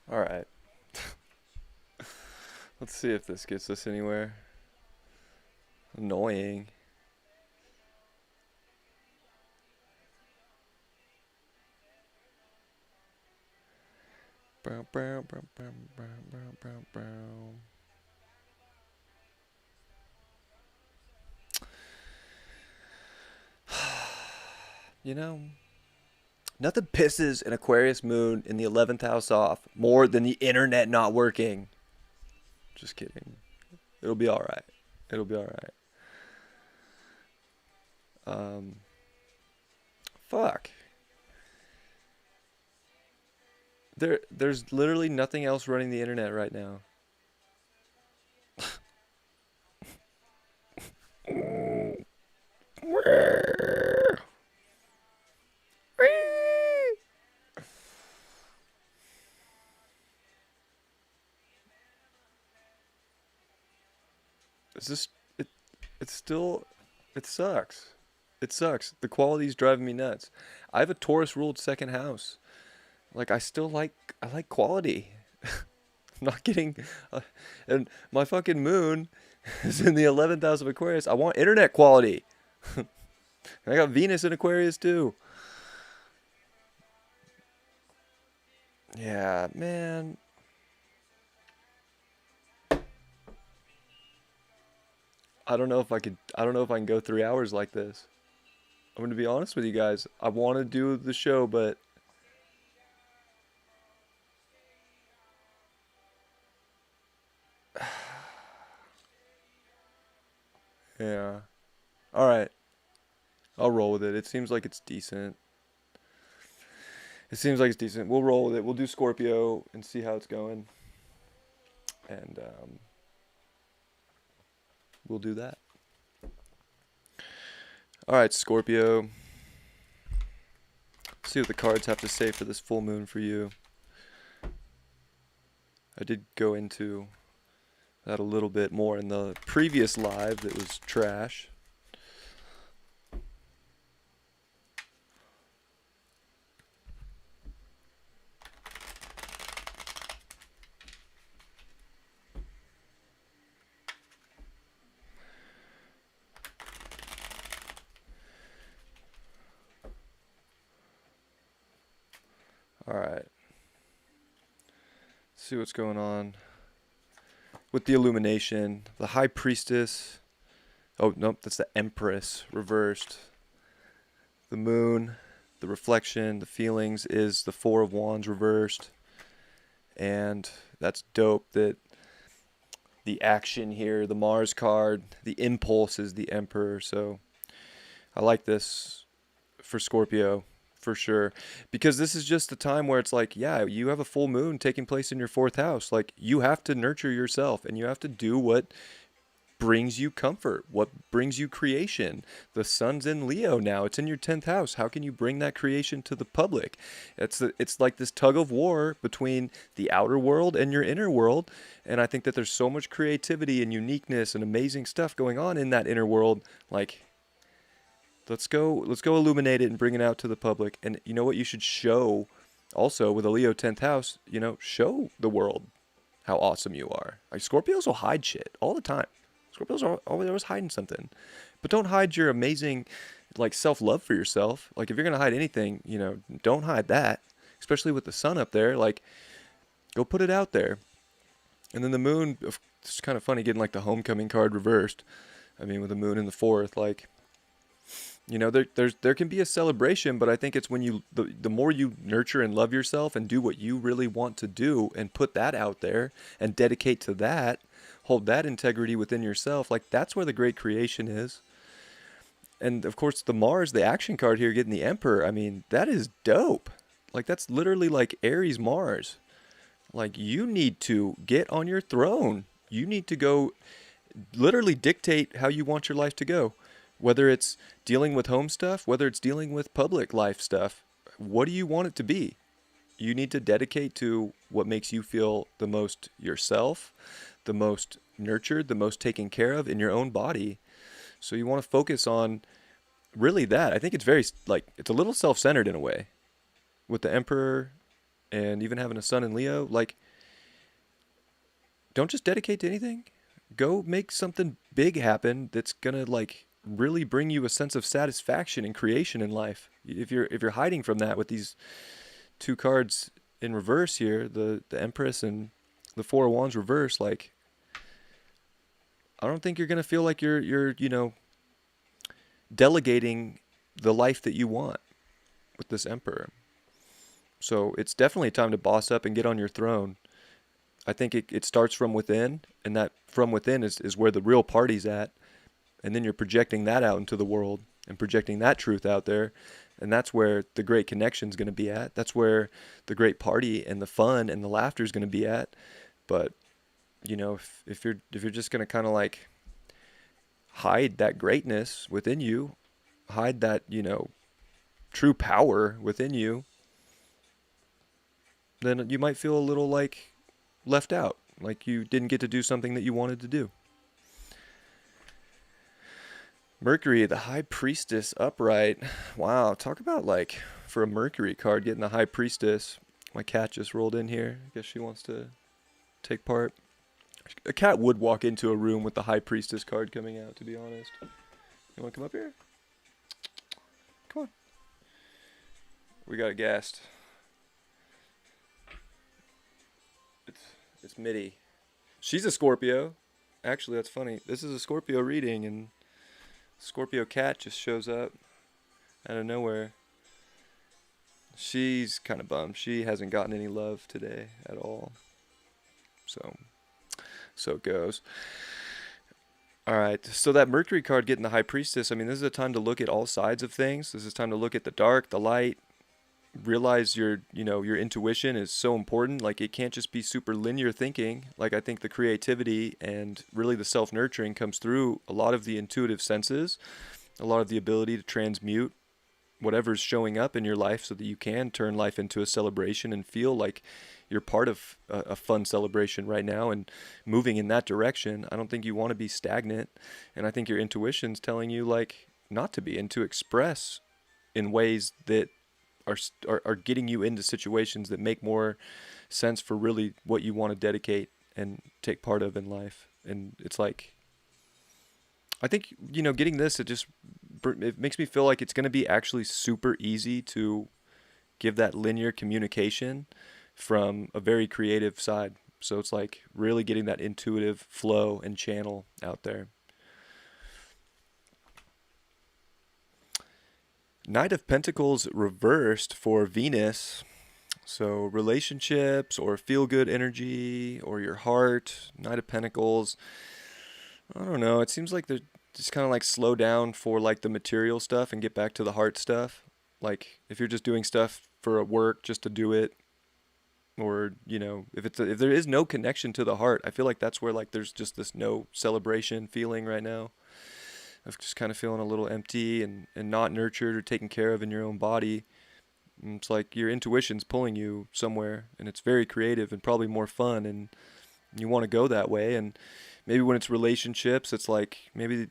All right. Let's see if this gets us anywhere. Annoying. Brow, brow, brow, brow, brow, brow, brow, brow. You know, nothing pisses an Aquarius moon in the 11th house off more than the internet not working. Just kidding. It'll be all right. It'll be all right. Um, fuck. There's literally nothing else running the internet right now. It's just it. It's still. It sucks. It sucks. The quality's driving me nuts. I have a Taurus ruled second house. Like I still like. I like quality. I'm not getting. And my fucking moon is in the 11th house of Aquarius. I want internet quality. I got Venus in Aquarius too. Yeah, man. I don't know if I could. I don't know if I can go 3 hours like this. I'm going to be honest with you guys. I want to do the show, but yeah. All right. I'll roll with it. It seems like it's decent. It seems like it's decent. We'll roll with it. We'll do Scorpio and see how it's going, and we'll do that. All right, Scorpio. See what the cards have to say for this full moon for you. I did go into that a little bit more in the previous live that was trash. All right. See what's going on with the illumination. The High Priestess. Oh, nope, that's the Empress reversed. The moon, the reflection, the feelings is the Four of Wands reversed. And that's dope that the action here, the Mars card, the impulse is the Emperor. So I like this for Scorpio for sure. Because this is just the time where it's like, yeah, you have a full moon taking place in your fourth house. Like, you have to nurture yourself and you have to do what brings you comfort, what brings you creation. The sun's in Leo now. It's in your 10th house. How can you bring that creation to the public? It's like this tug of war between the outer world and your inner world. And I think that there's so much creativity and uniqueness and amazing stuff going on in that inner world. Like, let's go illuminate it and bring it out to the public. And you know what you should show also with a Leo 10th house, show the world how awesome you are. Like, Scorpios will hide shit all the time. Scorpios are always hiding something. But don't hide your amazing, like, self-love for yourself. Like, if you're going to hide anything, don't hide that. Especially with the sun up there. Like, go put it out there. And then the moon, it's kind of funny getting, like, the homecoming card reversed. I mean, with the moon in the fourth, like, there can be a celebration, but I think it's when the more you nurture and love yourself and do what you really want to do and put that out there and dedicate to that, hold that integrity within yourself, like, that's where the great creation is. And of course, the Mars, the action card here, getting the Emperor, I mean, that is dope. Like, that's literally like Aries Mars. Like, you need to get on your throne. You need to go literally dictate how you want your life to go. Whether it's dealing with home stuff, whether it's dealing with public life stuff, what do you want it to be? You need to dedicate to what makes you feel the most yourself, the most nurtured, the most taken care of in your own body. So you want to focus on really that. I think it's very, like, it's a little self-centered in a way with the Emperor and even having a sun in Leo, like, don't just dedicate to anything. Go make something big happen that's gonna like really bring you a sense of satisfaction and creation in life. If you're hiding from that with these two cards in reverse here, the Empress and the Four of Wands reverse, like, I don't think you're gonna feel like you're delegating the life that you want with this Emperor. So it's definitely time to boss up and get on your throne. I think it starts from within, and that from within is where the real party's at. And then you're projecting that out into the world and projecting that truth out there. And that's where the great connection's going to be at. That's where the great party and the fun and the laughter is going to be at. But, if you're just going to kind of like hide that greatness within you, hide that, true power within you, then you might feel a little like left out, like you didn't get to do something that you wanted to do. Mercury, the High Priestess upright. Wow, talk about like for a Mercury card getting the High Priestess. My cat just rolled in here. I guess she wants to take part. A cat would walk into a room with the High Priestess card coming out, to be honest. You want to come up here? Come on. We got a guest. It's Mitty. She's a Scorpio. Actually, that's funny. This is a Scorpio reading, and Scorpio cat just shows up out of nowhere. She's kind of bummed. She hasn't gotten any love today at all. So it goes. All right. So that Mercury card getting the High Priestess, I mean, this is a time to look at all sides of things. This is time to look at the dark, the light. Realize your intuition is so important. Like, it can't just be super linear thinking. Like, I think the creativity and really the self-nurturing comes through a lot of the intuitive senses, a lot of the ability to transmute whatever's showing up in your life so that you can turn life into a celebration and feel like you're part of a fun celebration right now and moving in that direction. I don't think you want to be stagnant, and I think your intuition's telling you like not to be, and to express in ways that are getting you into situations that make more sense for really what you want to dedicate and take part of in life. And it's like, I think, getting this, it makes me feel like it's going to be actually super easy to give that linear communication from a very creative side. So it's like really getting that intuitive flow and channel out there. Knight of Pentacles reversed for Venus. So relationships or feel-good energy or your heart. Knight of Pentacles. I don't know. It seems like they're just kind of like slow down for like the material stuff and get back to the heart stuff. Like if you're just doing stuff for work just to do it, or if there is no connection to the heart, I feel like that's where like there's just this no celebration feeling right now. Of just kind of feeling a little empty and not nurtured or taken care of in your own body. And it's like your intuition's pulling you somewhere, and it's very creative and probably more fun, and you want to go that way. And maybe when it's relationships, it's like maybe,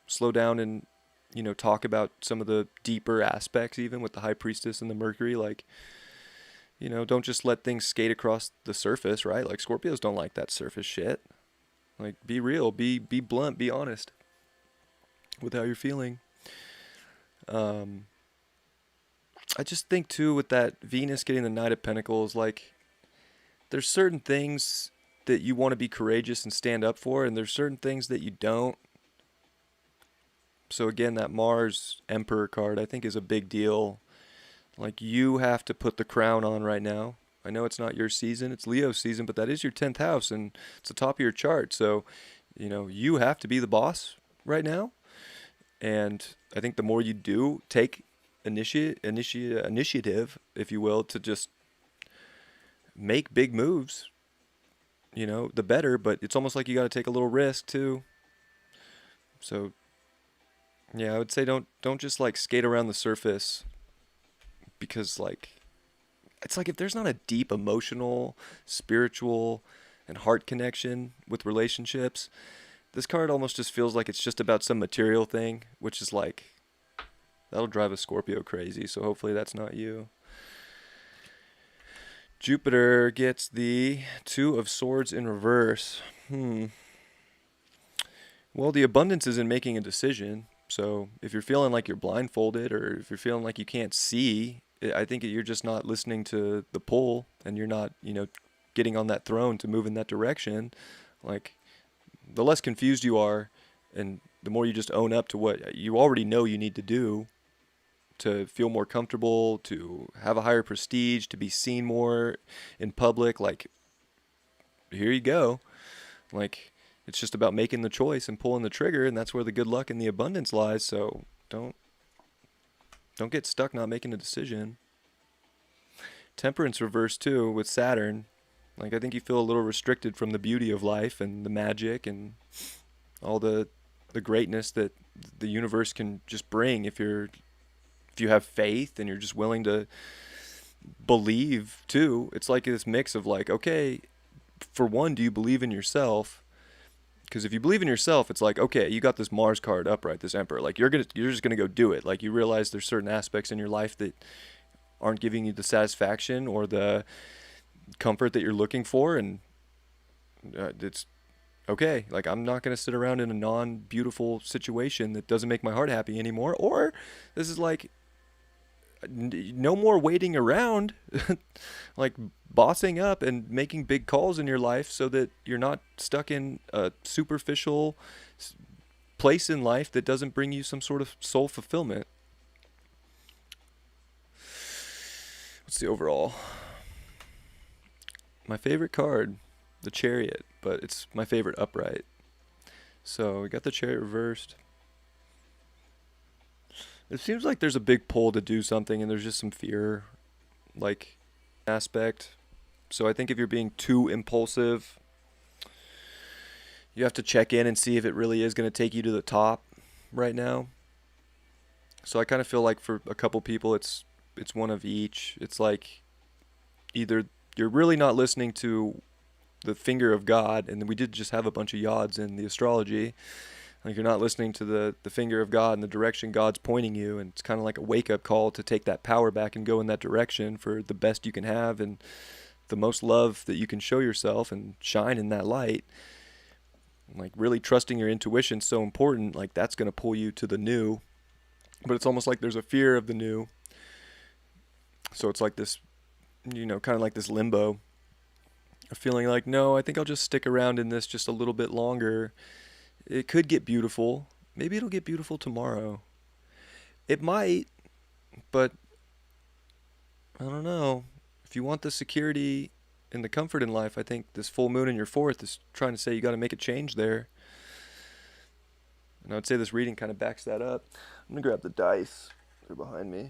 slow down and, talk about some of the deeper aspects, even with the High Priestess and the Mercury. Like, don't just let things skate across the surface, right? Like Scorpios don't like that surface shit. Like, be real, be blunt, be honest with how you're feeling. I just think too with that Venus getting the Knight of Pentacles, like there's certain things that you want to be courageous and stand up for, and there's certain things that you don't. So again, that Mars Emperor card I think is a big deal. Like, you have to put the crown on right now. I know it's not your season, it's Leo's season, but that is your 10th house and it's the top of your chart. So, you have to be the boss right now. And I think the more you do take initiative, if you will, to just make big moves, the better. But it's almost like you got to take a little risk too. So, yeah, I would say don't just like skate around the surface, because like it's like if there's not a deep emotional, spiritual, and heart connection with relationships, this card almost just feels like it's just about some material thing, which is like, that'll drive a Scorpio crazy. So hopefully that's not you. Jupiter gets the Two of Swords in reverse. Well, the abundance is in making a decision. So if you're feeling like you're blindfolded, or if you're feeling like you can't see, I think you're just not listening to the pull, and you're not, getting on that throne to move in that direction. Like, the less confused you are, and the more you just own up to what you already know you need to do to feel more comfortable, to have a higher prestige, to be seen more in public, like, here you go. Like, it's just about making the choice and pulling the trigger, and that's where the good luck and the abundance lies. So don't get stuck not making a decision. Temperance reverse too with Saturn. Like, I think you feel a little restricted from the beauty of life and the magic and all the greatness that the universe can just bring if you have faith and you're just willing to believe too. It's like this mix of like, okay, for one, do you believe in yourself? Because if you believe in yourself, it's like, okay, you got this Mars card upright, this Emperor. Like, you're just gonna go do it. Like, you realize there's certain aspects in your life that aren't giving you the satisfaction or the comfort that you're looking for, and it's okay. Like, I'm not gonna sit around in a non-beautiful situation that doesn't make my heart happy anymore. Or this is like, no more waiting around, like bossing up and making big calls in your life so that you're not stuck in a superficial place in life that doesn't bring you some sort of soul fulfillment. What's the overall? My favorite card, the Chariot, but it's my favorite upright. So we got the Chariot reversed. It seems like there's a big pull to do something, and there's just some fear, like, aspect. So I think if you're being too impulsive, you have to check in and see if it really is going to take you to the top right now. So I kind of feel like for a couple people, it's one of each. It's like, either you're really not listening to the finger of God, and we did just have a bunch of yods in the astrology. Like, you're not listening to the finger of God and the direction God's pointing you, and it's kind of like a wake-up call to take that power back and go in that direction for the best you can have and the most love that you can show yourself and shine in that light. Like, really trusting your intuition is so important. Like, that's going to pull you to the new, but it's almost like there's a fear of the new. So it's like this, kind of like this limbo, a feeling like, no, I think I'll just stick around in this just a little bit longer. It could get beautiful. Maybe it'll get beautiful tomorrow. It might, but I don't know. If you want the security and the comfort in life, I think this full moon in your fourth is trying to say you got to make a change there. And I would say this reading kind of backs that up. I'm going to grab the dice. They're behind me.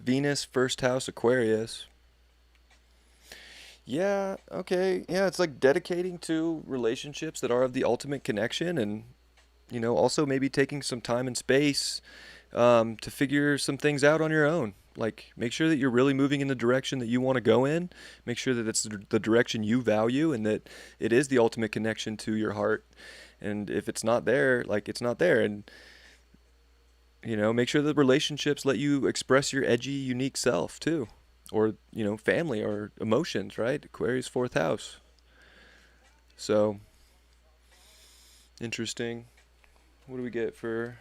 Venus, first house, Aquarius. Yeah, okay. Yeah, it's like dedicating to relationships that are of the ultimate connection, and, also maybe taking some time and space to figure some things out on your own. Like, make sure that you're really moving in the direction that you want to go in. Make sure that it's the direction you value, and that it is the ultimate connection to your heart. And if it's not there, like, it's not there. And, make sure that relationships let you express your edgy, unique self too. Or, family or emotions, right? Aquarius, fourth house. So, interesting. What do we get for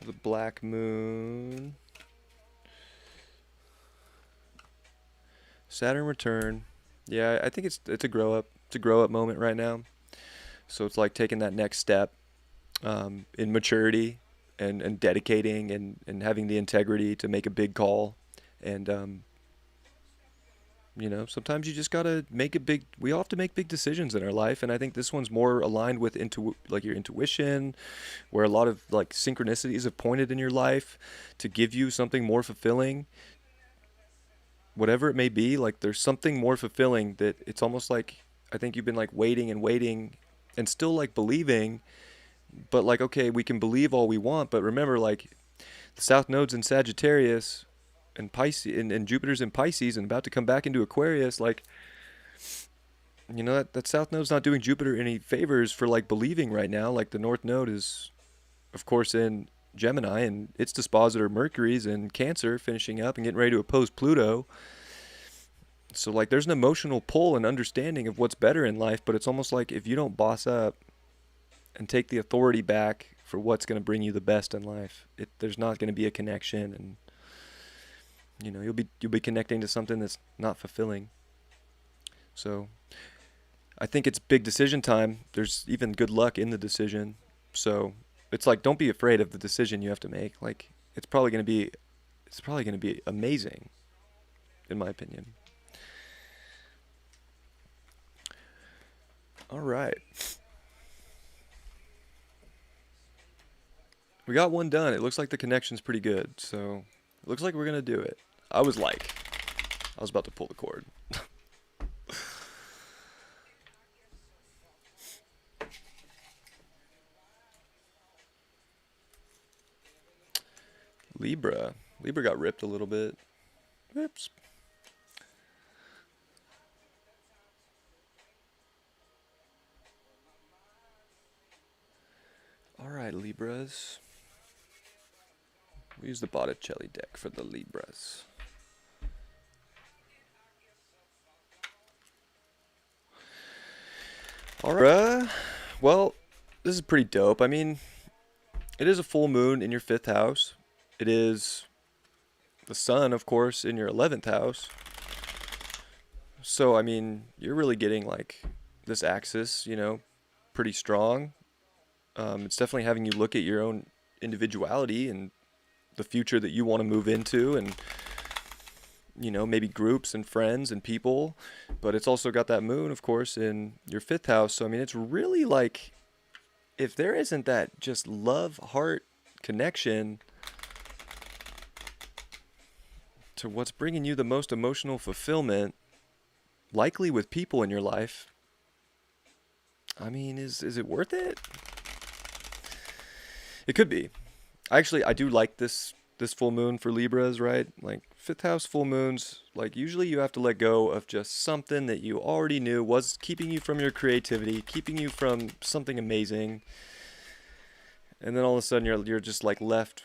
the black moon? Saturn return. Yeah, I think it's a grow up. It's a grow up moment right now. So it's like taking that next step in maturity, and dedicating and having the integrity to make a big call. And sometimes you just gotta we all have to make big decisions in our life, and I think this one's more aligned with like your intuition, where a lot of like synchronicities have pointed in your life to give you something more fulfilling, whatever it may be. Like, there's something more fulfilling that it's almost like, I think you've been like waiting and waiting and still like believing, but like, okay, we can believe all we want, but remember, like, the South Node's in Sagittarius and Pisces, and Jupiter's in Pisces and about to come back into Aquarius. Like, that South Node's not doing Jupiter any favors for like believing right now. Like, the North Node is of course, in Gemini, and its dispositor Mercury's in Cancer, finishing up and getting ready to oppose Pluto. So like there's an emotional pull and understanding of what's better in life, but it's almost like if you don't boss up and take the authority back for what's going to bring you the best in life, there's not going to be a connection, and you'll be connecting to something that's not fulfilling. So I think it's big decision time. There's even good luck in the decision. So it's like don't be afraid of the decision you have to make. Like it's probably going to be amazing in my opinion. All right. We got one done. It looks like the connection's pretty good. So it looks like we're going to do it. I was about to pull the cord. Libra. Libra got ripped a little bit. Oops. All right, Libras. We use the Botticelli deck for the Libras. All right. Well, this is pretty dope. I mean, it is a full moon in your 5th house. It is the sun, of course, in your 11th house. So, I mean, you're really getting like this axis, pretty strong. It's definitely having you look at your own individuality and the future that you want to move into, and maybe groups and friends and people. But it's also got that moon, of course, in your 5th house. So I mean, it's really like if there isn't that just love heart connection to what's bringing you the most emotional fulfillment, likely with people in your life, I mean, is it worth it? It could be. Actually, I do like this full moon for Libras, right? Like 5th house full moons, like usually you have to let go of just something that you already knew was keeping you from your creativity, keeping you from something amazing. And then all of a sudden you're just like left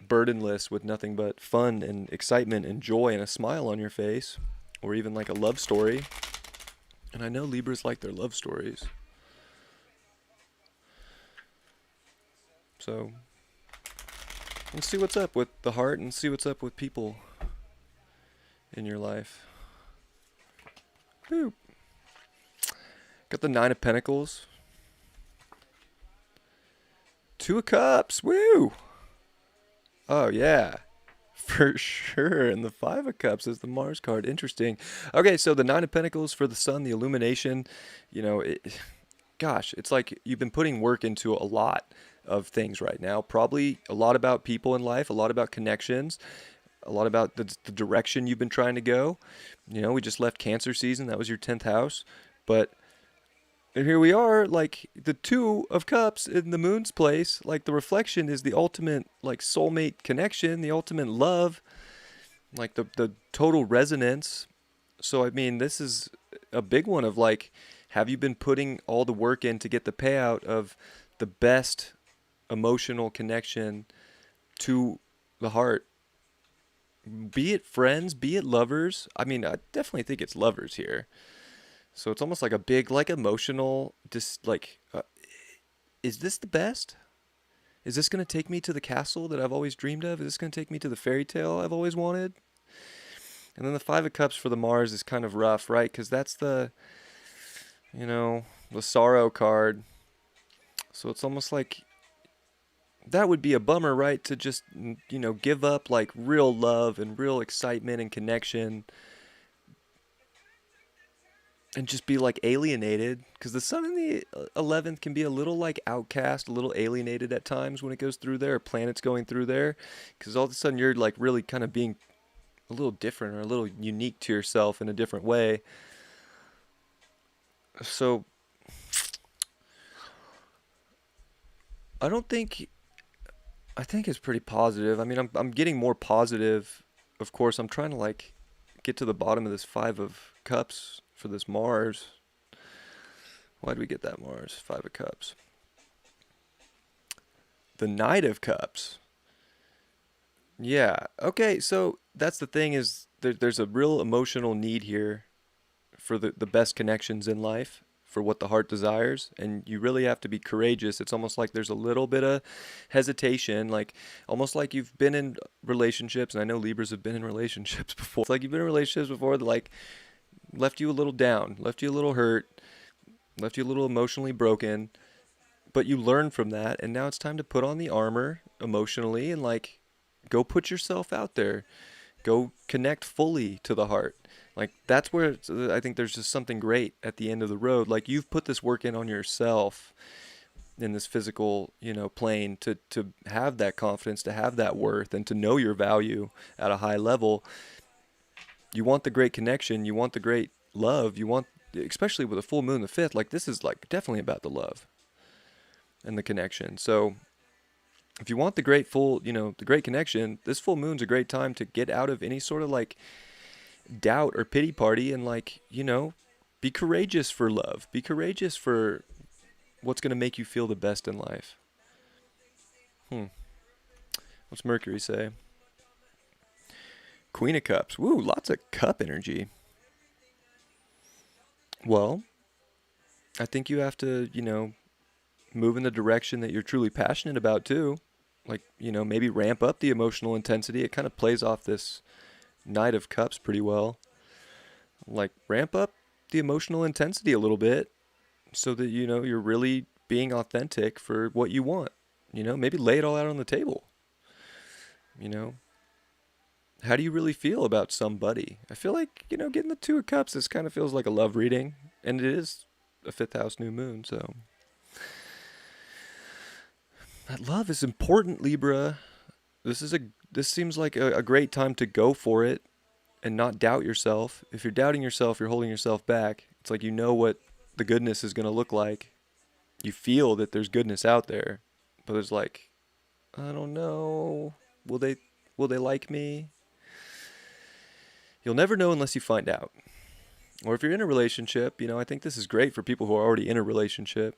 burdenless with nothing but fun and excitement and joy and a smile on your face, or even like a love story. And I know Libras like their love stories. So let's see what's up with the heart and see what's up with people in your life. Woo. Got the 9 of Pentacles. 2 of Cups. Woo! Oh, yeah. For sure. And the 5 of Cups is the Mars card. Interesting. Okay, so the 9 of Pentacles for the sun, the illumination. Gosh, it's like you've been putting work into a lot of things right now. Probably a lot about people in life, a lot about connections, a lot about the direction you've been trying to go. We just left Cancer season. That was your 10th house. But here we are, like the 2 of Cups in the moon's place. Like the reflection is the ultimate like soulmate connection, the ultimate love, like the total resonance. So I mean, this is a big one of like, have you been putting all the work in to get the payout of the best emotional connection to the heart? Be it friends, be it lovers. I mean, I definitely think it's lovers here. So it's almost like a big, like emotional, just like, is this the best? Is this going to take me to the castle that I've always dreamed of? Is this going to take me to the fairy tale I've always wanted? And then the 5 of Cups for the Mars is kind of rough, right? Because that's the sorrow card. So it's almost like that would be a bummer, right? To just, give up like real love and real excitement and connection and just be like alienated. Because the sun in the 11th can be a little like outcast, a little alienated at times when it goes through there, or planets going through there. Because all of a sudden you're like really kind of being a little different or a little unique to yourself in a different way. So I think it's pretty positive. I mean, I'm getting more positive. Of course, I'm trying to like get to the bottom of this 5 of Cups for this Mars. Why did we get that Mars? 5 of Cups. The Knight of Cups. Yeah. Okay, so that's the thing is there's a real emotional need here for the best connections in life, for what the heart desires, and you really have to be courageous. It's almost like there's a little bit of hesitation, like almost like you've been in relationships, and I know Libras have been in relationships before. It's like you've been in relationships before that like left you a little down, left you a little hurt, left you a little emotionally broken, but you learn from that, and now it's time to put on the armor emotionally and like go put yourself out there. Go connect fully to the heart. Like that's where I think there's just something great at the end of the road. Like you've put this work in on yourself in this physical, plane to have that confidence, to have that worth, and to know your value at a high level. You want the great connection, you want the great love, you want, especially with a full moon the 5th, like this is like definitely about the love and the connection. So if you want the great the great connection, this full moon's a great time to get out of any sort of like doubt or pity party and like, be courageous for love. Be courageous for what's going to make you feel the best in life. What's Mercury say? Queen of Cups. Woo, lots of cup energy. Well, I think you have to, move in the direction that you're truly passionate about too. Like, maybe ramp up the emotional intensity. It kind of plays off this Knight of Cups pretty well. Like, ramp up the emotional intensity a little bit so that, you're really being authentic for what you want. Maybe lay it all out on the table. How do you really feel about somebody? I feel like, getting the 2 of Cups, this kind of feels like a love reading. And it is a 5th house new moon, so that love is important, Libra. This seems like a great time to go for it and not doubt yourself. If you're doubting yourself, you're holding yourself back. It's like you know what the goodness is going to look like. You feel that there's goodness out there, but there's like, I don't know. Will they like me? You'll never know unless you find out. Or if you're in a relationship, I think this is great for people who are already in a relationship.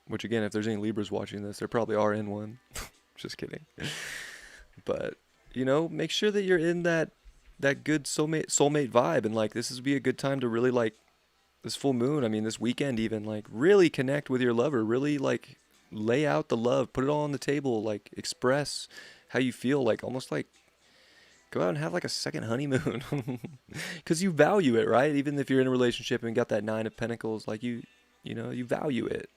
Which again, if there's any Libras watching this, there probably are in one. Just kidding. But, make sure that you're in that good soulmate vibe. And like, this would be a good time to really like this full moon. I mean, this weekend even, like really connect with your lover. Really like lay out the love. Put it all on the table. Like express how you feel. Like almost like go out and have like a second honeymoon. Because you value it, right? Even if you're in a relationship and got that 9 of Pentacles, like you value it.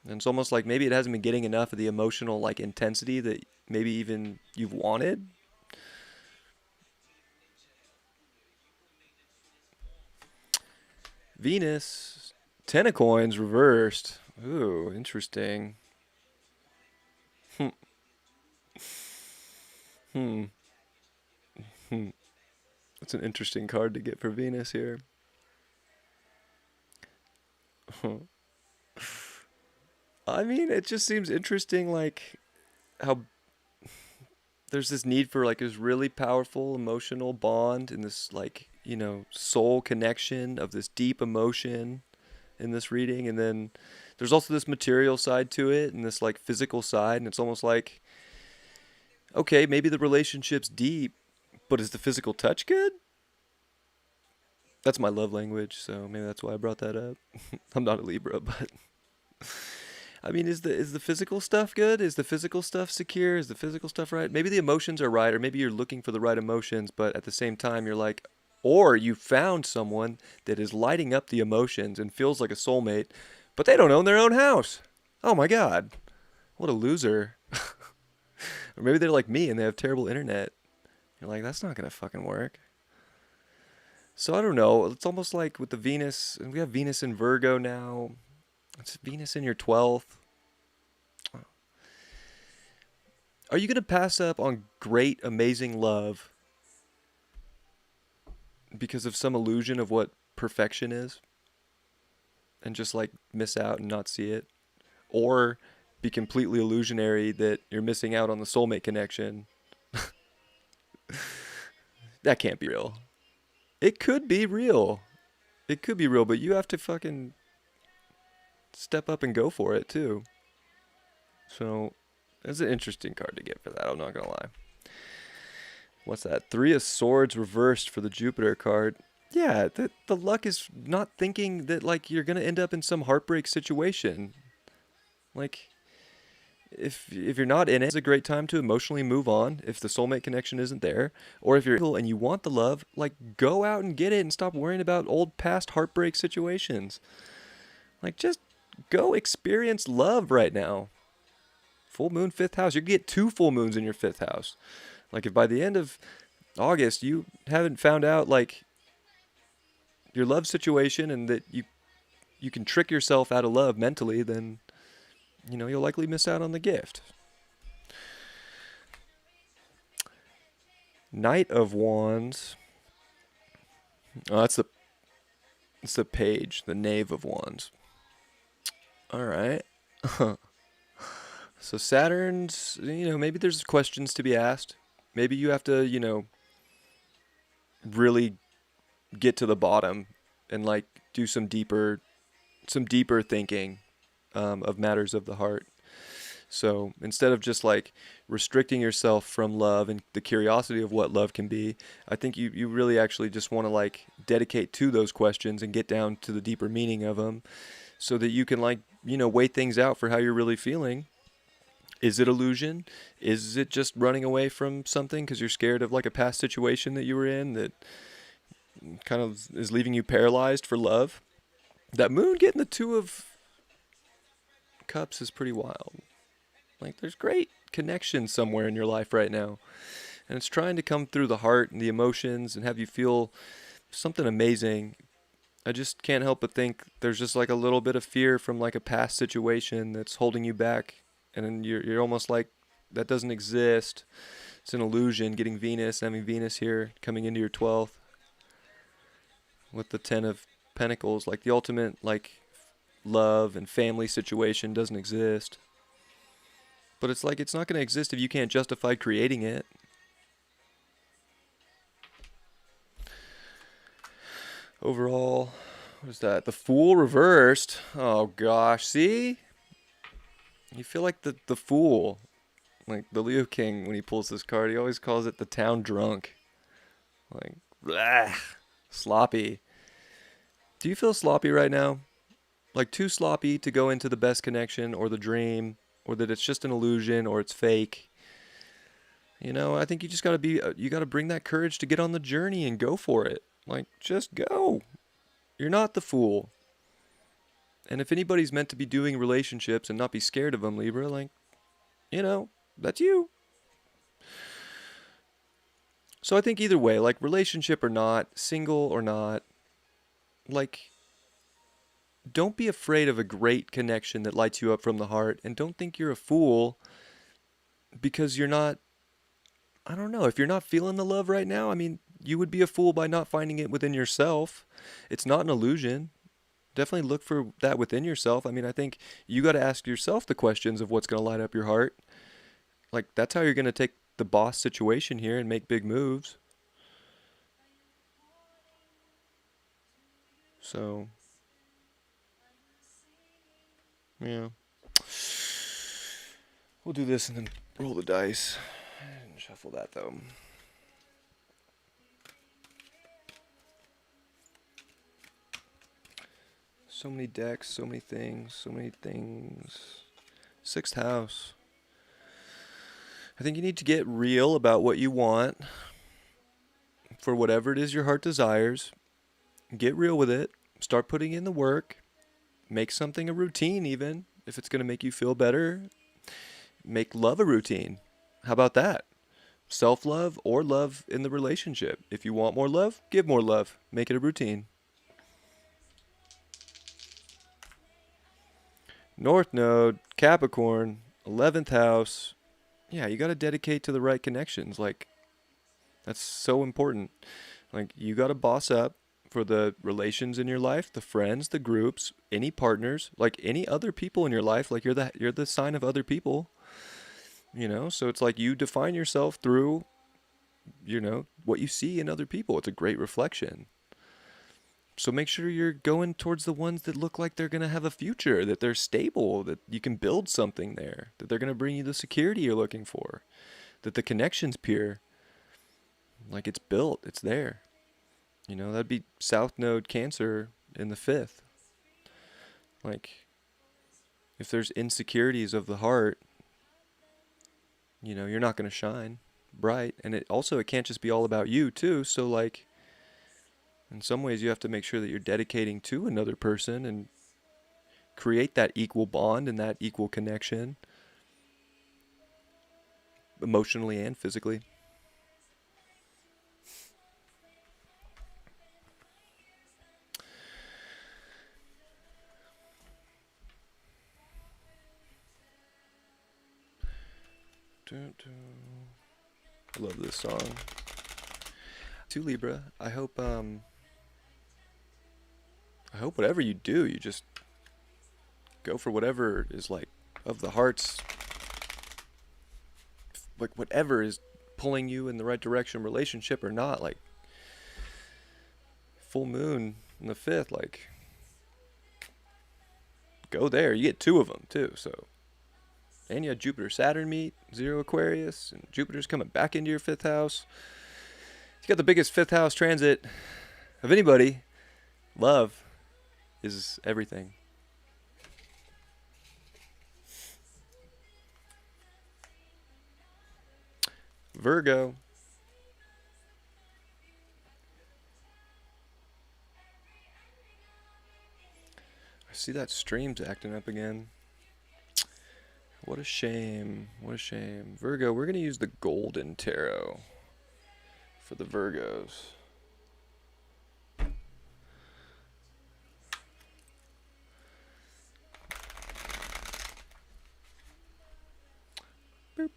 And it's almost like maybe it hasn't been getting enough of the emotional like intensity that maybe even you've wanted. Venus, 10 of Coins reversed. Ooh, interesting. That's an interesting card to get for Venus here. I mean, it just seems interesting, like how there's this need for like this really powerful emotional bond and this like, soul connection of this deep emotion in this reading. And then there's also this material side to it and this like physical side. And it's almost like, okay, maybe the relationship's deep, but is the physical touch good? That's my love language, so maybe that's why I brought that up. I'm not a Libra, but I mean, is the physical stuff good? Is the physical stuff secure? Is the physical stuff right? Maybe the emotions are right, or maybe you're looking for the right emotions, but at the same time you're like, or you found someone that is lighting up the emotions and feels like a soulmate, but they don't own their own house. Oh my God, what a loser. Or maybe they're like me and they have terrible internet. You're like, that's not gonna fucking work. So I don't know. It's almost like with the Venus, and we have Venus in Virgo now. It's Venus in your 12th. Are you going to pass up on great, amazing love because of some illusion of what perfection is? And just like miss out and not see it? Or be completely illusionary that you're missing out on the soulmate connection? That can't be real. It could be real. It could be real, but you have to fucking step up and go for it too. So That's an interesting card to get for that. I'm not gonna lie. What's that? Three of Swords reversed for the Jupiter card. Yeah, the luck is not thinking that like you're gonna end up in some heartbreak situation. Like if you're not in it, it's a great time to emotionally move on if the soulmate connection isn't there. Or if you're single and you want the love, like go out and get it and stop worrying about old past heartbreak situations. Like just go experience love right now. Full moon, fifth house. You get two full moons in your fifth house. Like if by the end of August you haven't found out like your love situation and that you can trick yourself out of love mentally, then you'll likely miss out on the gift. Knight of Wands. Oh, it's the page, the Knave of Wands. All right. So Saturn's, maybe there's questions to be asked. Maybe you have to, really get to the bottom and like do some deeper thinking of matters of the heart. So instead of just like restricting yourself from love and the curiosity of what love can be, I think you really actually just want to like dedicate to those questions and get down to the deeper meaning of them so that you can like, weigh things out for how you're really feeling. Is it illusion? Is it just running away from something because you're scared of like a past situation that you were in that kind of is leaving you paralyzed for love? That moon getting the Two of Cups is pretty wild. Like there's great connection somewhere in your life right now. And it's trying to come through the heart and the emotions and have you feel something amazing. I just can't help but think there's just like a little bit of fear from like a past situation that's holding you back. And then you're almost like that doesn't exist. It's an illusion getting Venus, having Venus here coming into your 12th with the 10 of Pentacles. Like the ultimate like love and family situation doesn't exist. But it's like it's not going to exist if you can't justify creating it. Overall, what is that? The Fool reversed. Oh gosh, see? You feel like the Fool. Like the Leo King, when he pulls this card, he always calls it the town drunk. Like, blah, sloppy. Do you feel sloppy right now? Like too sloppy to go into the best connection or the dream, or that it's just an illusion or it's fake. I think you just gotta you gotta bring that courage to get on the journey and go for it. Like, just go. You're not the Fool. And if anybody's meant to be doing relationships and not be scared of them, Libra, like, that's you. So I think either way, like relationship or not, single or not, like, don't be afraid of a great connection that lights you up from the heart, and don't think you're a fool because you're not, I don't know, if you're not feeling the love right now, I mean, you would be a fool by not finding it within yourself. It's not an illusion. Definitely look for that within yourself. I mean, I think you got to ask yourself the questions of what's going to light up your heart. Like, that's how you're going to take the boss situation here and make big moves. So, yeah. We'll do this and then roll the dice and shuffle that, though. So many decks, so many things, so many things. Sixth house. I think you need to get real about what you want for whatever it is your heart desires. Get real with it. Start putting in the work. Make something a routine even, if it's going to make you feel better. Make love a routine. How about that? Self-love or love in the relationship. If you want more love, give more love. Make it a routine. North Node, Capricorn, 11th house. Yeah, you got to dedicate to the right connections. Like, that's so important. Like, you got to boss up for the relations in your life, the friends, the groups, any partners, like any other people in your life. Like, you're the sign of other people. So it's like you define yourself through, what you see in other people. It's a great reflection. So make sure you're going towards the ones that look like they're going to have a future, that they're stable, that you can build something there, that they're going to bring you the security you're looking for, that the connection's pure, like it's built, it's there. That'd be South Node Cancer in the fifth. Like, if there's insecurities of the heart, you're not going to shine bright. And it can't just be all about you, too. So, like, in some ways, you have to make sure that you're dedicating to another person and create that equal bond and that equal connection, emotionally and physically. I love this song. To Libra, I hope whatever you do, you just go for whatever is like of the heart's, like whatever is pulling you in the right direction, relationship or not. Like full moon in the fifth, like go there. You get two of them too, so. And you had Jupiter Saturn meet, 0 Aquarius, and Jupiter's coming back into your fifth house. You got the biggest fifth house transit of anybody. Love is everything. Virgo. I see that stream's acting up again. What a shame. What a shame. Virgo, we're going to use the Golden Tarot for the Virgos. Boop.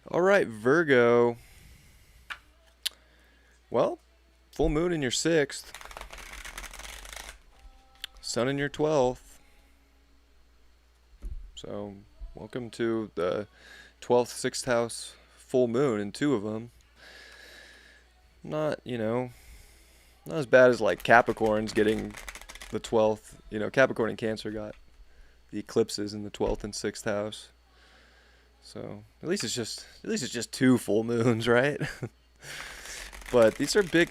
All right, Virgo. Well, full moon in your 6th. Sun in your 12th. So, welcome to the 12th, 6th house full moon in 2 of them. Not, not as bad as like Capricorn's getting the 12th. Capricorn and Cancer got the eclipses in the 12th and 6th house. So at least it's just 2 full moons, right? But these are big,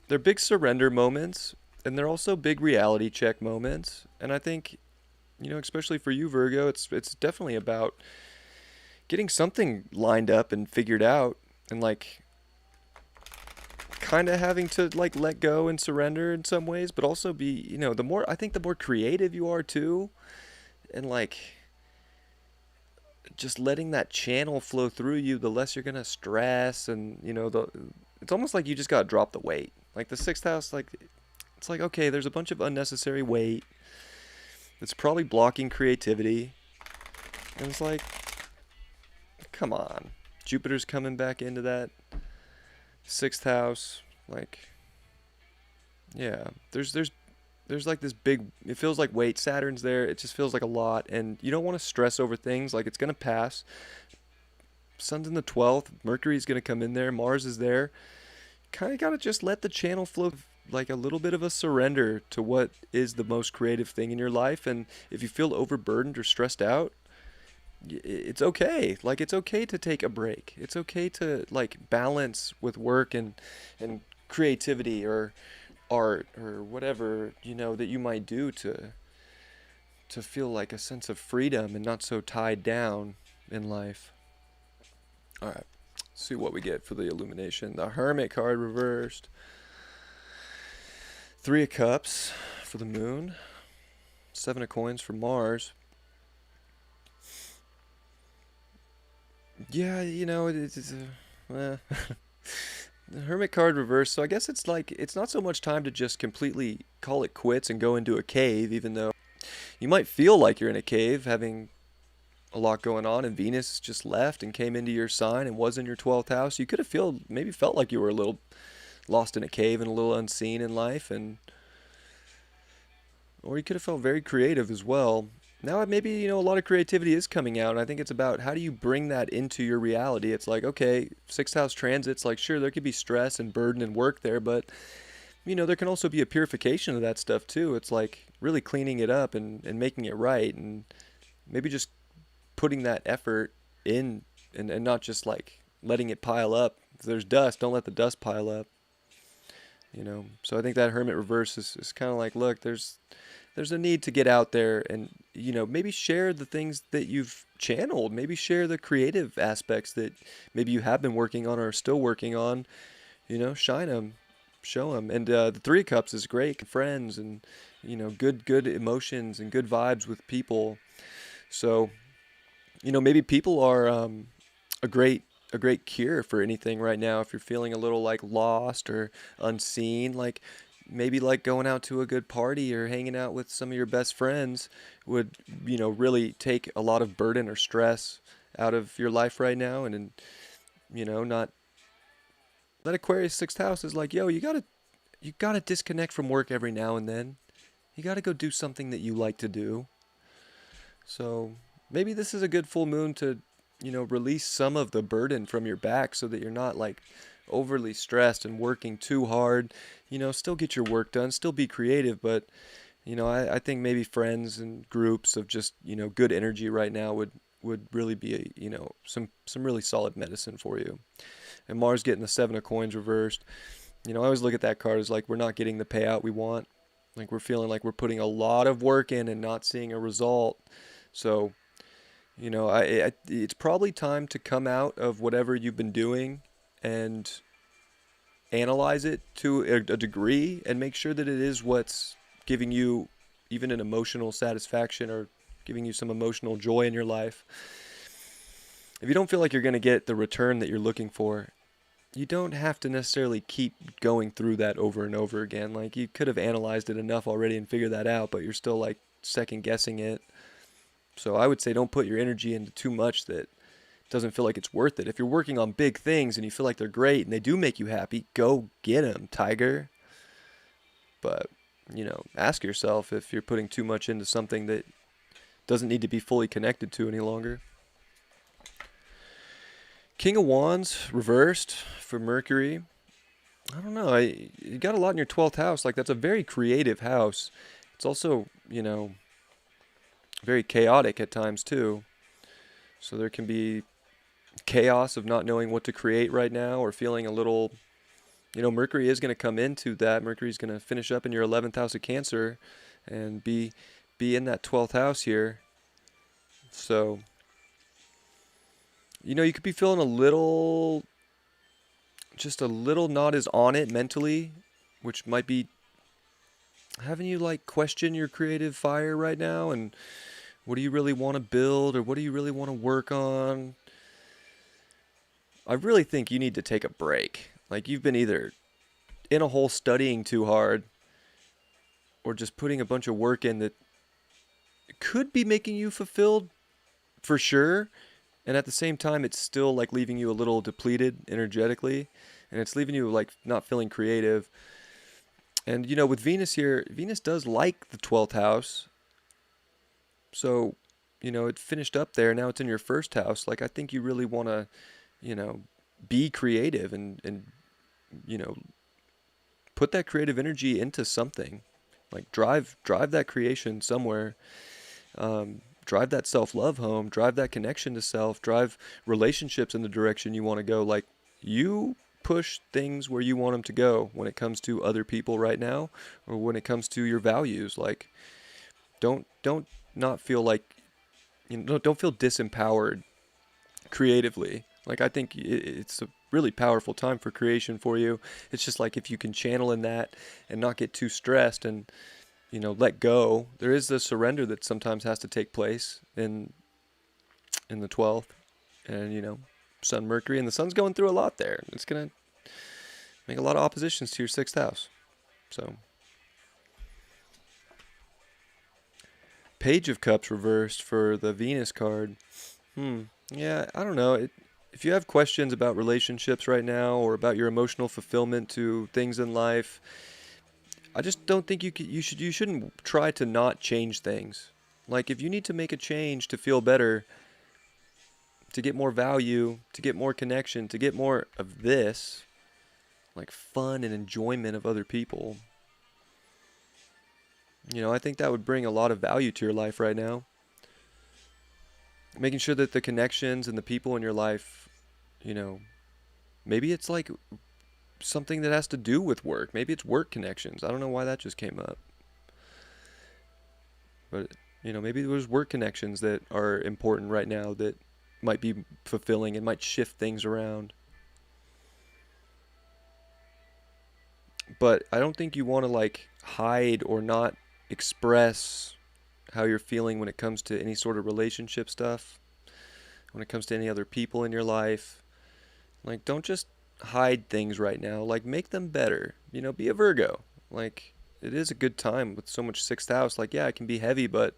they're big surrender moments, and they're also big reality check moments. And I think, especially for you, Virgo, it's definitely about getting something lined up and figured out, and kind of having to let go and surrender in some ways, but also be, the more creative you are too, and just letting that channel flow through you, the less you're gonna stress, and it's almost like you just gotta drop the weight. Like the 6th house, it's like, okay, there's a bunch of unnecessary weight that's probably blocking creativity, and it's like, come on, Jupiter's coming back into that 6th house, yeah, there's this big, it feels like weight. Saturn's there, it just feels like a lot, and you don't want to stress over things. It's gonna pass. Sun's in the 12th, Mercury's gonna come in there, Mars is there. Kind of gotta just let the channel flow, a little bit of a surrender to what is the most creative thing in your life. And if you feel overburdened or stressed out, it's okay. It's okay to take a break. It's okay to balance with work and creativity or art or whatever that you might do to feel like a sense of freedom and not so tied down in life. All right, let's see what we get for the illumination. The Hermit card reversed. 3 of Cups for the Moon. 7 of Coins for Mars. Yeah, it's the Hermit card reversed, so I guess it's not so much time to just completely call it quits and go into a cave, even though you might feel like you're in a cave, having a lot going on, and Venus just left and came into your sign and was in your 12th house, you could have maybe felt like you were a little lost in a cave and a little unseen in life, and or you could have felt very creative as well. Now maybe, a lot of creativity is coming out, and I think it's about how do you bring that into your reality. It's like, okay, sixth house transits, like sure, there could be stress and burden and work there, but there can also be a purification of that stuff too. It's like really cleaning it up and making it right, and maybe just putting that effort in, and not just like letting it pile up. If there's dust, don't let the dust pile up. So I think that Hermit reverse is kind of like, look, there's a need to get out there and maybe share the things that you've channeled, maybe share the creative aspects that maybe you have been working on or are still working on. Shine them, show them. And the Three of Cups is great, friends, and good emotions and good vibes with people. So maybe people are a great cure for anything right now. If you're feeling a little like lost or unseen, like maybe like going out to a good party or hanging out with some of your best friends would really take a lot of burden or stress out of your life right now. And not that Aquarius sixth house is like, yo, you gotta disconnect from work every now and then. You gotta go do something that you like to do. So maybe this is a good full moon to release some of the burden from your back so that you're not like overly stressed and working too hard. Still get your work done, still be creative, but I think maybe friends and groups of just good energy right now would really be some really solid medicine for you. And Mars getting the Seven of Coins reversed, I always look at that card as like we're not getting the payout we want. Like we're feeling like we're putting a lot of work in and not seeing a result. So it's probably time to come out of whatever you've been doing and analyze it to a degree and make sure that it is what's giving you even an emotional satisfaction or giving you some emotional joy in your life. If you don't feel like you're going to get the return that you're looking for, you don't have to necessarily keep going through that over and over again. Like you could have analyzed it enough already and figured that out, but you're still like second guessing it. So I would say don't put your energy into too much that doesn't feel like it's worth it. If you're working on big things and you feel like they're great and they do make you happy, go get them, tiger. But, ask yourself if you're putting too much into something that doesn't need to be fully connected to any longer. King of Wands reversed for Mercury. I don't know. You got a lot in your 12th house. Like that's a very creative house. It's also, very chaotic at times too. So there can be chaos of not knowing what to create right now or feeling a little, Mercury is going to come into that. Mercury's going to finish up in your 11th house of Cancer and be in that 12th house here. So, you could be feeling just a little not as on it mentally, which might be having you like question your creative fire right now and what do you really want to build or what do you really want to work on? I really think you need to take a break. Like you've been either in a hole studying too hard or just putting a bunch of work in that could be making you fulfilled for sure. And at the same time, it's still like leaving you a little depleted energetically and it's leaving you like not feeling creative. And, with Venus here, Venus does like the 12th house. So, it finished up there. Now it's in your first house. Like, I think you really want to, be creative and put that creative energy into something. Like, drive that creation somewhere. Drive that self-love home. Drive that connection to self. Drive relationships in the direction you want to go. Like, you push things where you want them to go when it comes to other people right now or when it comes to your values. Like, don't not feel like, don't feel disempowered creatively. Like, I think it's a really powerful time for creation for you. It's just like if you can channel in that and not get too stressed and, let go. There is the surrender that sometimes has to take place in the 12th. And, Sun, Mercury, and the Sun's going through a lot there. It's going to make a lot of oppositions to your 6th house. So, Page of Cups reversed for the Venus card. Yeah, I don't know. If you have questions about relationships right now or about your emotional fulfillment to things in life, I just don't think you shouldn't try to not change things. Like if you need to make a change to feel better, to get more value, to get more connection, to get more of this, like fun and enjoyment of other people, I think that would bring a lot of value to your life right now. Making sure that the connections and the people in your life, you know, maybe it's like something that has to do with work. Maybe it's work connections. I don't know why that just came up. But, maybe there's work connections that are important right now that might be fulfilling and might shift things around. But I don't think you want to like hide or not express how you're feeling when it comes to any sort of relationship stuff, when it comes to any other people in your life. Like, don't just hide things right now. Like, make them better. Be a Virgo. Like, it is a good time with so much sixth house. Like, yeah, it can be heavy, but,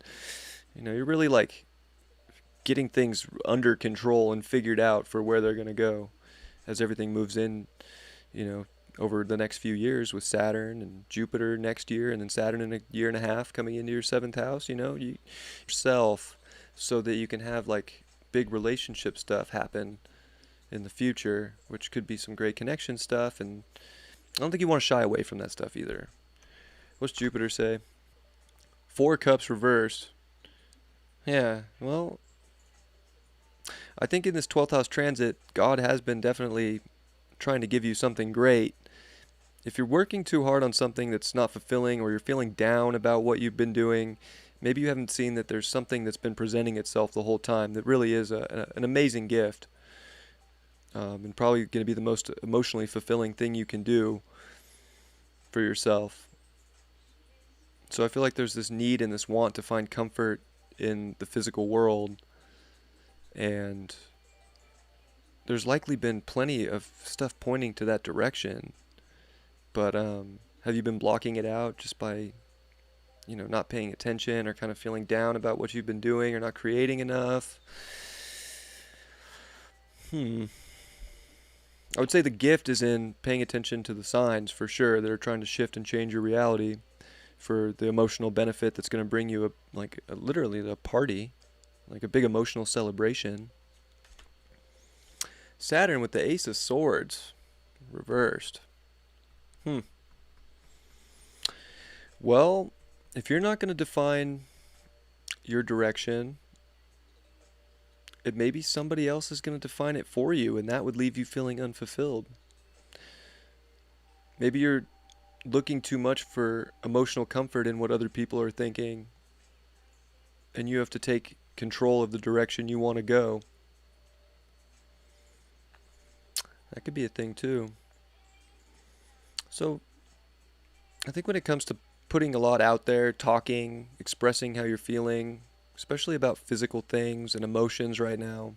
you're really like getting things under control and figured out for where they're going to go as everything moves in, you know, over the next few years with Saturn and Jupiter next year, and then Saturn in a year and a half coming into your seventh house, you yourself, so that you can have like big relationship stuff happen in the future, which could be some great connection stuff. And I don't think you want to shy away from that stuff either. What's Jupiter say? Four Cups reversed. Yeah, well, I think in this 12th house transit, God has been definitely trying to give you something great. If you're working too hard on something that's not fulfilling, or you're feeling down about what you've been doing, maybe you haven't seen that there's something that's been presenting itself the whole time that really is an amazing gift, and probably going to be the most emotionally fulfilling thing you can do for yourself. So I feel like there's this need and this want to find comfort in the physical world, and there's likely been plenty of stuff pointing to that direction. But have you been blocking it out just by, not paying attention, or kind of feeling down about what you've been doing, or not creating enough? I would say the gift is in paying attention to the signs, for sure, that are trying to shift and change your reality for the emotional benefit that's going to bring you literally a party, like a big emotional celebration. Saturn with the Ace of Swords reversed. Well, if you're not going to define your direction, it maybe somebody else is going to define it for you, and that would leave you feeling unfulfilled. Maybe you're looking too much for emotional comfort in what other people are thinking, and you have to take control of the direction you want to go. That could be a thing too. So I think when it comes to putting a lot out there, talking, expressing how you're feeling, especially about physical things and emotions right now,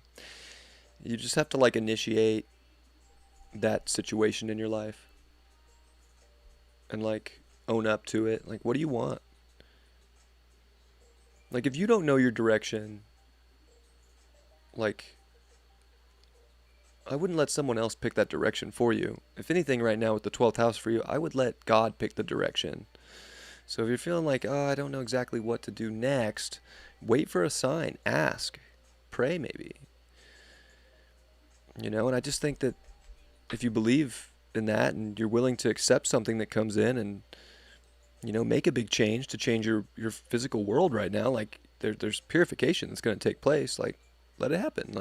you just have to initiate that situation in your life and own up to it. What do you want? If you don't know your direction, I wouldn't let someone else pick that direction for you. If anything, right now with the 12th house for you, I would let God pick the direction. So if you're feeling I don't know exactly what to do next, wait for a sign, ask, pray maybe. And I just think that if you believe in that and you're willing to accept something that comes in and, make a big change to change your physical world right now, there's purification that's going to take place, let it happen,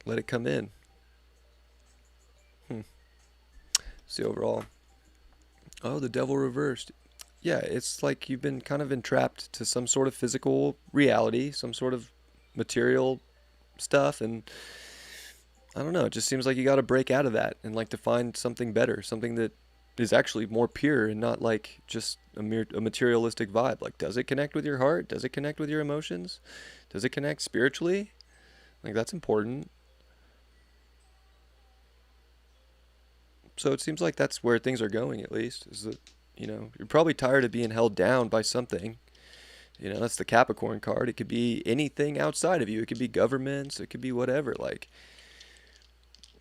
let it come in. See overall. Oh, the Devil reversed. Yeah, it's like you've been kind of entrapped to some sort of physical reality, some sort of material stuff, and I don't know, it just seems like you got to break out of that and to find something better, something that is actually more pure and not just a materialistic vibe. Does it connect with your heart? Does it connect with your emotions? Does it connect spiritually? That's important. So it seems like that's where things are going, at least, is that, you're probably tired of being held down by something. You know, that's the Capricorn card. It could be anything outside of you. It could be governments. It could be whatever. Like,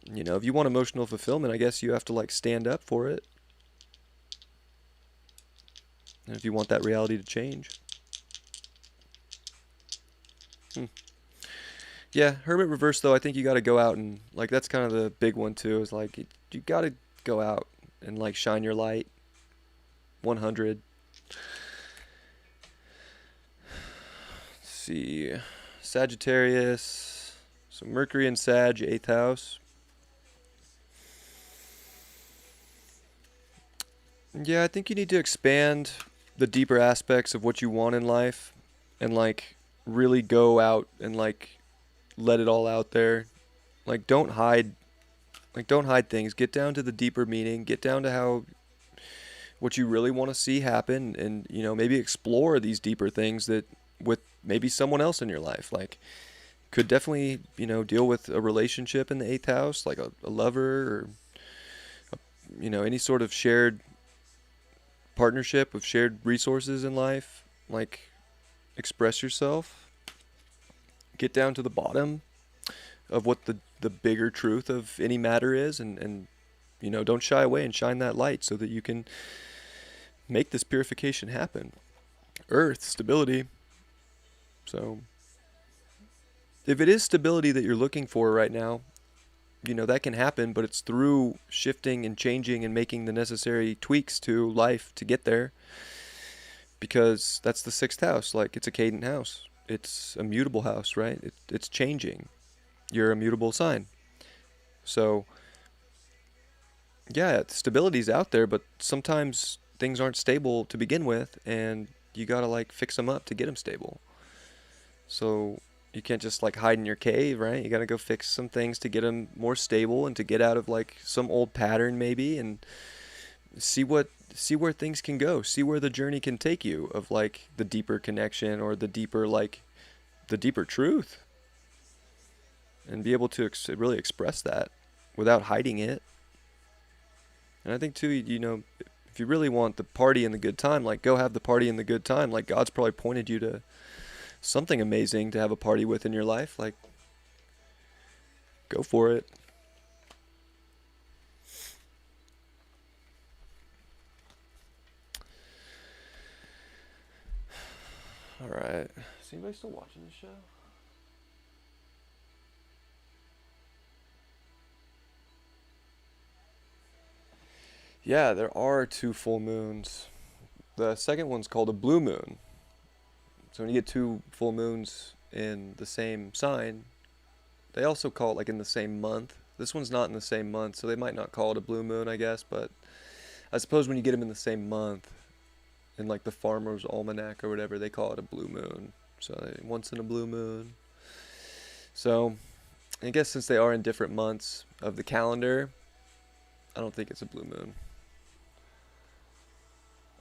you know, if you want emotional fulfillment, I guess you have to like stand up for it. And if you want that reality to change. Hmm. Yeah, Hermit reverse though, I think you got to go out and like that's kind of the big one too. Is like you got to go out and like shine your light. 100. Let's see, Sagittarius. So Mercury and Sag, 8th house. Yeah, I think you need to expand the deeper aspects of what you want in life and like really go out and like let it all out there. Like don't hide things. Get down to the deeper meaning. Get down to how what you really want to see happen and you know, maybe explore these deeper things that with maybe someone else in your life. Like could definitely, you know, deal with a relationship in the 8th house, like a lover or you know, any sort of shared partnership with shared resources in life. Like express yourself. Get down to the bottom of what the bigger truth of any matter is and you know, don't shy away and shine that light so that you can make this purification happen. Earth, stability. So if it is stability that you're looking for right now, you know, that can happen, but it's through shifting and changing and making the necessary tweaks to life to get there. Because that's the 6th house. Like it's a cadent house. It's a mutable house, right? It's changing. You're a mutable sign. So yeah, stability's out there, but sometimes things aren't stable to begin with, and you gotta like fix them up to get them stable. So you can't just like hide in your cave, right? You gotta go fix some things to get them more stable and to get out of like some old pattern maybe, and see where things can go. See where the journey can take you of like the deeper connection or the deeper like the deeper truth, and be able to really express that without hiding it. And I think too, you know, if you really want the party and the good time, like go have the party and the good time. Like God's probably pointed you to something amazing to have a party with in your life. Like go for it. All right. Is anybody still watching this show? Yeah, there are 2 full moons. The second one's called a blue moon. So when you get 2 full moons in the same sign, they also call it like in the same month. This one's not in the same month, so they might not call it a blue moon, I guess, but I suppose when you get them in the same month, in like the Farmer's Almanac or whatever, they call it a blue moon. So once in a blue moon. So I guess since they are in different months of the calendar, I don't think it's a blue moon.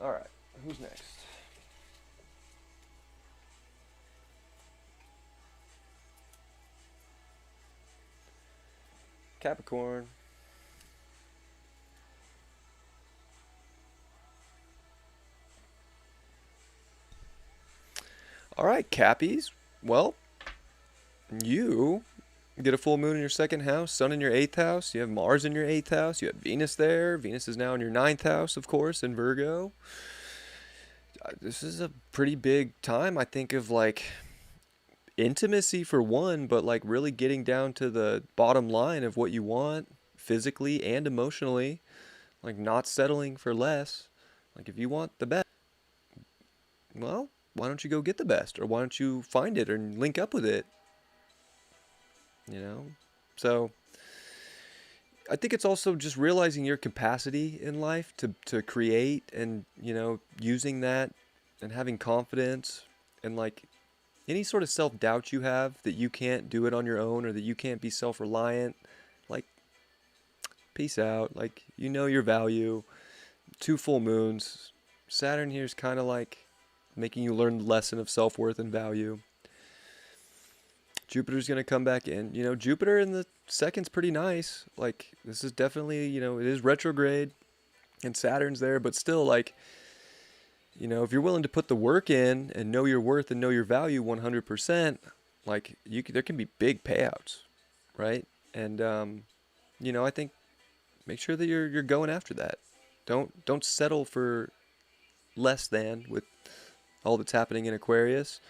All right, who's next? Capricorn. All right, Cappies. Well, you get a full moon in your 2nd house, sun in your 8th house. You have Mars in your 8th house. You have Venus there. Venus is now in your 9th house, of course, in Virgo. This is a pretty big time, I think, of like intimacy for one, but like really getting down to the bottom line of what you want physically and emotionally. Like not settling for less. Like if you want the best, well, why don't you go get the best? Or why don't you find it or link up with it? You know? So I think it's also just realizing your capacity in life to create and, you know, using that and having confidence and like any sort of self-doubt you have that you can't do it on your own or that you can't be self-reliant, like peace out. Like you know your value. 2 full moons. Saturn here is kind of like making you learn the lesson of self-worth and value. Jupiter's going to come back in. You know, Jupiter in the 2nd's pretty nice. Like, this is definitely, you know, it is retrograde and Saturn's there, but still, like, if you're willing to put the work in and know your worth and know your value 100%, like there can be big payouts, right? And I think make sure that you're going after that. Don't settle for less than with all that's happening in Aquarius,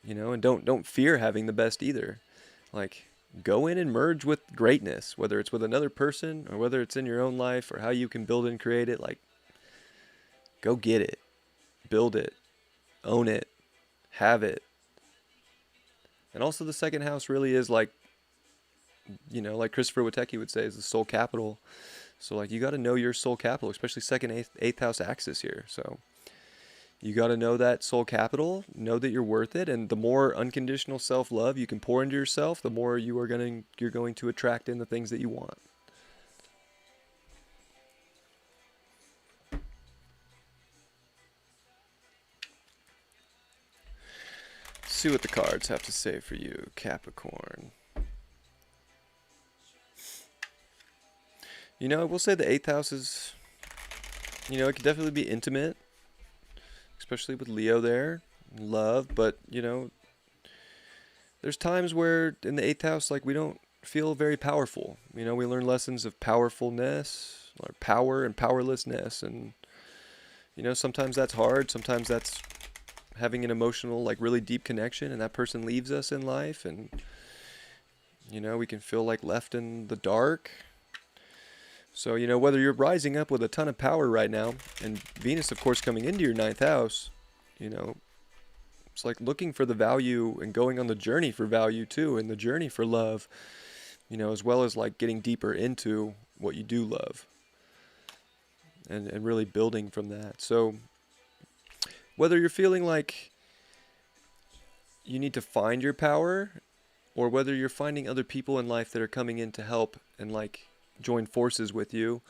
and don't fear having the best either. Like go in and merge with greatness, whether it's with another person or whether it's in your own life or how you can build and create it. Like go get it, build it, own it, have it. And also the second house really is like, like Christopher Witecki would say, is the soul capital. So like you got to know your soul capital, especially second, eighth house axis here. So you got to know that soul capital, know that you're worth it, and the more unconditional self-love you can pour into yourself, the more you're going to attract in the things that you want. Let's see what the cards have to say for you, Capricorn. I will say the eighth house is, it could definitely be intimate, especially with Leo there, love, but, there's times where in the eighth house, like, we don't feel very powerful. We learn lessons of powerfulness, or power and powerlessness, and, sometimes that's hard, sometimes that's having an emotional, like, really deep connection, and that person leaves us in life, and, we can feel, like, left in the dark. So, whether you're rising up with a ton of power right now, and Venus, of course, coming into your ninth house, it's like looking for the value and going on the journey for value too, and the journey for love, as well as like getting deeper into what you do love and really building from that. So, whether you're feeling like you need to find your power, or whether you're finding other people in life that are coming in to help and like join forces with you,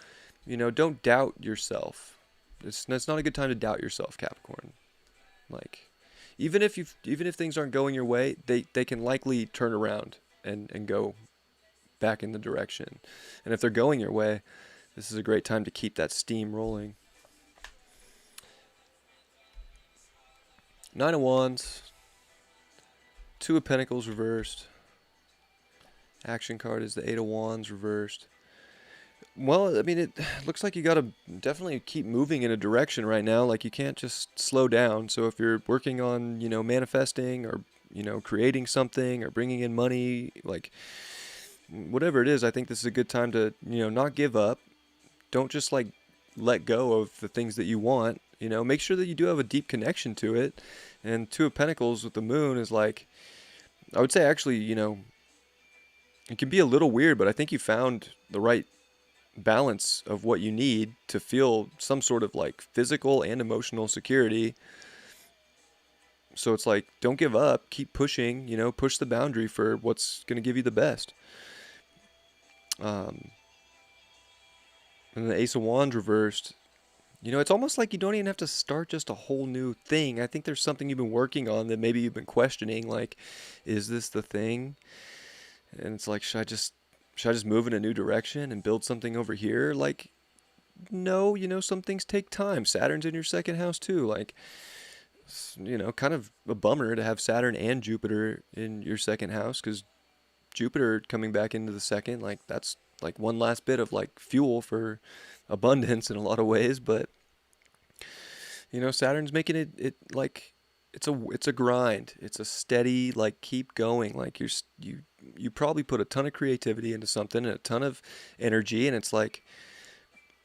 don't doubt yourself. It's not a good time to doubt yourself, Capricorn. Like, even if things aren't going your way, they can likely turn around and go back in the direction. And if they're going your way, this is a great time to keep that steam rolling. Nine of Wands, Two of Pentacles reversed. Action card is the Eight of Wands reversed. Well, I mean, it looks like you got to definitely keep moving in a direction right now. Like, you can't just slow down. So if you're working on, manifesting or, creating something or bringing in money, like, whatever it is, I think this is a good time to, not give up. Don't just, like, let go of the things that you want. Make sure that you do have a deep connection to it. And Two of Pentacles with the moon is like, I would say actually, it can be a little weird, but I think you found the right balance of what you need to feel some sort of like physical and emotional security. So it's like, don't give up, keep pushing, push the boundary for what's going to give you the best. And the Ace of Wands reversed, it's almost like you don't even have to start just a whole new thing. I think there's something you've been working on that maybe you've been questioning, like, is this the thing? And it's like, should I just move in a new direction and build something over here? Like, no, some things take time. Saturn's in your second house too. Like, kind of a bummer to have Saturn and Jupiter in your second house, because Jupiter coming back into the second, like, that's like one last bit of like fuel for abundance in a lot of ways. But, Saturn's making it like, it's a grind. It's a steady, like, keep going. Like, you probably put a ton of creativity into something and a ton of energy, and it's like,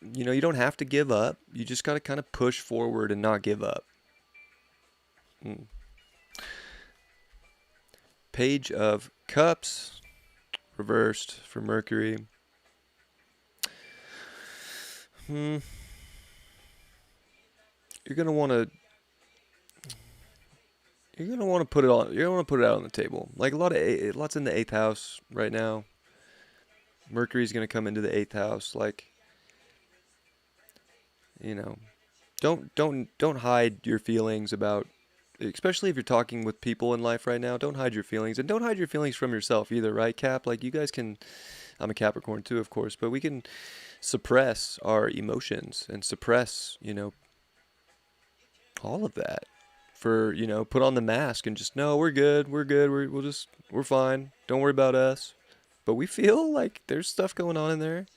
you don't have to give up. You just got to kind of push forward and not give up. Page of Cups reversed for Mercury. You're gonna want to put it on. You're gonna want to put it out on the table. Like, lots in the eighth house right now. Mercury's gonna come into the eighth house. Like, don't hide your feelings about, especially if you're talking with people in life right now. Don't hide your feelings, and don't hide your feelings from yourself either, right, Cap? Like, you guys can. I'm a Capricorn too, of course, but we can suppress our emotions and suppress, all of that. For, put on the mask and just, no, we're good, we're fine, don't worry about us. But we feel like there's stuff going on in there.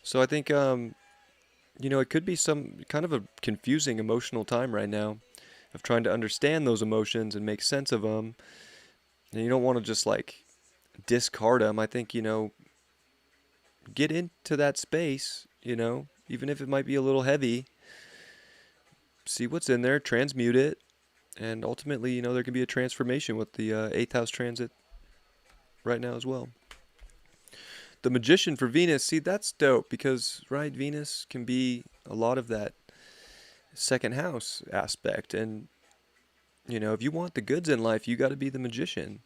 So I think, it could be some kind of a confusing emotional time right now of trying to understand those emotions and make sense of them. And you don't want to just like discard them. I think, get into that space, even if it might be a little heavy, see what's in there, transmute it, and ultimately, there can be a transformation with the 8th house transit right now as well. The Magician for Venus, see, that's dope because, right, Venus can be a lot of that second house aspect. And, if you want the goods in life, you got to be the magician.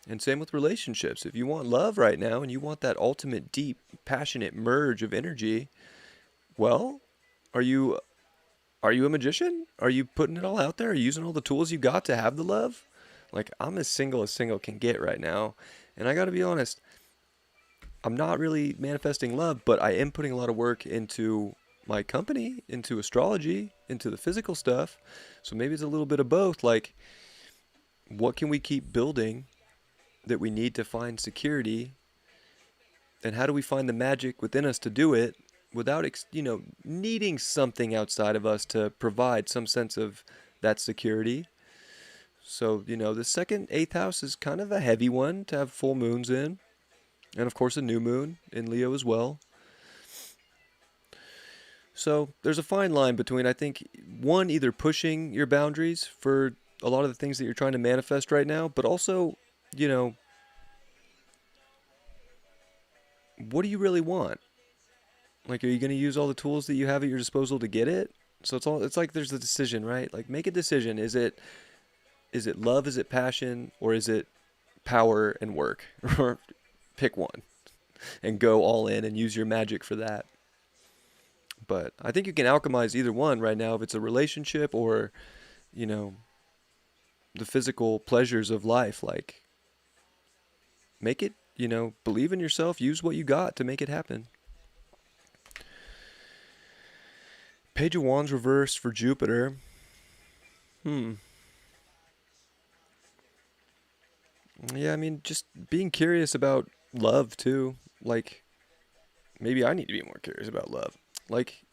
And same with relationships. If you want love right now and you want that ultimate, deep, passionate merge of energy, well, are you a magician? Are you putting it all out there? Are you using all the tools you got to have the love? Like, I'm as single can get right now. And I got to be honest, I'm not really manifesting love, but I am putting a lot of work into my company, into astrology, into the physical stuff. So maybe it's a little bit of both. Like, what can we keep building that we need to find security? And how do we find the magic within us to do it without, needing something outside of us to provide some sense of that security? So, the second 8th house is kind of a heavy one to have full moons in. And of course a new moon in Leo as well. So there's a fine line between, I think, one, either pushing your boundaries for a lot of the things that you're trying to manifest right now, but also, what do you really want? Like, are you going to use all the tools that you have at your disposal to get it? So it's like there's a decision, right? Like, make a decision. Is it love, is it passion, or is it power and work? Or pick one and go all in and use your magic for that. But I think you can alchemize either one right now if it's a relationship or, the physical pleasures of life. Like, make it, believe in yourself, use what you got to make it happen. Page of Wands reversed for Jupiter. Yeah, I mean, just being curious about love too. Like, maybe I need to be more curious about love. Like,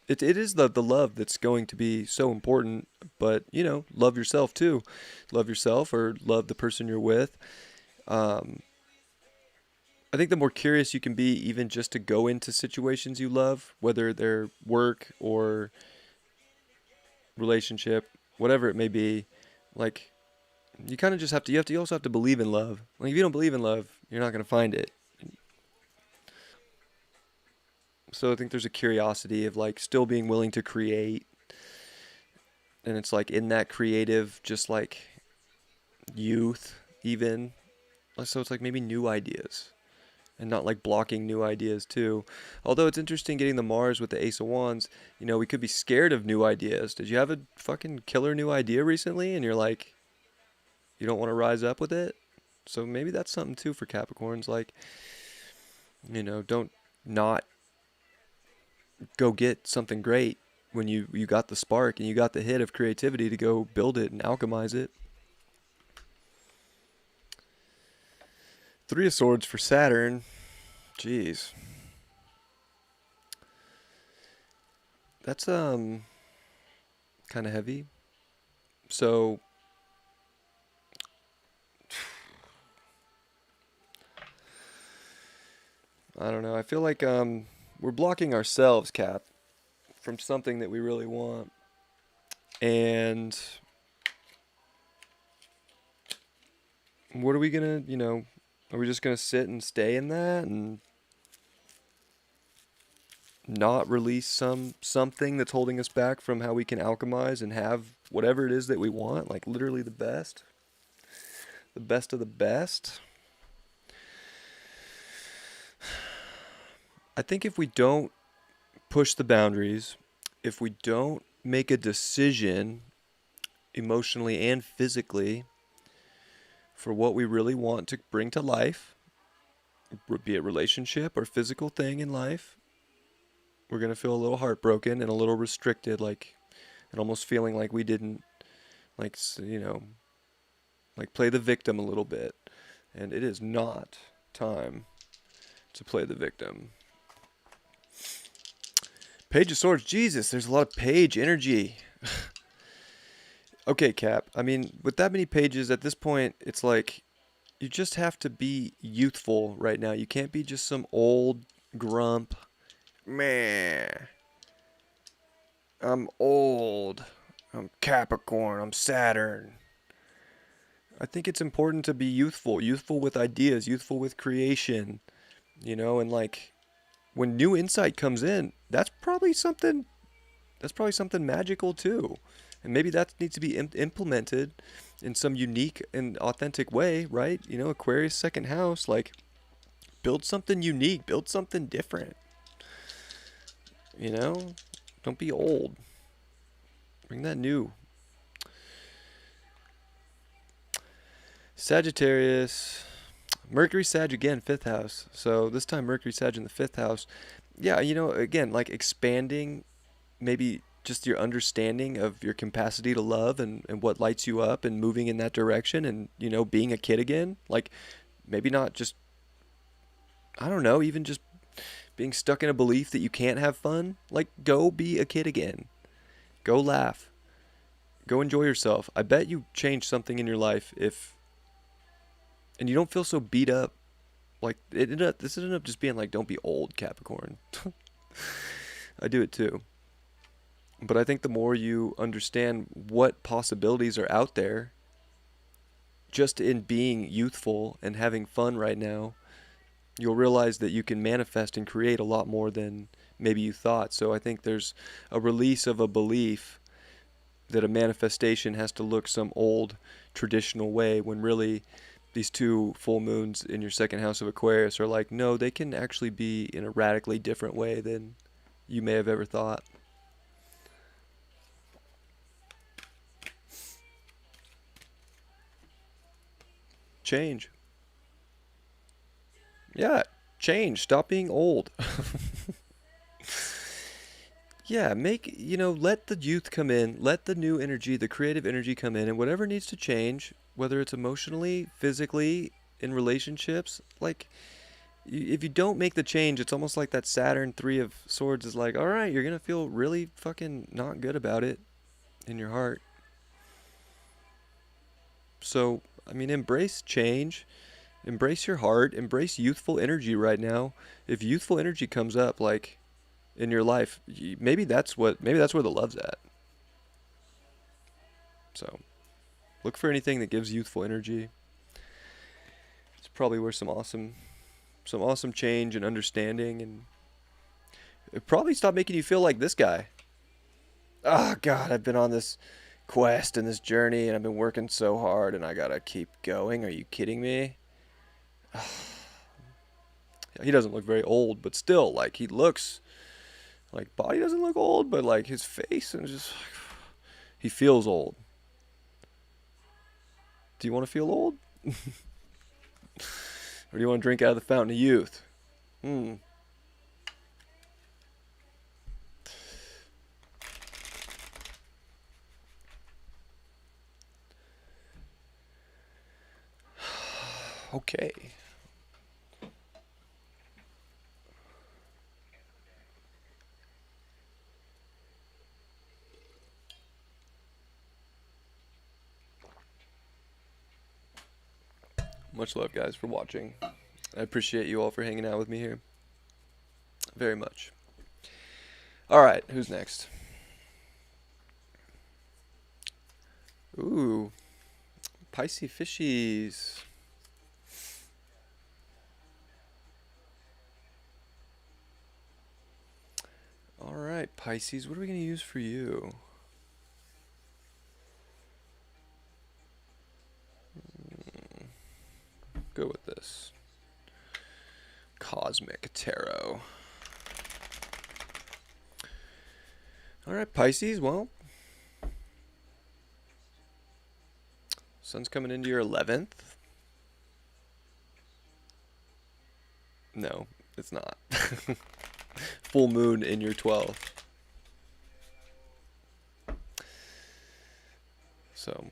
it is the love that's going to be so important, but, love yourself too. Love yourself or love the person you're with. I think the more curious you can be, even just to go into situations you love, whether they're work or relationship, whatever it may be, like, you kind of just have to, you also have to believe in love. Like, if you don't believe in love, you're not going to find it. So I think there's a curiosity of, like, still being willing to create. And it's like in that creative, just like youth, even. So it's like maybe new ideas and not like blocking new ideas too. Although it's interesting getting the Mars with the Ace of Wands, we could be scared of new ideas. Did you have a fucking killer new idea recently and you're like, you don't want to rise up with it? So maybe that's something too for Capricorns. Like, don't not go get something great when you got the spark and you got the hit of creativity to go build it and alchemize it. 3 of Swords for Saturn. Jeez. That's kind of heavy. So I don't know. I feel like we're blocking ourselves, Cap, from something that we really want. And what are we going to, are we just going to sit and stay in that and not release something that's holding us back from how we can alchemize and have whatever it is that we want, like literally the best of the best? I think if we don't push the boundaries, if we don't make a decision emotionally and physically for what we really want to bring to life, be it relationship or physical thing in life, we're going to feel a little heartbroken and a little restricted. Like, and almost feeling like we didn't, like, you know, like play the victim a little bit. And it is not time to play the victim. Page of Swords. Jesus, there's a lot of page energy. Okay, Cap. I mean, with that many pages at this point, it's like you just have to be youthful right now. You can't be just some old grump. Meh. I'm old. I'm Capricorn. I'm Saturn. I think it's important to be youthful. Youthful with ideas. Youthful with creation. You know, and like when new insight comes in, that's probably something magical too. And maybe that needs to be implemented in some unique and authentic way, right? You know, Aquarius second house, like build something unique, build something different. You know, don't be old. Bring that new. Sagittarius, Mercury Sag again, fifth house. So this time Mercury Sag in the fifth house. Yeah, you know, again, like expanding maybe just your understanding of your capacity to love and what lights you up and moving in that direction and, you know, being a kid again. Like maybe not just, I don't know, even just being stuck in a belief that you can't have fun. Like go be a kid again. Go laugh. Go enjoy yourself. I bet you change something in your life if, and you don't feel so beat up. Like this ended up just being like, don't be old, Capricorn. I do it too. But I think the more you understand what possibilities are out there, just in being youthful and having fun right now, you'll realize that you can manifest and create a lot more than maybe you thought. So I think there's a release of a belief that a manifestation has to look some old traditional way when really these two full moons in your second house of Aquarius are like, no, they can actually be in a radically different way than you may have ever thought. Change. Yeah, change. Stop being old. Yeah, let the youth come in, let the new energy, the creative energy come in, and whatever needs to change, whether it's emotionally, physically, in relationships, like, if you don't make the change, it's almost like that Saturn Three of Swords is like, all right, you're gonna feel really fucking not good about it in your heart. So, I mean, embrace change, embrace your heart, embrace youthful energy right now. If youthful energy comes up, like, in your life, maybe that's where the love's at. So look for anything that gives youthful energy. It's probably where some awesome change and understanding, and it probably stop making you feel like this guy. Oh God, I've been on this quest and this journey, and I've been working so hard, and I gotta keep going. Are you kidding me? He doesn't look very old, but still, like, he looks like, body doesn't look old, but like his face and just, he feels old. Do you want to feel old? Or do you want to drink out of the fountain of youth? Okay. Much love, guys, for watching. I appreciate you all for hanging out with me here. Very much. All right, who's next? Ooh, Pisces fishies. All right, Pisces, what are we going to use for you? Go with this. Cosmic Tarot. All right, Pisces, well, sun's coming into your 11th. No, it's not. Full moon in your 12th. So,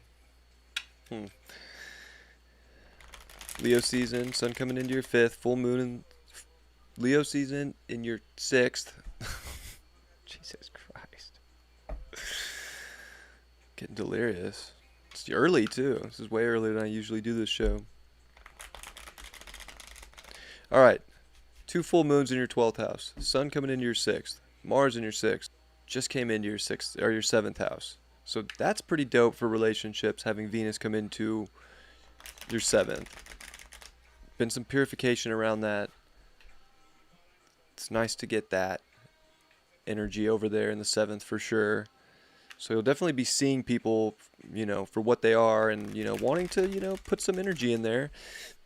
Leo season, sun coming into your 5th, full moon in Leo season in your 6th. Jesus Christ. Getting delirious. It's early too. This is way earlier than I usually do this show. Alright. 2 full moons in your 12th house. Sun coming into your 6th. Mars in your 6th. Just came into your 6th or your 7th house. So that's pretty dope for relationships, having Venus come into your 7th. Been some purification around that. It's nice to get that energy over there in the 7th for sure. So you'll definitely be seeing people, for what they are and, wanting to, put some energy in there.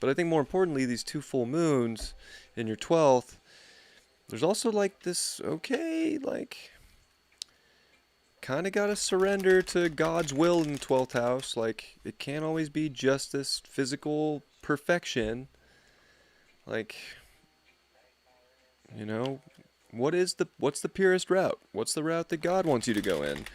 But I think more importantly, these 2 full moons in your 12th, there's also like this, kind of got to surrender to God's will in the 12th house. Like, it can't always be just this physical perfection. Like, what's the purest route? What's the route that God wants you to go in?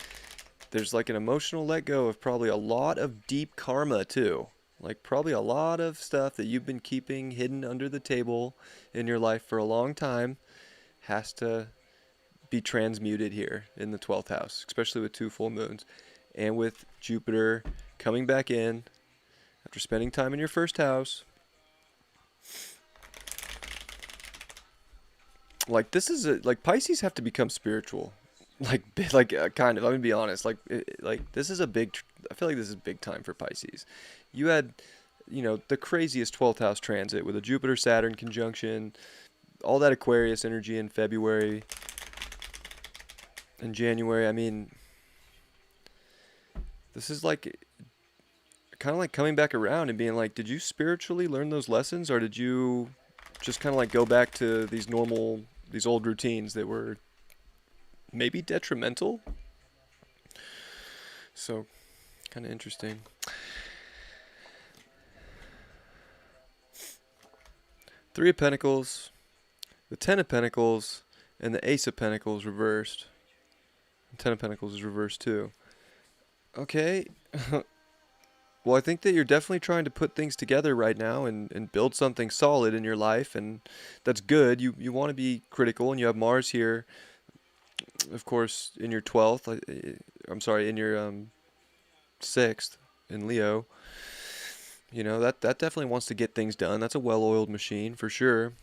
There's like an emotional let go of probably a lot of deep karma too. Like probably a lot of stuff that you've been keeping hidden under the table in your life for a long time has to be transmuted here in the 12th house, especially with 2 full moons and with Jupiter coming back in after spending time in your 1st house. Like this is like Pisces have to become spiritual. Kind of. Let me be honest. This is I feel like this is big time for Pisces. You had, the craziest 12th house transit with a Jupiter Saturn conjunction, all that Aquarius energy in February and January. I mean, this is like kind of like coming back around and being like, did you spiritually learn those lessons, or did you just kind of like go back to these old routines that were maybe detrimental? So, kind of interesting. Three of Pentacles, the Ten of Pentacles, and the Ace of Pentacles reversed. And Ten of Pentacles is reversed too. Okay. Well, I think that you're definitely trying to put things together right now and build something solid in your life, and that's good. You want to be critical, and you have Mars here, of course, in your 12th. In your 6th in Leo. That definitely wants to get things done. That's a well-oiled machine for sure.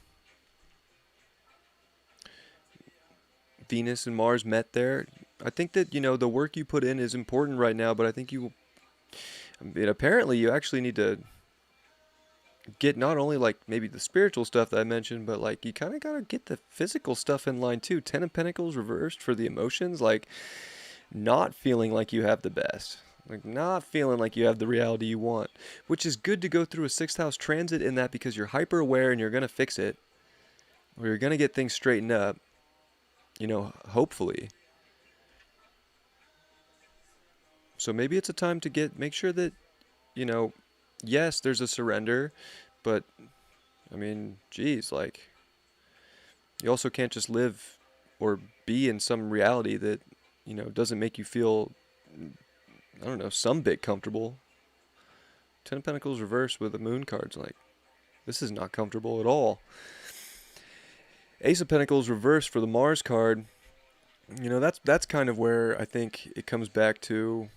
Venus and Mars met there. I think that, the work you put in is important right now, but I think apparently you actually need to get not only like maybe the spiritual stuff that I mentioned, but like you kind of got to get the physical stuff in line too. Ten of Pentacles reversed for the emotions, like not feeling like you have the best. Like not feeling like you have the reality you want, which is good to go through a 6th house transit in that, because you're hyper aware and you're going to fix it, or you're going to get things straightened up, hopefully. So maybe it's a time to make sure that, yes, there's a surrender, but I mean, geez, like you also can't just live or be in some reality that, doesn't make you feel, I don't know, some bit comfortable. Ten of Pentacles reversed with the Moon cards. Like, this is not comfortable at all. Ace of Pentacles reversed for the Mars card. That's kind of where I think it comes back to,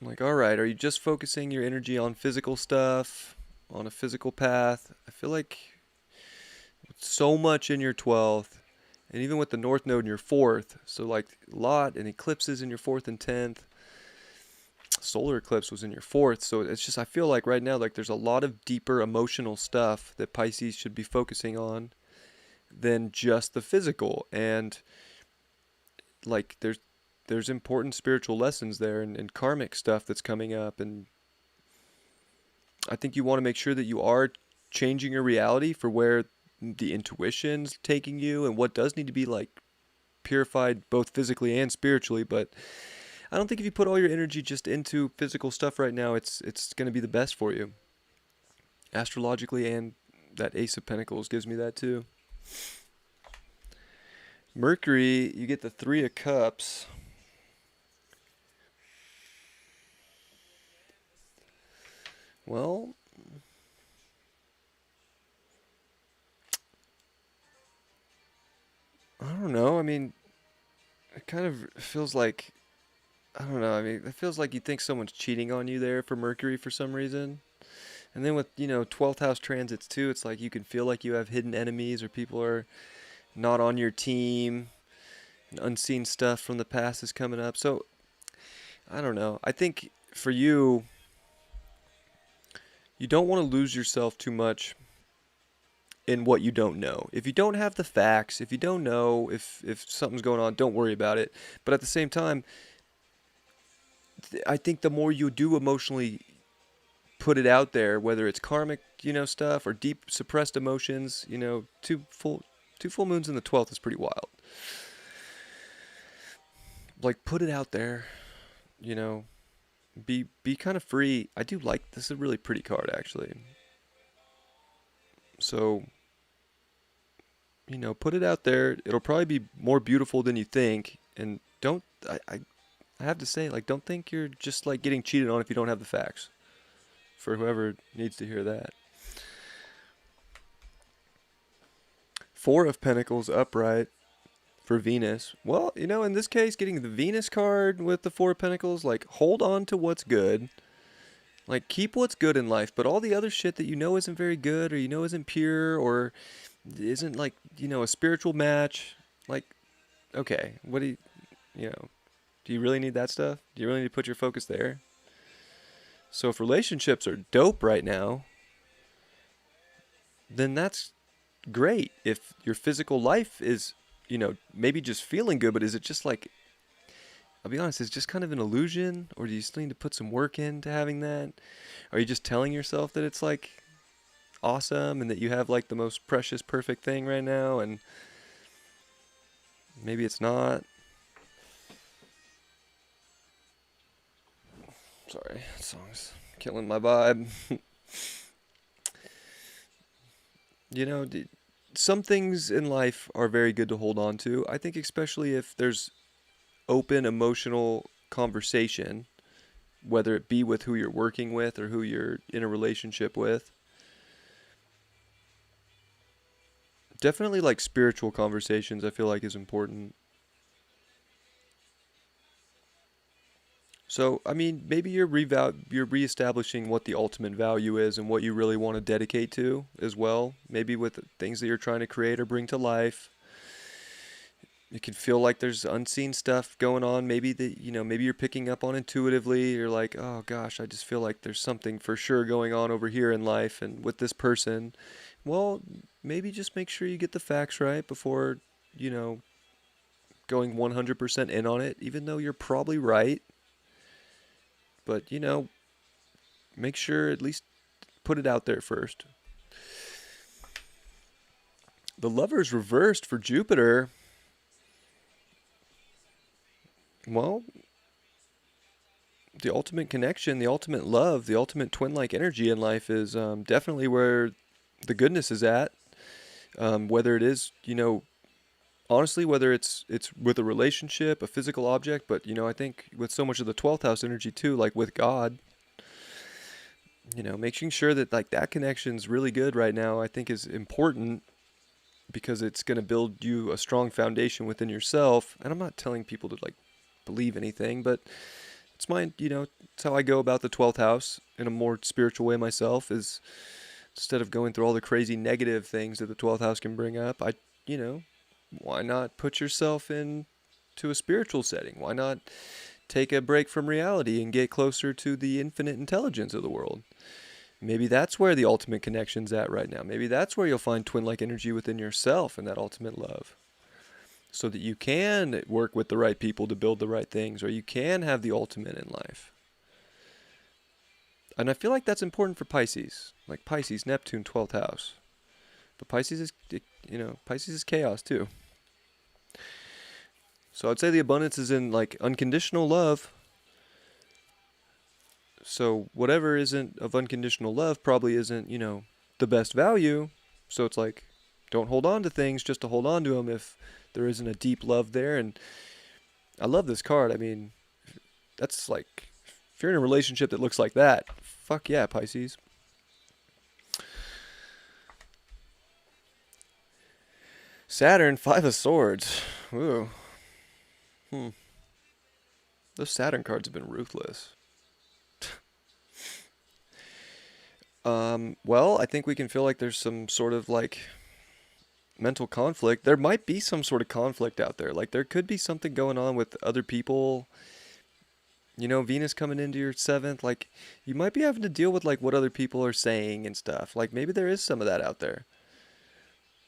like, all right, are you just focusing your energy on physical stuff, on a physical path? I feel like so much in your 12th, and even with the North Node in your 4th, so like a lot, and eclipses in your 4th and 10th. Solar eclipse was in your 4th, so it's just, I feel like right now, like there's a lot of deeper emotional stuff that Pisces should be focusing on than just the physical, and like there's important spiritual lessons there, and karmic stuff that's coming up, and I think you want to make sure that you are changing your reality for where the intuition's taking you and what does need to be like purified both physically and spiritually. But I don't think if you put all your energy just into physical stuff right now, it's going to be the best for you astrologically, and that Ace of Pentacles gives me that too. Mercury, you get the 3 of Cups. Well, I don't know. I mean, it kind of feels like, I don't know. I mean, it feels like you think someone's cheating on you there for Mercury for some reason. And then with, 12th house transits too, it's like you can feel like you have hidden enemies or people are not on your team. And unseen stuff from the past is coming up. So, I don't know. I think for you, you don't want to lose yourself too much in what you don't know. If you don't have the facts, if you don't know if something's going on, don't worry about it. But at the same time, I think the more you do emotionally put it out there, whether it's karmic, stuff or deep suppressed emotions, two full moons in the 12th is pretty wild. Like put it out there, you know, be kind of free. I do like this is a really pretty card actually. So, put it out there. It'll probably be more beautiful than you think. And don't I have to say, like, don't think you're just like getting cheated on if you don't have the facts. For whoever needs to hear that. Four of Pentacles upright for Venus. Well, in this case, getting the Venus card with the Four of Pentacles, like, hold on to what's good. Like, keep what's good in life, but all the other shit that isn't very good or isn't pure or isn't, like, a spiritual match, like, okay, what do you really need that stuff? Do you really need to put your focus there? So if relationships are dope right now, then that's great. If your physical life is, maybe just feeling good, but is it just like, I'll be honest, it's just kind of an illusion? Or do you still need to put some work into having that? Are you just telling yourself that it's like awesome and that you have like the most precious, perfect thing right now and maybe it's not? Sorry, that song's killing my vibe. You know, some things in life are very good to hold on to. I think especially if there's open emotional conversation, whether it be with who you're working with or who you're in a relationship with. Definitely like spiritual conversations I feel like is important. So, I mean, maybe you're reestablishing what the ultimate value is and what you really want to dedicate to as well. Maybe with the things that you're trying to create or bring to life. It can feel like there's unseen stuff going on. Maybe maybe you're picking up on intuitively. You're like, oh gosh, I just feel like there's something for sure going on over here in life and with this person. Well, maybe just make sure you get the facts right before, you know, going 100% in on it, even though you're probably right. But, make sure at least put it out there first. The Lover's reversed for Jupiter. Well, the ultimate connection, the ultimate love, the ultimate twin-like energy in life is definitely where the goodness is at. Whether it is, honestly, whether it's with a relationship, a physical object, but, I think with so much of the 12th house energy too, like with God, making sure that like that connection's really good right now, I think is important because it's going to build you a strong foundation within yourself. And I'm not telling people to like believe anything, but it's it's how I go about the 12th house in a more spiritual way myself is instead of going through all the crazy negative things that the 12th house can bring up, why not put yourself into a spiritual setting? Why not take a break from reality and get closer to the infinite intelligence of the world? Maybe that's where the ultimate connection's at right now. Maybe that's where you'll find twin-like energy within yourself and that ultimate love. So that you can work with the right people to build the right things, or you can have the ultimate in life. And I feel like that's important for Pisces. Like Pisces, Neptune, 12th house. But Pisces is chaos too. So I'd say the abundance is in like unconditional love. So whatever isn't of unconditional love probably isn't, the best value. So it's like, don't hold on to things just to hold on to them if there isn't a deep love there. And I love this card. I mean, that's like, if you're in a relationship that looks like that, Fuck yeah, Pisces. Saturn, Five of Swords. Ooh. Hmm. Those Saturn cards have been ruthless. Well, I think we can feel like there's some sort of like mental conflict. There might be some sort of conflict out there. Like there could be something going on with other people. You know, Venus coming into your seventh, like you might be having to deal with like what other people are saying and stuff. Like maybe there is some of that out there.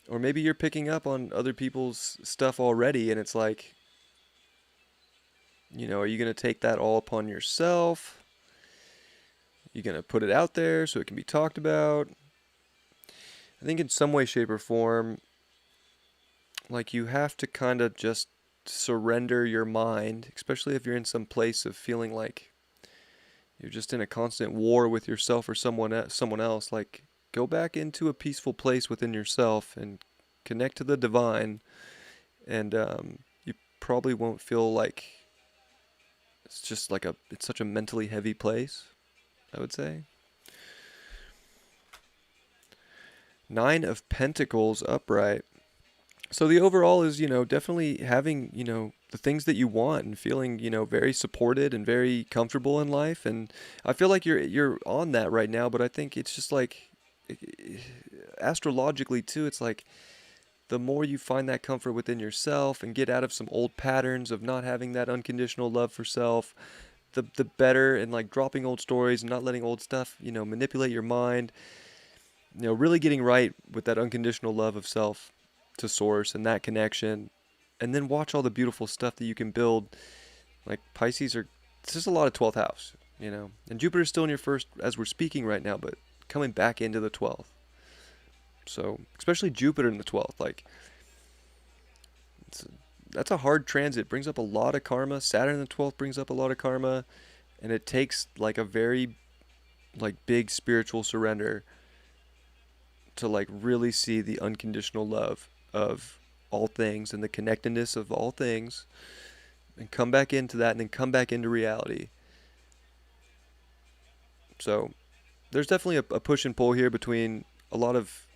Or maybe you're picking up on other people's stuff already and it's like, you know, are you going to take that all upon yourself? You're going to put it out there so it can be talked about? I think in some way, shape, or form, like you have to kind of just surrender your mind, especially if you're in some place of feeling like you're just in a constant war with yourself or someone else. Like go back into a peaceful place within yourself and connect to the divine, and you probably won't feel like it's just like it's such a mentally heavy place, I would say. Nine of Pentacles upright. So the overall is, you know, definitely having, you know, the things that you want and feeling, you know, very supported and very comfortable in life. And I feel like you're on that right now, but I think it's just like astrologically too, it's like the more you find that comfort within yourself and get out of some old patterns of not having that unconditional love for self, the better, and like dropping old stories and not letting old stuff, you know, manipulate your mind, you know, really getting right with that unconditional love of self to source and that connection, and then watch all the beautiful stuff that you can build. Like Pisces are, this is a lot of 12th house, you know, and Jupiter's still in your first as we're speaking right now, but coming back into the 12th. So especially Jupiter in the 12th, like that's a hard transit, brings up a lot of karma. Saturn in the 12th brings up a lot of karma, and it takes like a very like big spiritual surrender to like really see the unconditional love of all things and the connectedness of all things, and come back into that and then come back into reality. So there's definitely a push and pull here between a lot of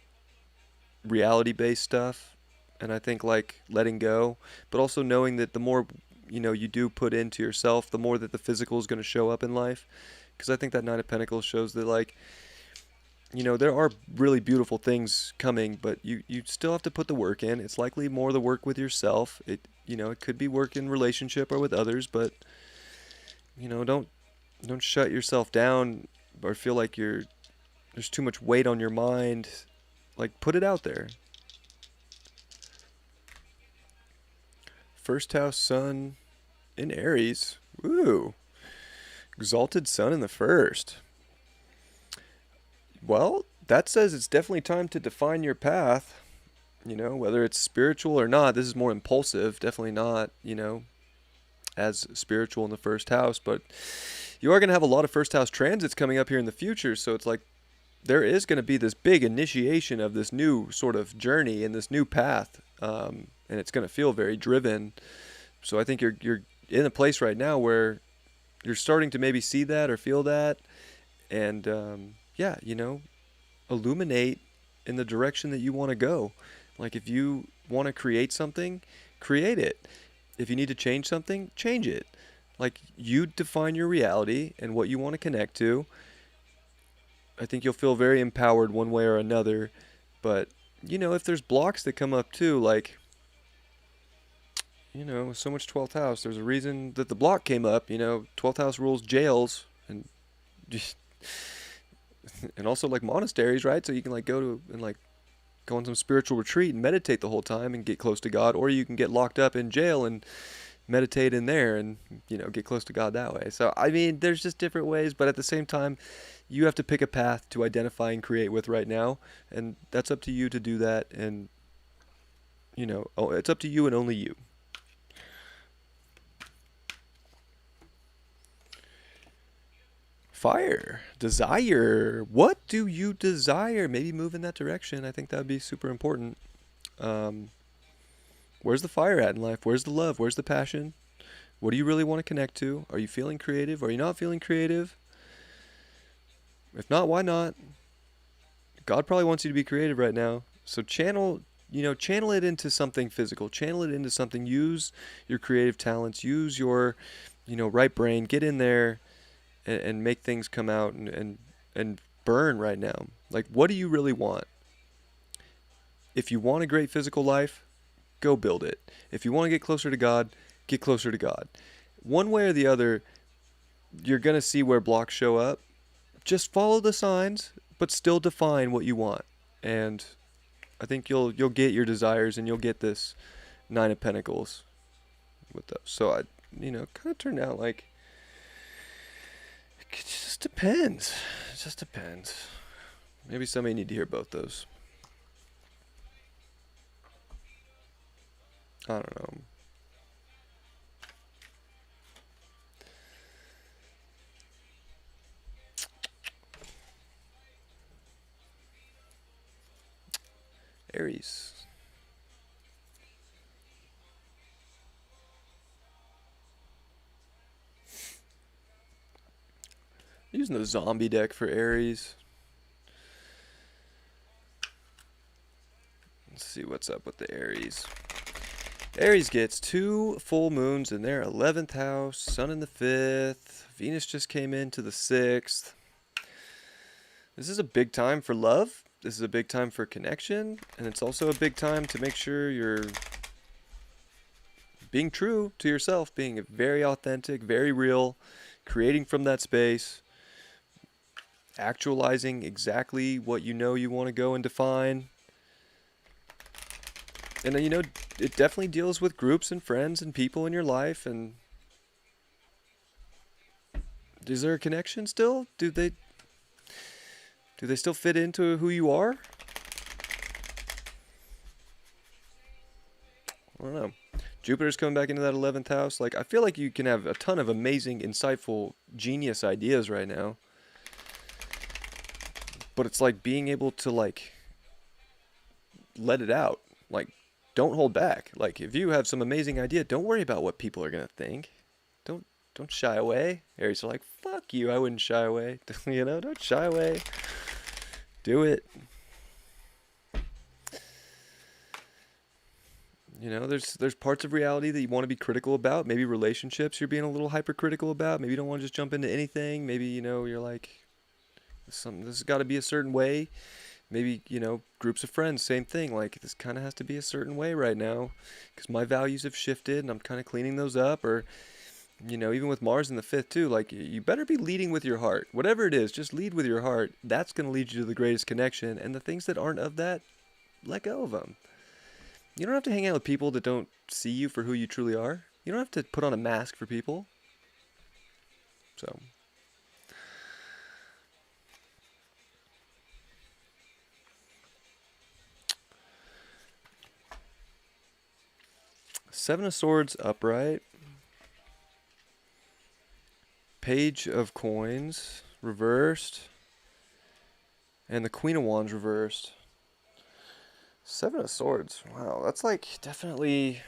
reality based stuff and I think like letting go, but also knowing that the more, you know, you do put into yourself, the more that the physical is going to show up in life. Because I think that Nine of Pentacles shows that like, you know, there are really beautiful things coming, but you still have to put the work in. It's likely more the work with yourself. It, you know, it could be work in relationship or with others, but you know, don't shut yourself down or feel like there's too much weight on your mind. Like put it out there. First house sun in Aries. Ooh. Exalted sun in the first. Well, that says it's definitely time to define your path. You know, whether it's spiritual or not. This is more impulsive. Definitely not, you know, as spiritual in the first house. But you are going to have a lot of first house transits coming up here in the future. So it's like there is going to be this big initiation of this new sort of journey and this new path. And it's going to feel very driven. So I think you're in a place right now where you're starting to maybe see that or feel that. And yeah, you know, illuminate in the direction that you want to go. Like if you want to create something, create it. If you need to change something, change it. Like you define your reality and what you want to connect to. I think you'll feel very empowered one way or another. But, you know, if there's blocks that come up too, like, you know, so much 12th house, there's a reason that the block came up. You know, 12th house rules jails and just, and also like monasteries, right? So you can like go to and like go on some spiritual retreat and meditate the whole time and get close to God, or you can get locked up in jail and meditate in there and, you know, get close to God that way. So I mean, there's just different ways, but at the same time, you have to pick a path to identify and create with right now, and that's up to you to do that. And you know, it's up to you and only you. Fire. Desire. What do you desire? Maybe move in that direction. I think that would be super important. Where's the fire at in life? Where's the love? Where's the passion? What do you really want to connect to? Are you feeling creative? Are you not feeling creative? If not, why not? God probably wants you to be creative right now. So channel it into something physical. Channel it into something. Use your creative talents. Use your, right brain. Get in there and make things come out and burn right now. Like, what do you really want? If you want a great physical life, go build it. If you want to get closer to God, get closer to God. One way or the other, you're going to see where blocks show up. Just follow the signs, but still define what you want. And I think you'll get your desires, and you'll get this Nine of Pentacles with those. So kind of turned out like it just depends. It just depends. Maybe somebody need to hear both those. I don't know. Aries. Using the zombie deck for Aries. Let's see what's up with the Aries. Aries gets 2 full moons in their 11th house, Sun in the 5th, Venus just came into the 6th. This is a big time for love. This is a big time for connection, and it's also a big time to make sure you're being true to yourself, being very authentic, very real, creating from that space, actualizing exactly what you want to go and define. And it definitely deals with groups and friends and people in your life. And is there a connection still? Do they still fit into who you are? I don't know. Jupiter's coming back into that 11th house. Like, I feel like you can have a ton of amazing, insightful, genius ideas right now. But it's like being able to, like, let it out. Like, don't hold back. Like, if you have some amazing idea, don't worry about what people are gonna think. Don't shy away. Aries are like, fuck you, I wouldn't shy away. Don't shy away. Do it. There's parts of reality that you want to be critical about. Maybe relationships you're being a little hypercritical about. Maybe you don't want to just jump into anything. Maybe, you're like, this has got to be a certain way. Maybe, groups of friends, same thing. Like, this kind of has to be a certain way right now because my values have shifted and I'm kind of cleaning those up. Or, even with Mars in the 5th too, like, you better be leading with your heart. Whatever it is, just lead with your heart. That's going to lead you to the greatest connection. And the things that aren't of that, let go of them. You don't have to hang out with people that don't see you for who you truly are. You don't have to put on a mask for people. So. Seven of Swords upright. Page of Coins reversed. And the Queen of Wands reversed. Seven of Swords. Wow, that's like definitely,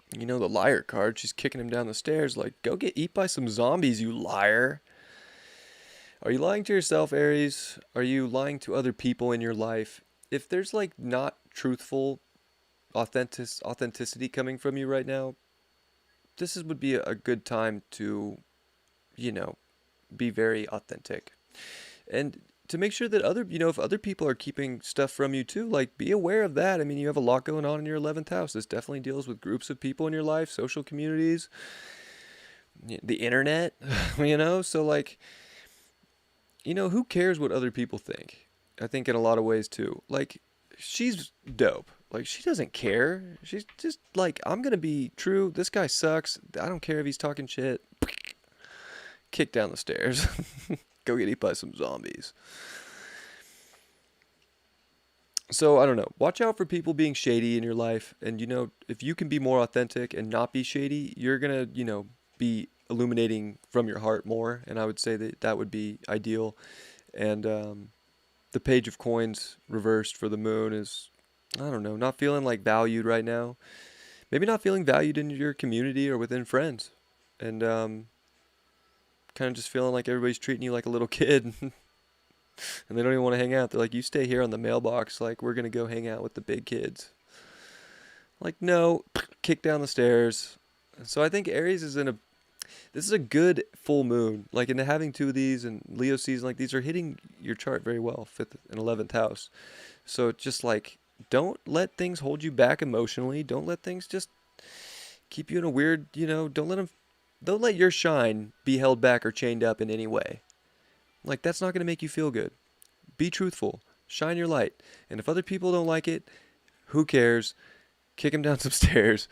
the liar card. She's kicking him down the stairs like, go get eat by some zombies, you liar. Are you lying to yourself, Aries? Are you lying to other people in your life? If there's like not truthful authenticity coming from you right now, this would be a good time to, be very authentic. And to make sure that if other people are keeping stuff from you too, like, be aware of that. I mean, you have a lot going on in your 11th house. This definitely deals with groups of people in your life, social communities, the internet, so like, who cares what other people think? I think in a lot of ways too. Like, she's dope. Like, she doesn't care. She's just like, I'm going to be true. This guy sucks. I don't care if he's talking shit. Kick down the stairs. Go get eat by some zombies. So, I don't know. Watch out for people being shady in your life. And, if you can be more authentic and not be shady, you're going to, be illuminating from your heart more. And I would say that would be ideal. And the Page of Coins reversed for the moon is, I don't know, not feeling like valued right now. Maybe not feeling valued in your community or within friends. And kind of just feeling like everybody's treating you like a little kid. And they don't even want to hang out. They're like, you stay here on the mailbox. Like, we're going to go hang out with the big kids. Like, no, kick down the stairs. So I think Aries is in a, this is a good full moon. Like, into having two of these and Leo season, like, these are hitting your chart very well, 5th and 11th house. So just like, don't let things hold you back emotionally. Don't let things just keep you in a weird, don't let your shine be held back or chained up in any way. Like, that's not going to make you feel good. Be truthful. Shine your light. And if other people don't like it, who cares? Kick them down some stairs.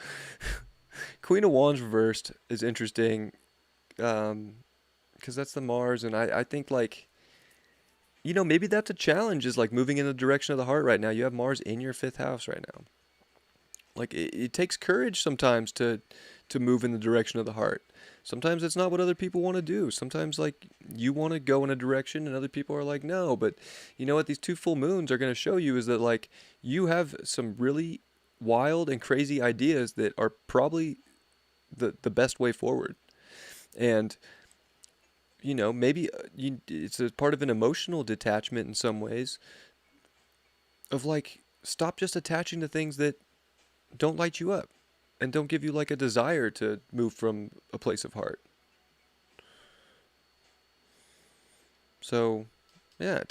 Queen of Wands reversed is interesting, because that's the Mars, and I think, like, maybe that's a challenge, is like moving in the direction of the heart right now. You have Mars in your 5th house right now. Like, it takes courage sometimes to move in the direction of the heart. Sometimes it's not what other people want to do. Sometimes, like, you want to go in a direction and other people are like, no. But you know what these two full moons are going to show you is that, like, you have some really wild and crazy ideas that are probably the best way forward. And, maybe it's a part of an emotional detachment in some ways of, like, stop just attaching to things that don't light you up and don't give you, like, a desire to move from a place of heart. So, yeah,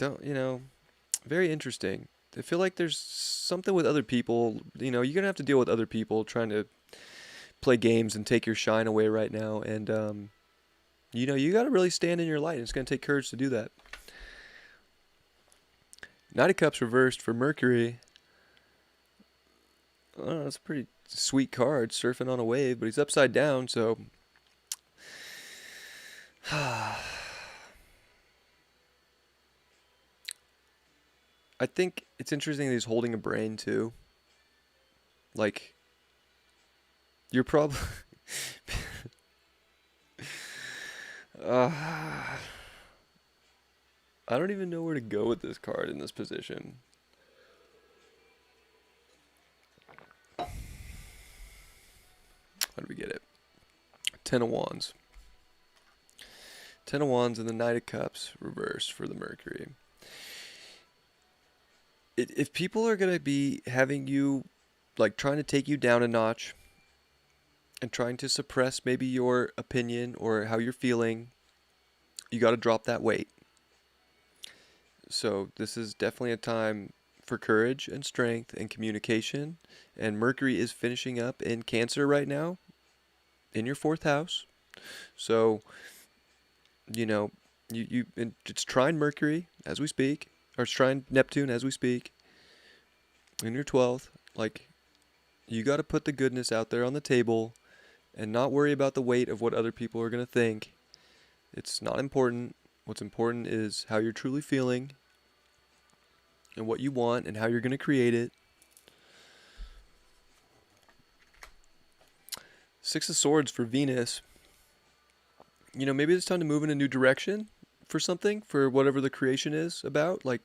very interesting. I feel like there's something with other people. You're going to have to deal with other people trying to play games and take your shine away right now. And, you got to really stand in your light. And it's going to take courage to do that. Knight of Cups reversed for Mercury. Oh, that's a pretty sweet card, surfing on a wave, but he's upside down, so I think it's interesting that he's holding a brain too. Like, you're probably I don't even know where to go with this card in this position. How do we get it? 10 of Wands. 10 of Wands and the Knight of Cups reversed for the Mercury. If people are going to be having you, like, trying to take you down a notch and trying to suppress maybe your opinion or how you're feeling, you got to drop that weight. So this is definitely a time for courage and strength and communication. And Mercury is finishing up in Cancer right now, in your 4th house. So, it's trine Mercury as we speak, or it's trine Neptune as we speak, in your 12th. Like, you got to put the goodness out there on the table and not worry about the weight of what other people are going to think. It's not important. What's important is how you're truly feeling and what you want and how you're going to create it. 6 of Swords for Venus. Maybe it's time to move in a new direction for something, for whatever the creation is about. Like,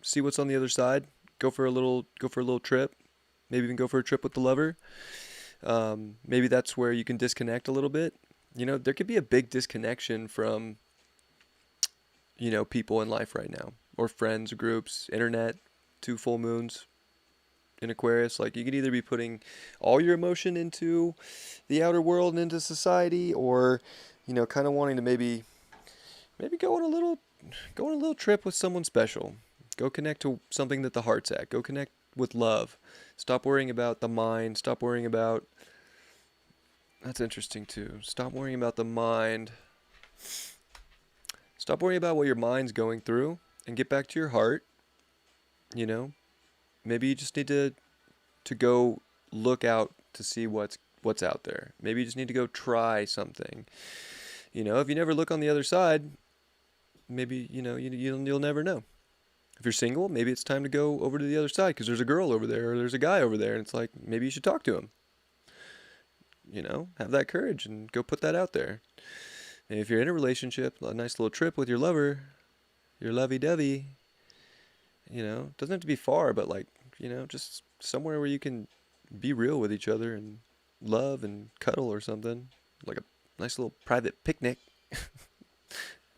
see what's on the other side. Go for a little trip. Maybe even go for a trip with the lover. Maybe that's where you can disconnect a little bit. There could be a big disconnection from, people in life right now, or friends, groups, internet. 2 full moons in Aquarius. Like, you could either be putting all your emotion into the outer world and into society, or, kind of wanting to maybe go on a little trip with someone special. Go connect to something that the heart's at. Go connect with love. Stop worrying about the mind. Stop worrying about... That's interesting too. Stop worrying about the mind. Stop worrying about what your mind's going through and get back to your heart. Maybe you just need to go look out to see what's out there. Maybe you just need to go try something. If you never look on the other side, maybe, you'll never know. If you're single, maybe it's time to go over to the other side because there's a girl over there or there's a guy over there, and it's like, maybe you should talk to him. Have that courage and go put that out there. And if you're in a relationship, a nice little trip with your lover, your lovey-dovey, doesn't have to be far, but, like, just somewhere where you can be real with each other and love and cuddle or something. Like a nice little private picnic.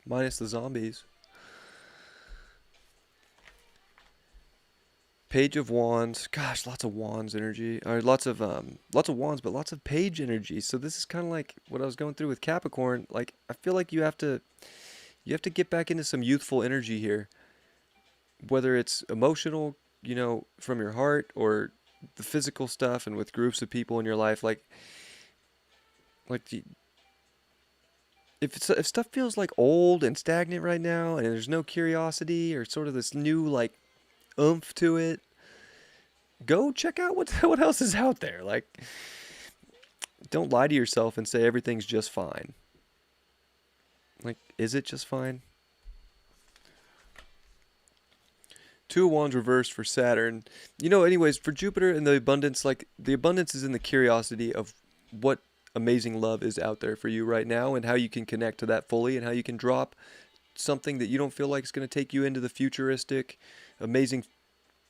Minus the zombies. Page of Wands. Gosh, lots of Wands energy. Or lots of Wands, but lots of Page energy. So this is kind of like what I was going through with Capricorn. Like I feel like you have to get back into some youthful energy here. Whether it's emotional, from your heart, or the physical stuff and with groups of people in your life, like if stuff feels like old and stagnant right now, and there's no curiosity or sort of this new like oomph to it, go check out what what else is out there. Like, don't lie to yourself and say everything's just fine. Like, is it just fine? Two of Wands reversed for Saturn. Anyways, for Jupiter and the abundance, like the abundance is in the curiosity of what amazing love is out there for you right now, and how you can connect to that fully, and how you can drop something that you don't feel like is going to take you into the futuristic, amazing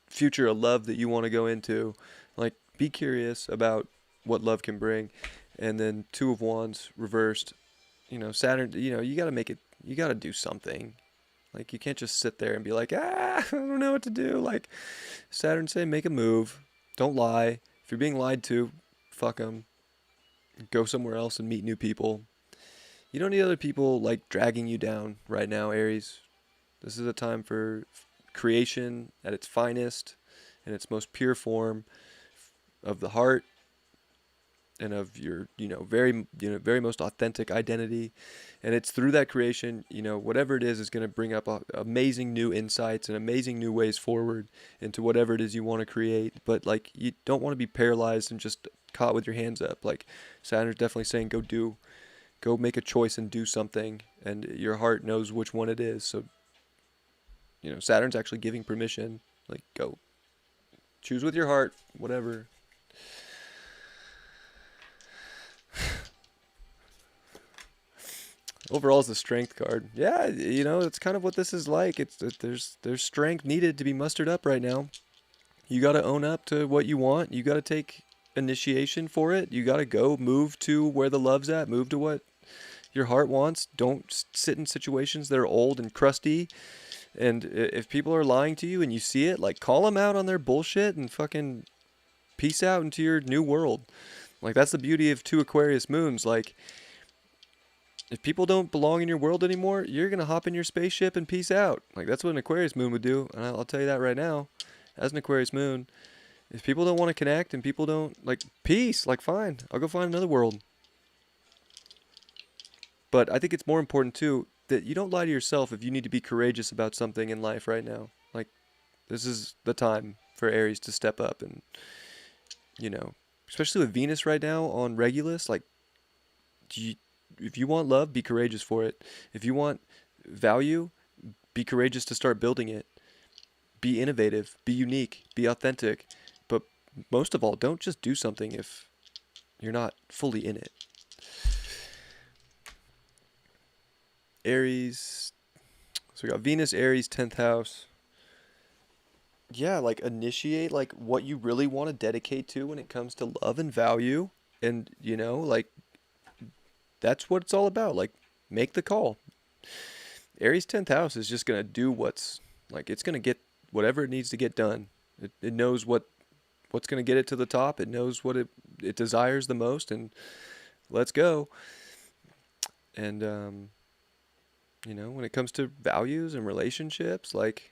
future of love that you want to go into. Like, be curious about what love can bring. And then Two of Wands reversed. Saturn, you got to make it, you got to do something. Like, you can't just sit there and be like, I don't know what to do. Like, Saturn say, make a move. Don't lie. If you're being lied to, fuck them. Go somewhere else and meet new people. You don't need other people, like, dragging you down right now, Aries. This is a time for creation at its finest, in its most pure form, of the heart, and of your, very most authentic identity. And it's through that creation, whatever it is going to bring up amazing new insights and amazing new ways forward into whatever it is you want to create. But, like, you don't want to be paralyzed and just caught with your hands up. Like, Saturn's definitely saying, go make a choice and do something, and your heart knows which one it is. So, Saturn's actually giving permission. Like, go choose with your heart, whatever. Overall, it's the Strength card. Yeah, it's kind of what this is like. There's strength needed to be mustered up right now. You got to own up to what you want. You got to take initiation for it. You got to go move to where the love's at. Move to what your heart wants. Don't sit in situations that are old and crusty. And if people are lying to you and you see it, like, call them out on their bullshit and fucking peace out into your new world. Like, that's the beauty of two Aquarius moons. Like, if people don't belong in your world anymore, you're going to hop in your spaceship and peace out. Like, that's what an Aquarius moon would do. And I'll tell you that right now. As an Aquarius moon, if people don't want to connect and people don't, like, peace, like, fine, I'll go find another world. But I think it's more important, too, that you don't lie to yourself if you need to be courageous about something in life right now. Like, this is the time for Aries to step up and, especially with Venus right now on Regulus, like, if you want love, be courageous for it. If you want value, be courageous to start building it. Be innovative, be unique, be authentic. But most of all, don't just do something if you're not fully in it. Aries. So we got Venus, Aries, 10th house. Yeah, like, initiate, like, what you really want to dedicate to when it comes to love and value. And, like, that's what it's all about. Like, make the call. Aries 10th house is just going to do it's going to get whatever it needs to get done. It knows what's going to get it to the top. It knows what it desires the most, and let's go. And, when it comes to values and relationships, like,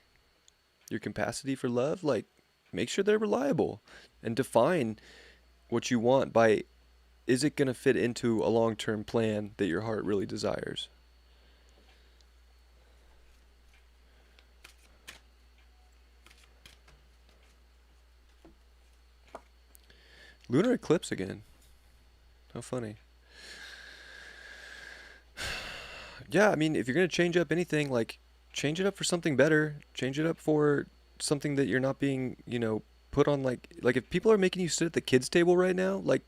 your capacity for love, like, make sure they're reliable, and define what you want by, is it going to fit into a long-term plan that your heart really desires? Lunar eclipse again. How funny. Yeah, I mean, if you're going to change up anything, like, change it up for something better. Change it up for something that you're not being, put on, like, if people are making you sit at the kids' table right now, like,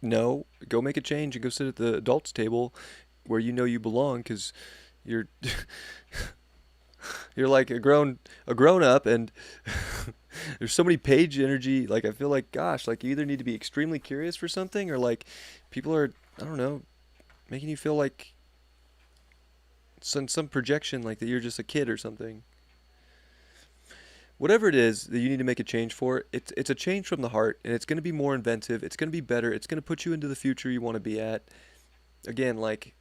no, go make a change and go sit at the adults' table where you belong, because you're you're like a grown up, and there's so many page energy. Like, I feel like, gosh, like, you either need to be extremely curious for something, or, like, people are, I don't know, making you feel like some projection, like, that you're just a kid or something. whatever it is that you need to make a change for, it's a change from the heart, and it's going to be more inventive. It's going to be better. It's going to put you into the future you want to be at. Again, like,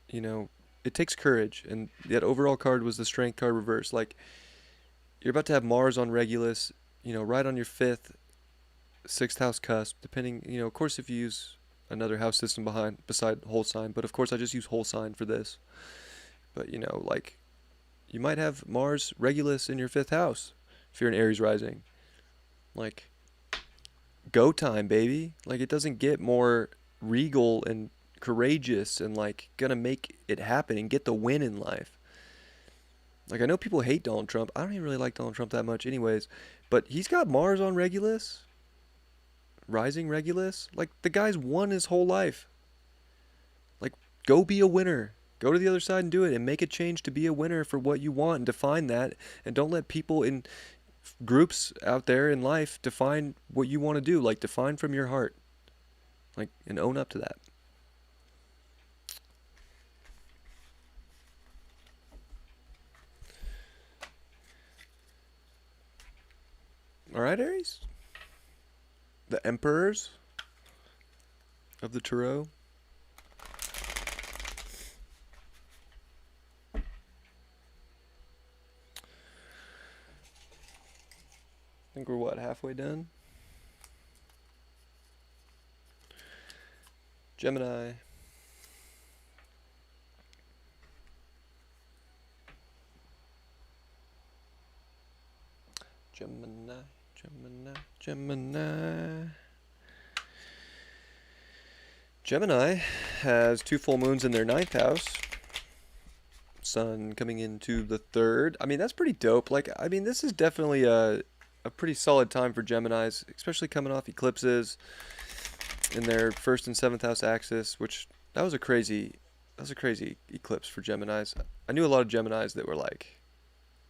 you know, it takes courage, and that overall card was the strength card reverse. Like, you're about to have Mars on Regulus, right on your fifth, sixth house cusp, depending, of course, if you use another house system beside whole sign, but of course I just use whole sign for this. But, like, you might have Mars Regulus in your fifth house if you're an Aries rising. Like, go time, baby. Like, it doesn't get more regal and courageous and, like, gonna make it happen and get the win in life. Like, I know people hate Donald Trump. I don't even really like Donald Trump that much anyways. But he's got Mars on Regulus. Rising Regulus. Like, the guy's won his whole life. Like, go be a winner. Go to the other side and do it and make a change to be a winner for what you want and define that. And don't let people in groups out there in life define what you want to do. Like, define from your heart. Like, and own up to that. All right, Aries? The emperors of the tarot. I think we're what, halfway done? Gemini. Gemini has 2 full moons in their 9th house. Sun coming into the 3rd. I mean, that's pretty dope. Like, I mean, this is definitely a pretty solid time for Geminis, especially coming off eclipses in their 1st and 7th house axis, which that was a crazy eclipse for Geminis. I knew a lot of Geminis that were like,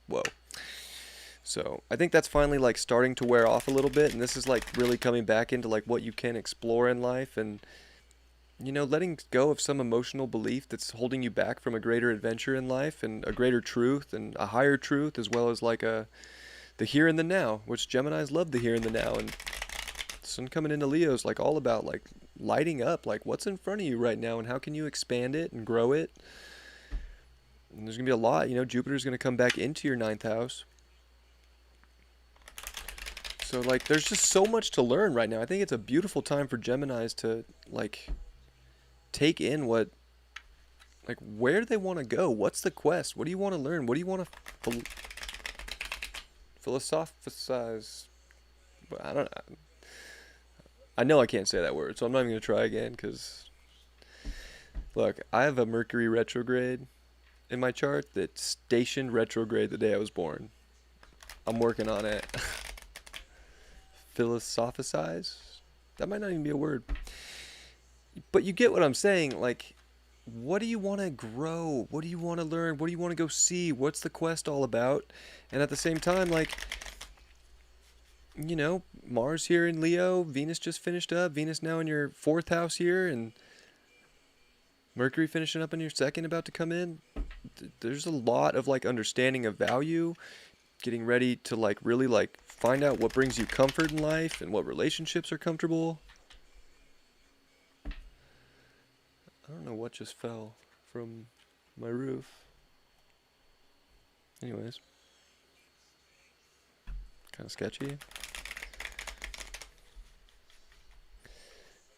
whoa. So I think that's finally like starting to wear off a little bit, and this is like really coming back into like what you can explore in life, and letting go of some emotional belief that's holding you back from a greater adventure in life and a greater truth and a higher truth, as well as like the here and the now, which Geminis love the here and the now. And Sun coming into Leo is like all about like lighting up like what's in front of you right now and how can you expand it and grow it. And there's gonna be a lot, Jupiter's gonna come back into your 9th house. So like there's just so much to learn right now. I think it's a beautiful time for Geminis to like take in where do they want to go? What's the quest? What do you want to learn? What do you want to philosophize? I don't know. I know I can't say that word, so I'm not even going to try again because, look, I have a Mercury retrograde in my chart that stationed retrograde the day I was born. I'm working on it. Philosophize? That might not even be a word. But you get what I'm saying. Like, what do you want to grow? What do you want to learn? What do you want to go see? What's the quest all about? And at the same time, like, Mars here in Leo, Venus just finished up. Venus now in your 4th house here, and Mercury finishing up in your 2nd, about to come in. There's a lot of like understanding of value, getting ready to like really like find out what brings you comfort in life and what relationships are comfortable. I don't know what just fell from my roof. Anyways, kind of sketchy.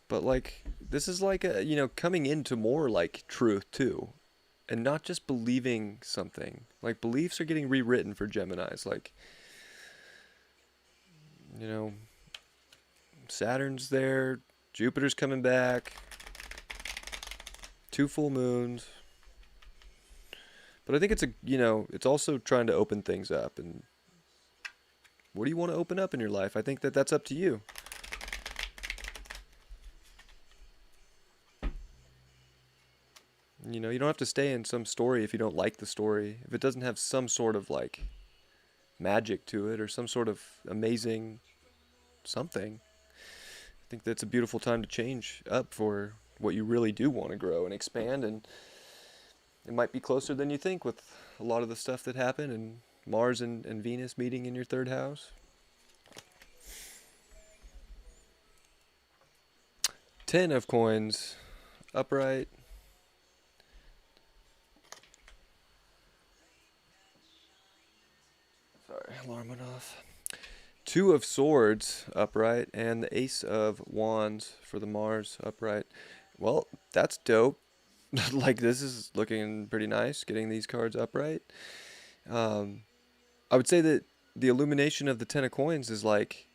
But like this is like a coming into more like truth too, and not just believing something. Like beliefs are getting rewritten for Geminis. Like Saturn's there, Jupiter's coming back, 2 full moons. But I think it's it's also trying to open things up. And what do you want to open up in your life? I think that's up to you. You don't have to stay in some story if you don't like the story. If it doesn't have some sort of like magic to it or some sort of amazing something. I think that's a beautiful time to change up for what you really do want to grow and expand, and it might be closer than you think with a lot of the stuff that happened and Mars and Venus meeting in your third house. 10 of coins, upright. Sorry, alarm went off. 2 of swords, upright, and the ace of wands for the Mars, upright. Well, that's dope. Like, this is looking pretty nice, getting these cards upright. Um, I would say that the illumination of the 10 of coins is like,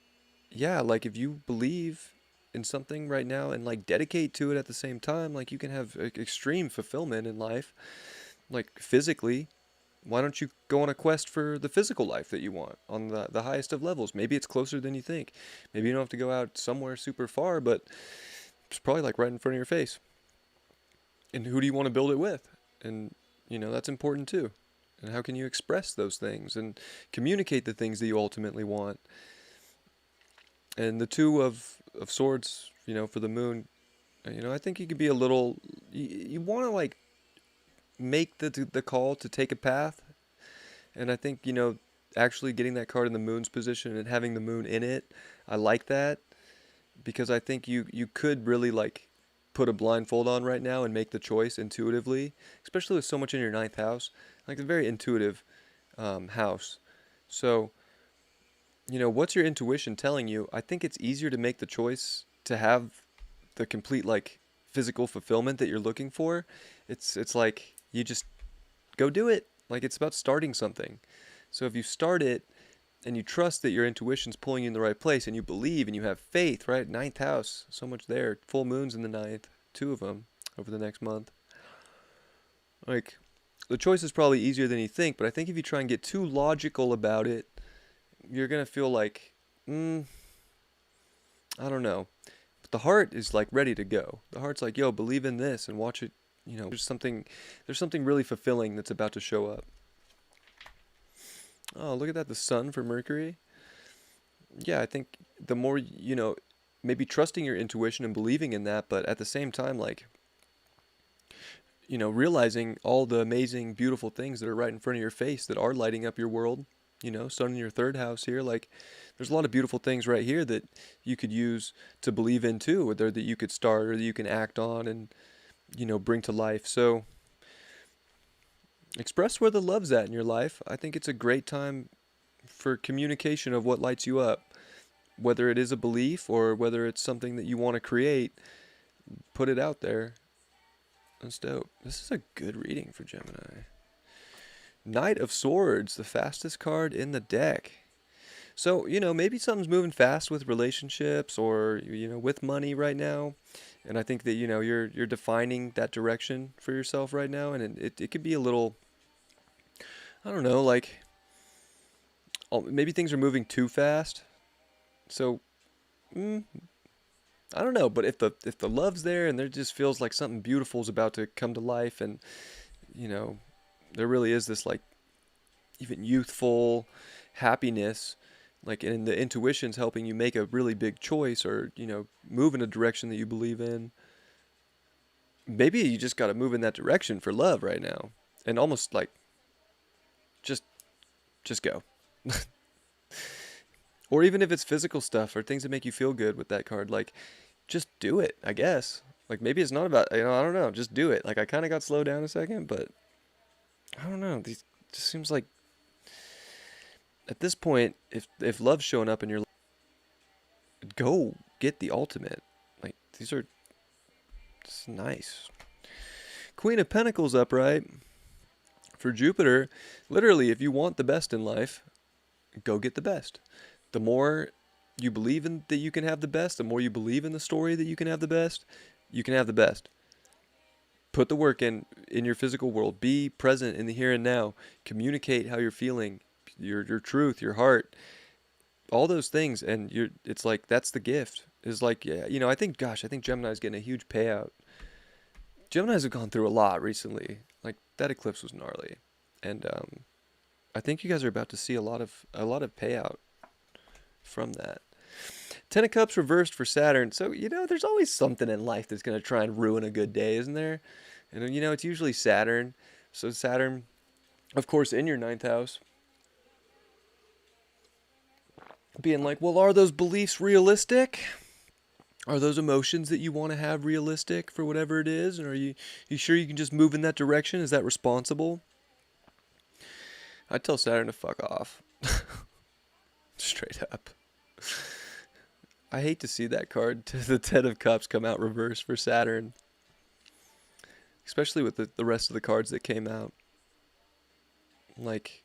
yeah, like if you believe in something right now and like dedicate to it at the same time, like you can have extreme fulfillment in life, like physically. Why don't you go on a quest for the physical life that you want on the highest of levels? Maybe it's closer than you think. Maybe you don't have to go out somewhere super far, but it's probably like right in front of your face. And who do you want to build it with? And, that's important too. And how can you express those things and communicate the things that you ultimately want? And the 2 of swords, for the moon, I think you could be a little, you want to like make the call to take a path. And I think, actually getting that card in the moon's position and having the moon in it, I like that, because I think you could really like put a blindfold on right now and make the choice intuitively, especially with so much in your ninth house, like a very intuitive house. So, what's your intuition telling you? I think it's easier to make the choice to have the complete like physical fulfillment that you're looking for. It's like you just go do it. Like, it's about starting something. So if you start it and you trust that your intuition's pulling you in the right place and you believe and you have faith, right? Ninth house, so much there. Full moons in the ninth, 2 of them over the next month. Like, the choice is probably easier than you think, but I think if you try and get too logical about it, you're going to feel like, I don't know. But the heart is like ready to go. The heart's like, yo, believe in this and watch it. There's something really fulfilling that's about to show up. Oh, look at that, the sun for Mercury. Yeah, I think the more, maybe trusting your intuition and believing in that, but at the same time, like, realizing all the amazing, beautiful things that are right in front of your face that are lighting up your world. Sun in your third house here. Like, there's a lot of beautiful things right here that you could use to believe in too, whether that you could start or that you can act on and, bring to life. So express where the love's at in your life. I think it's a great time for communication of what lights you up, whether it is a belief or whether it's something that you want to create. Put it out there. That's dope. This is a good reading for Gemini. Knight of Swords, the fastest card in the deck. So, maybe something's moving fast with relationships or, with money right now. And I think that, you're defining that direction for yourself right now. And it could be a little, I don't know, like, maybe things are moving too fast. So, I don't know. But if the love's there and there just feels like something beautiful is about to come to life and, there really is this like even youthful happiness, like, and the intuition's helping you make a really big choice or, move in a direction that you believe in. Maybe you just got to move in that direction for love right now and almost like just go. Or even if it's physical stuff or things that make you feel good with that card, like, just do it, I guess. Like, maybe it's not about, I don't know, just do it. Like, I kind of got slowed down a second, but I don't know. These just seems like at this point, if love's showing up in your life, go get the ultimate. Like, these are just nice. Queen of Pentacles upright for Jupiter. Literally, if you want the best in life, go get the best. The more you believe in that you can have the best, the more you believe in the story that you can have the best, you can have the best. Put the work in your physical world. Be present in the here and now. Communicate how you're feeling, your truth, your heart, all those things. And it's like, that's the gift. Is like, yeah, I think Gemini's getting a huge payout. Geminis have gone through a lot recently. Like, that eclipse was gnarly. And I think you guys are about to see a lot of payout from that. 10 of Cups reversed for Saturn. So, there's always something in life that's going to try and ruin a good day, isn't there? And, it's usually Saturn. So Saturn, of course, in your ninth house. being like, well, are those beliefs realistic? Are those emotions that you want to have realistic for whatever it is? And are you sure you can just move in that direction? Is that responsible? I tell Saturn to fuck off. Straight up. I hate to see that card, the Ten of Cups, come out reverse for Saturn. Especially with the rest of the cards that came out. Like,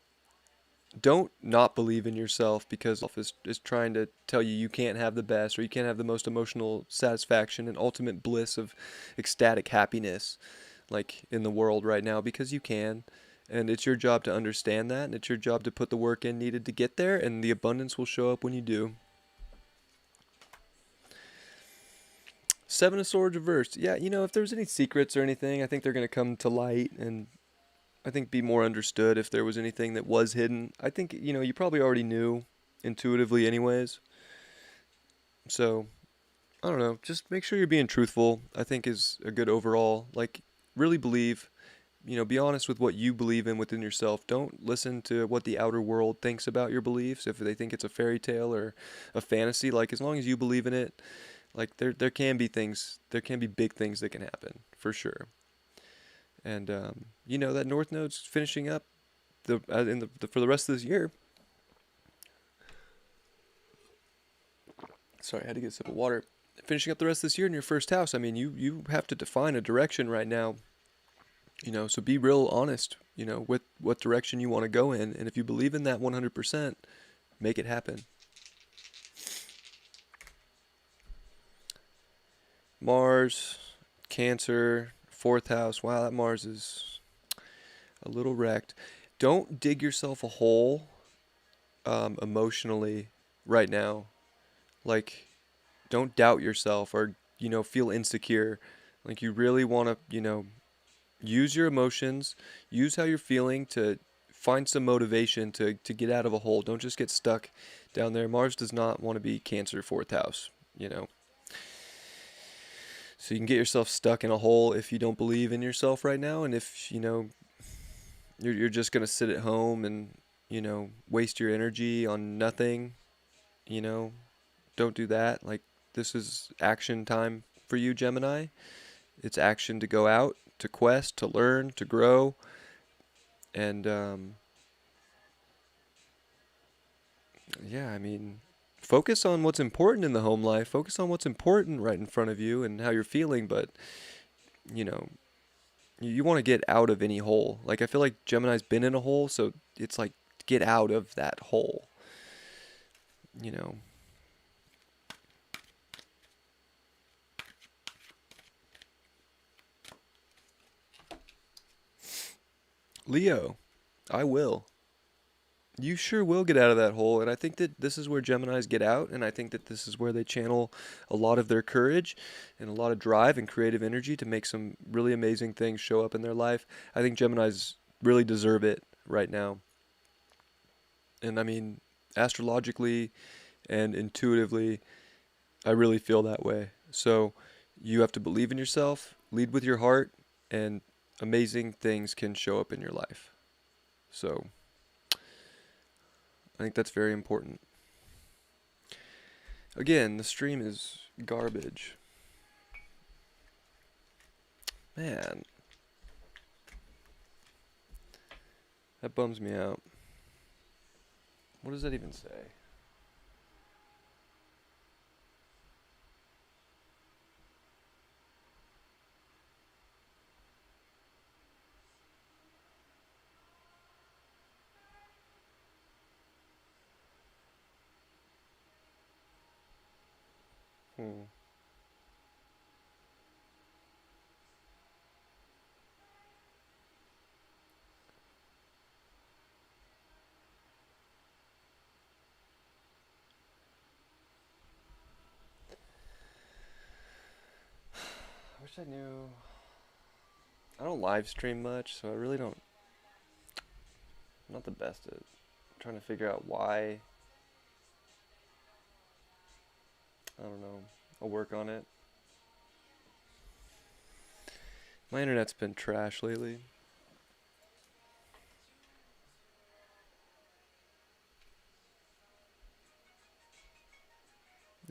don't not believe in yourself because is trying to tell you you can't have the best or you can't have the most emotional satisfaction and ultimate bliss of ecstatic happiness like in the world right now, because you can. And it's your job to understand that, and it's your job to put the work in needed to get there, and the abundance will show up when you do. Seven of Swords reversed. Yeah, if there's any secrets or anything, I think they're going to come to light, and I think be more understood if there was anything that was hidden. I think, you probably already knew intuitively anyways. So, I don't know. Just make sure you're being truthful, I think is a good overall. Like, really believe, be honest with what you believe in within yourself. Don't listen to what the outer world thinks about your beliefs. If they think it's a fairy tale or a fantasy, like, as long as you believe in it, like, there can be things, there can be big things that can happen, for sure. And that North Node's finishing up for the rest of this year. Sorry, I had to get a sip of water. Finishing up the rest of this year in your first house. I mean, you have to define a direction right now. So be real honest. With what direction you want to go in, and if you believe in that 100%, make it happen. Mars, Cancer, fourth house. Wow, that Mars is a little wrecked. Don't dig yourself a hole emotionally right now. Like, don't doubt yourself or, feel insecure. Like, you really want to, use your emotions, use how you're feeling to find some motivation to get out of a hole. Don't just get stuck down there. Mars does not want to be Cancer, fourth house, So you can get yourself stuck in a hole if you don't believe in yourself right now, and if you're just gonna sit at home and waste your energy on nothing. Don't do that. Like, this is action time for you, Gemini. It's action to go out, to quest, to learn, to grow, and yeah, I mean, focus on what's important in the home life. Focus on what's important right in front of you and how you're feeling, but you know, you want to get out of any hole. Like, I feel like Gemini's been in a hole, so it's like, get out of that hole. You know. Leo, I will. You sure will get out of that hole, and I think that this is where Geminis get out, and I think that this is where they channel a lot of their courage and a lot of drive and creative energy to make some really amazing things show up in their life. I think Geminis really deserve it right now. And I mean, astrologically and intuitively, I really feel that way. So you have to believe in yourself, lead with your heart, and amazing things can show up in your life. So I think that's very important. Again, the stream is garbage. Man, that bums me out. What does that even say? Hmm. I wish I knew. I don't live stream much, so I really don't. I'm not the best at trying to figure out why. I don't know. I'll work on it. My internet's been trash lately.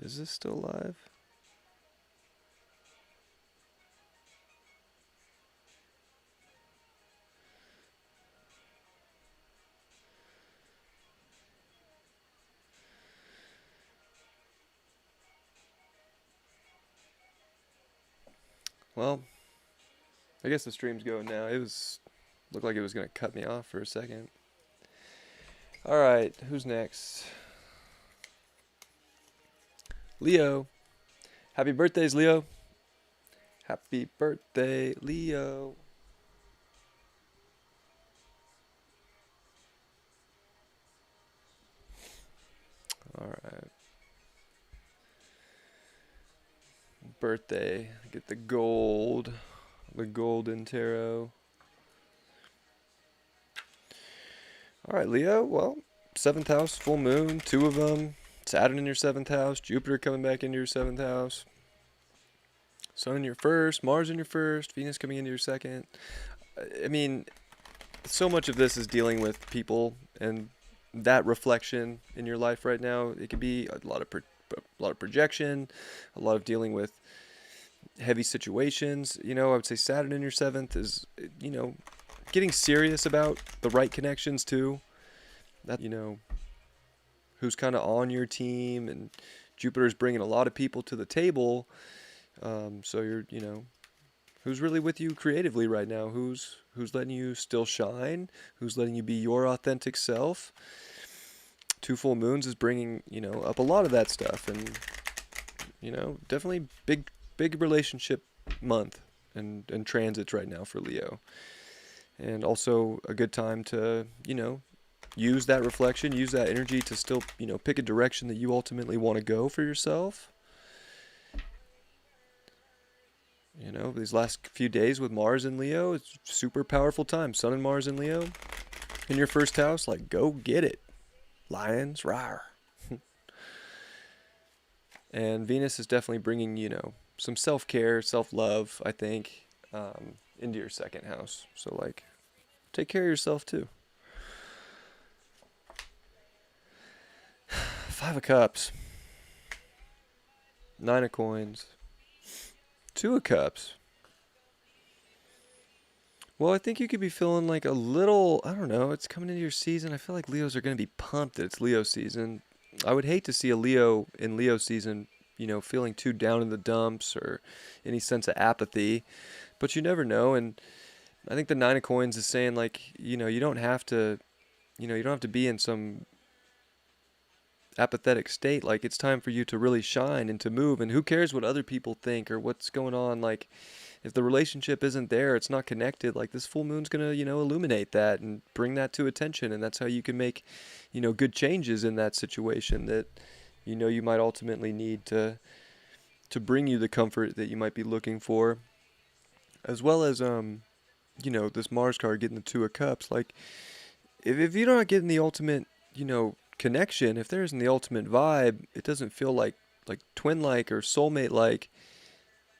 Is this still live? Well, I guess the stream's going now. It was looked like it was gonna cut me off for a second. All right, who's next? Leo. Happy birthdays, Leo. Happy birthday, Leo. All right. Birthday. Get the golden tarot. All right, Leo. Well, seventh house, full moon, two of them. Saturn in your seventh house, Jupiter coming back into your seventh house, Sun in your first, Mars in your first, Venus coming into your second. I mean, so much of this is dealing with people and that reflection in your life right now. It could be a lot of projection, a lot of dealing with heavy situations. I would say Saturn in your seventh is, getting serious about the right connections too. That, who's kind of on your team, and Jupiter's bringing a lot of people to the table. So you're, who's really with you creatively right now? Who's letting you still shine? Who's letting you be your authentic self? Two full moons is bringing, up a lot of that stuff, and definitely big relationship month and transits right now for Leo. And also a good time to, use that reflection, use that energy to still, pick a direction that you ultimately want to go for yourself. These last few days with Mars in Leo, it's super powerful time. Sun and Mars in Leo in your first house, like, go get it. Lions, rawr. And Venus is definitely bringing, some self-care, self-love, I think, into your second house. So, like, take care of yourself, too. Five of Cups. Nine of Coins. Two of Cups. Well, I think you could be feeling like a little, I don't know, it's coming into your season. I feel like Leos are going to be pumped that it's Leo season. I would hate to see a Leo in Leo season, feeling too down in the dumps or any sense of apathy. But you never know. And I think the Nine of Coins is saying, like, you don't have to, you don't have to be in some apathetic state. Like, it's time for you to really shine and to move. And who cares what other people think or what's going on? Like, if the relationship isn't there, it's not connected, like, this full moon's going to, illuminate that and bring that to attention. And that's how you can make, good changes in that situation that, you might ultimately need to bring you the comfort that you might be looking for. As well as, this Mars card getting the Two of Cups. Like, if you're not getting the ultimate, connection, if there isn't the ultimate vibe, it doesn't feel like twin-like or soulmate-like.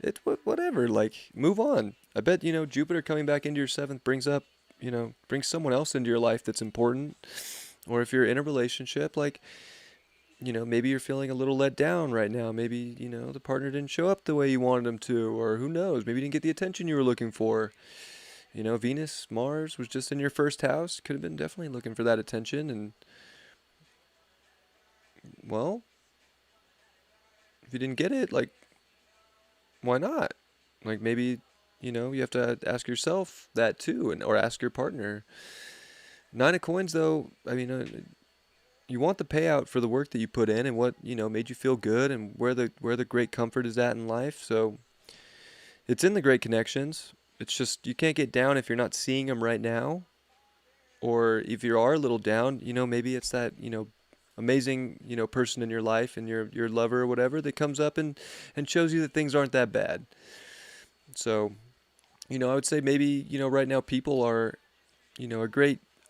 It whatever, like, move on. I bet, Jupiter coming back into your seventh brings up, brings someone else into your life that's important. Or if you're in a relationship, like, maybe you're feeling a little let down right now. Maybe, the partner didn't show up the way you wanted them to, or who knows, maybe you didn't get the attention you were looking for. Venus, Mars was just in your first house. Could have been definitely looking for that attention. And, well, if you didn't get it, like, why not? Like, maybe, you have to ask yourself that too, or ask your partner. Nine of Coins, though, I mean, you want the payout for the work that you put in and what, made you feel good and where the great comfort is at in life. So it's in the great connections. It's just, you can't get down if you're not seeing them right now. Or if you are a little down, maybe it's that, amazing, person in your life and your lover or whatever that comes up and shows you that things aren't that bad. So, I would say maybe, right now people are, a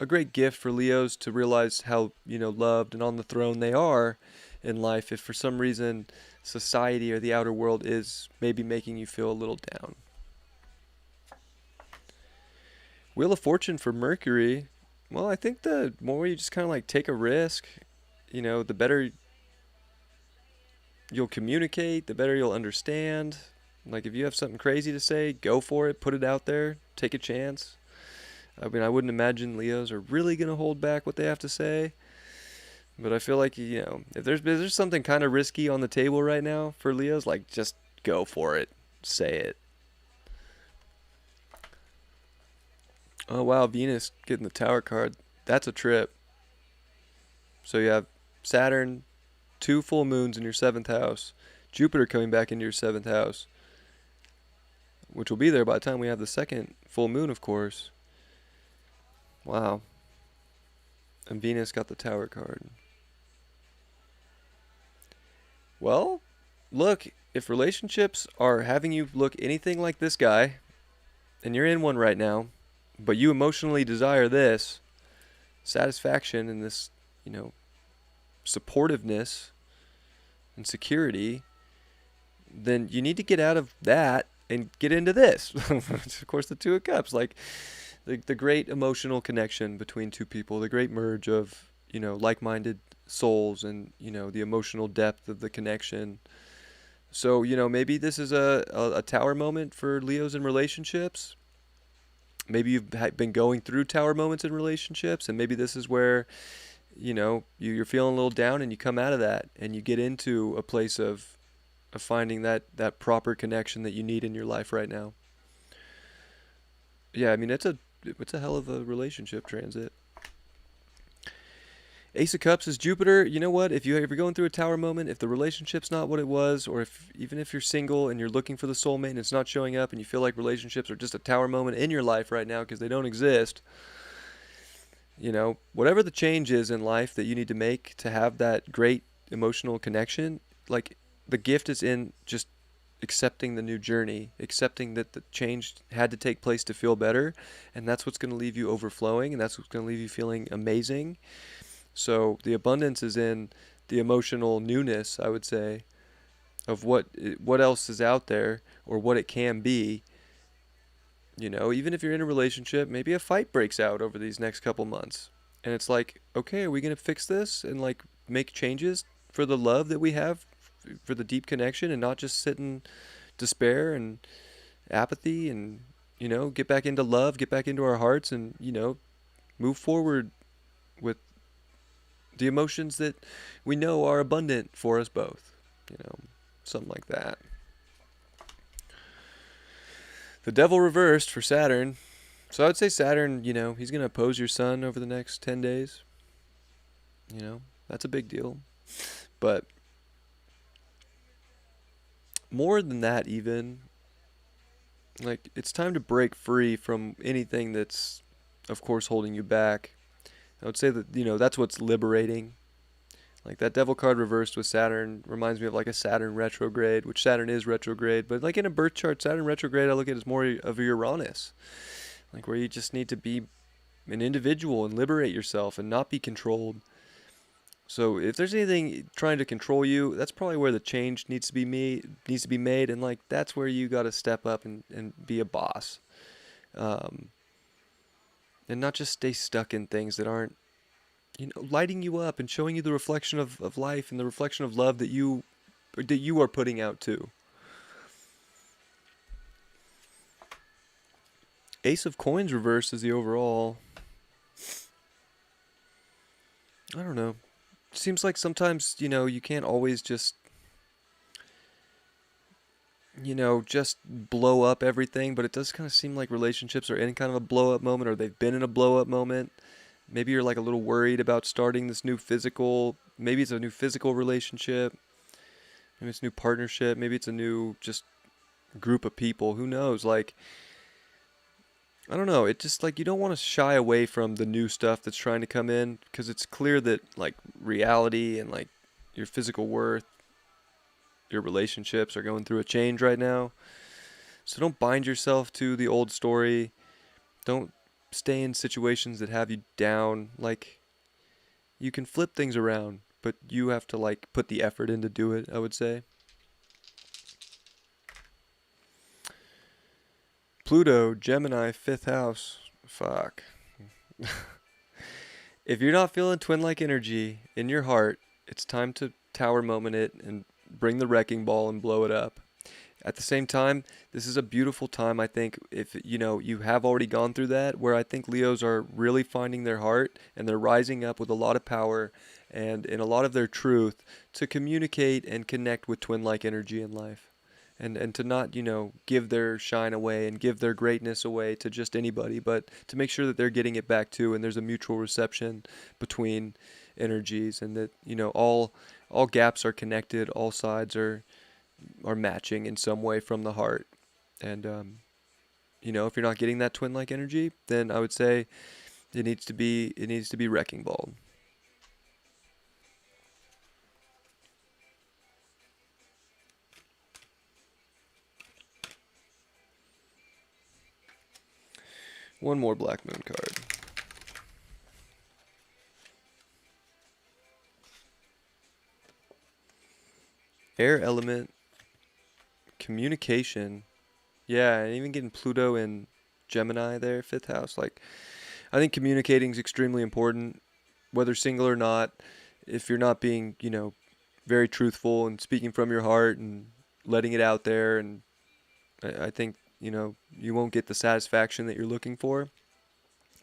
great gift for Leos to realize how, loved and on the throne they are in life, if for some reason society or the outer world is maybe making you feel a little down. Wheel of Fortune for Mercury. Well, I think the more you just kind of like take a risk, the better you'll communicate, the better you'll understand. Like, if you have something crazy to say, go for it, put it out there, take a chance. I mean, I wouldn't imagine Leos are really going to hold back what they have to say. But I feel like, if there's something kind of risky on the table right now for Leos, like, just go for it. Say it. Oh, wow, Venus getting the Tower card. That's a trip. So you have Saturn, 2 full moons in your 7th house, Jupiter coming back into your 7th house, which will be there by the time we have the second full moon, of course. Wow. And Venus got the Tower card. Well, look, if relationships are having you look anything like this guy, and you're in one right now, but you emotionally desire this satisfaction and this, supportiveness and security, then you need to get out of that and get into this. Of course, the Two of Cups, like the great emotional connection between two people, the great merge of, like-minded souls and, the emotional depth of the connection. So, maybe this is a tower moment for Leos in relationships. Maybe you've been going through tower moments in relationships, and maybe this is where, you're feeling a little down and you come out of that and you get into a place of finding that proper connection that you need in your life right now. Yeah, I mean, it's a hell of a relationship transit. Ace of Cups is Jupiter. You know what? If you're going through a tower moment, if the relationship's not what it was, or even if you're single and you're looking for the soulmate and it's not showing up and you feel like relationships are just a tower moment in your life right now because they don't exist, whatever the change is in life that you need to make to have that great emotional connection, like, the gift is in just accepting the new journey, accepting that the change had to take place to feel better, and that's what's going to leave you overflowing, and that's what's going to leave you feeling amazing. So the abundance is in the emotional newness, I would say, of what else is out there or what it can be. Even if you're in a relationship, maybe a fight breaks out over these next couple months. And it's like, okay, are we going to fix this and like make changes for the love that we have, for the deep connection, and not just sit in despair and apathy and, get back into love, get back into our hearts and, move forward with the emotions that we know are abundant for us both, something like that. The Devil reversed for Saturn. So I would say Saturn, he's going to oppose your sun over the next 10 days. That's a big deal. But more than that even, like, it's time to break free from anything that's, of course, holding you back. I would say that, that's what's liberating. Like, that Devil card reversed with Saturn reminds me of like a Saturn retrograde, which Saturn is retrograde, but like in a birth chart, Saturn retrograde I look at as more of a Uranus, like where you just need to be an individual and liberate yourself and not be controlled. So if there's anything trying to control you, that's probably where the change needs to be made, and like that's where you got to step up and be a boss, and not just stay stuck in things that aren't, lighting you up and showing you the reflection of life and the reflection of love that you are putting out too. Ace of Coins reversed is the overall. I don't know. It seems like sometimes, you can't always just, just blow up everything, but it does kind of seem like relationships are in kind of a blow up moment, or they've been in a blow up moment. Maybe you're like a little worried about starting this maybe it's a new physical relationship. Maybe it's a new partnership. Maybe it's a new just group of people. Who knows? Like, I don't know. It just like, you don't want to shy away from the new stuff that's trying to come in, because it's clear that like reality and like your physical worth, your relationships are going through a change right now. So don't bind yourself to the old story. Don't stay in situations that have you down. Like, you can flip things around, but you have to like put the effort in to do it, I would say. Pluto, Gemini, 5th house. Fuck. If you're not feeling twin-like energy in your heart, it's time to tower moment it and bring the wrecking ball and blow it up. At the same time, this is a beautiful time, I think, if you have already gone through that, where I think Leos are really finding their heart and they're rising up with a lot of power and in a lot of their truth to communicate and connect with twin-like energy in life. And to not, give their shine away and give their greatness away to just anybody, but to make sure that they're getting it back too, and there's a mutual reception between energies, and that, all gaps are connected, all sides are matching in some way from the heart. And if you're not getting that twin-like energy, then I would say it needs to be wrecking ball. One more black moon card. Air element, communication. Yeah, and even getting Pluto in Gemini there, fifth house. Like, I think communicating is extremely important, whether single or not. If you're not being, very truthful and speaking from your heart and letting it out there, and I think, you won't get the satisfaction that you're looking for.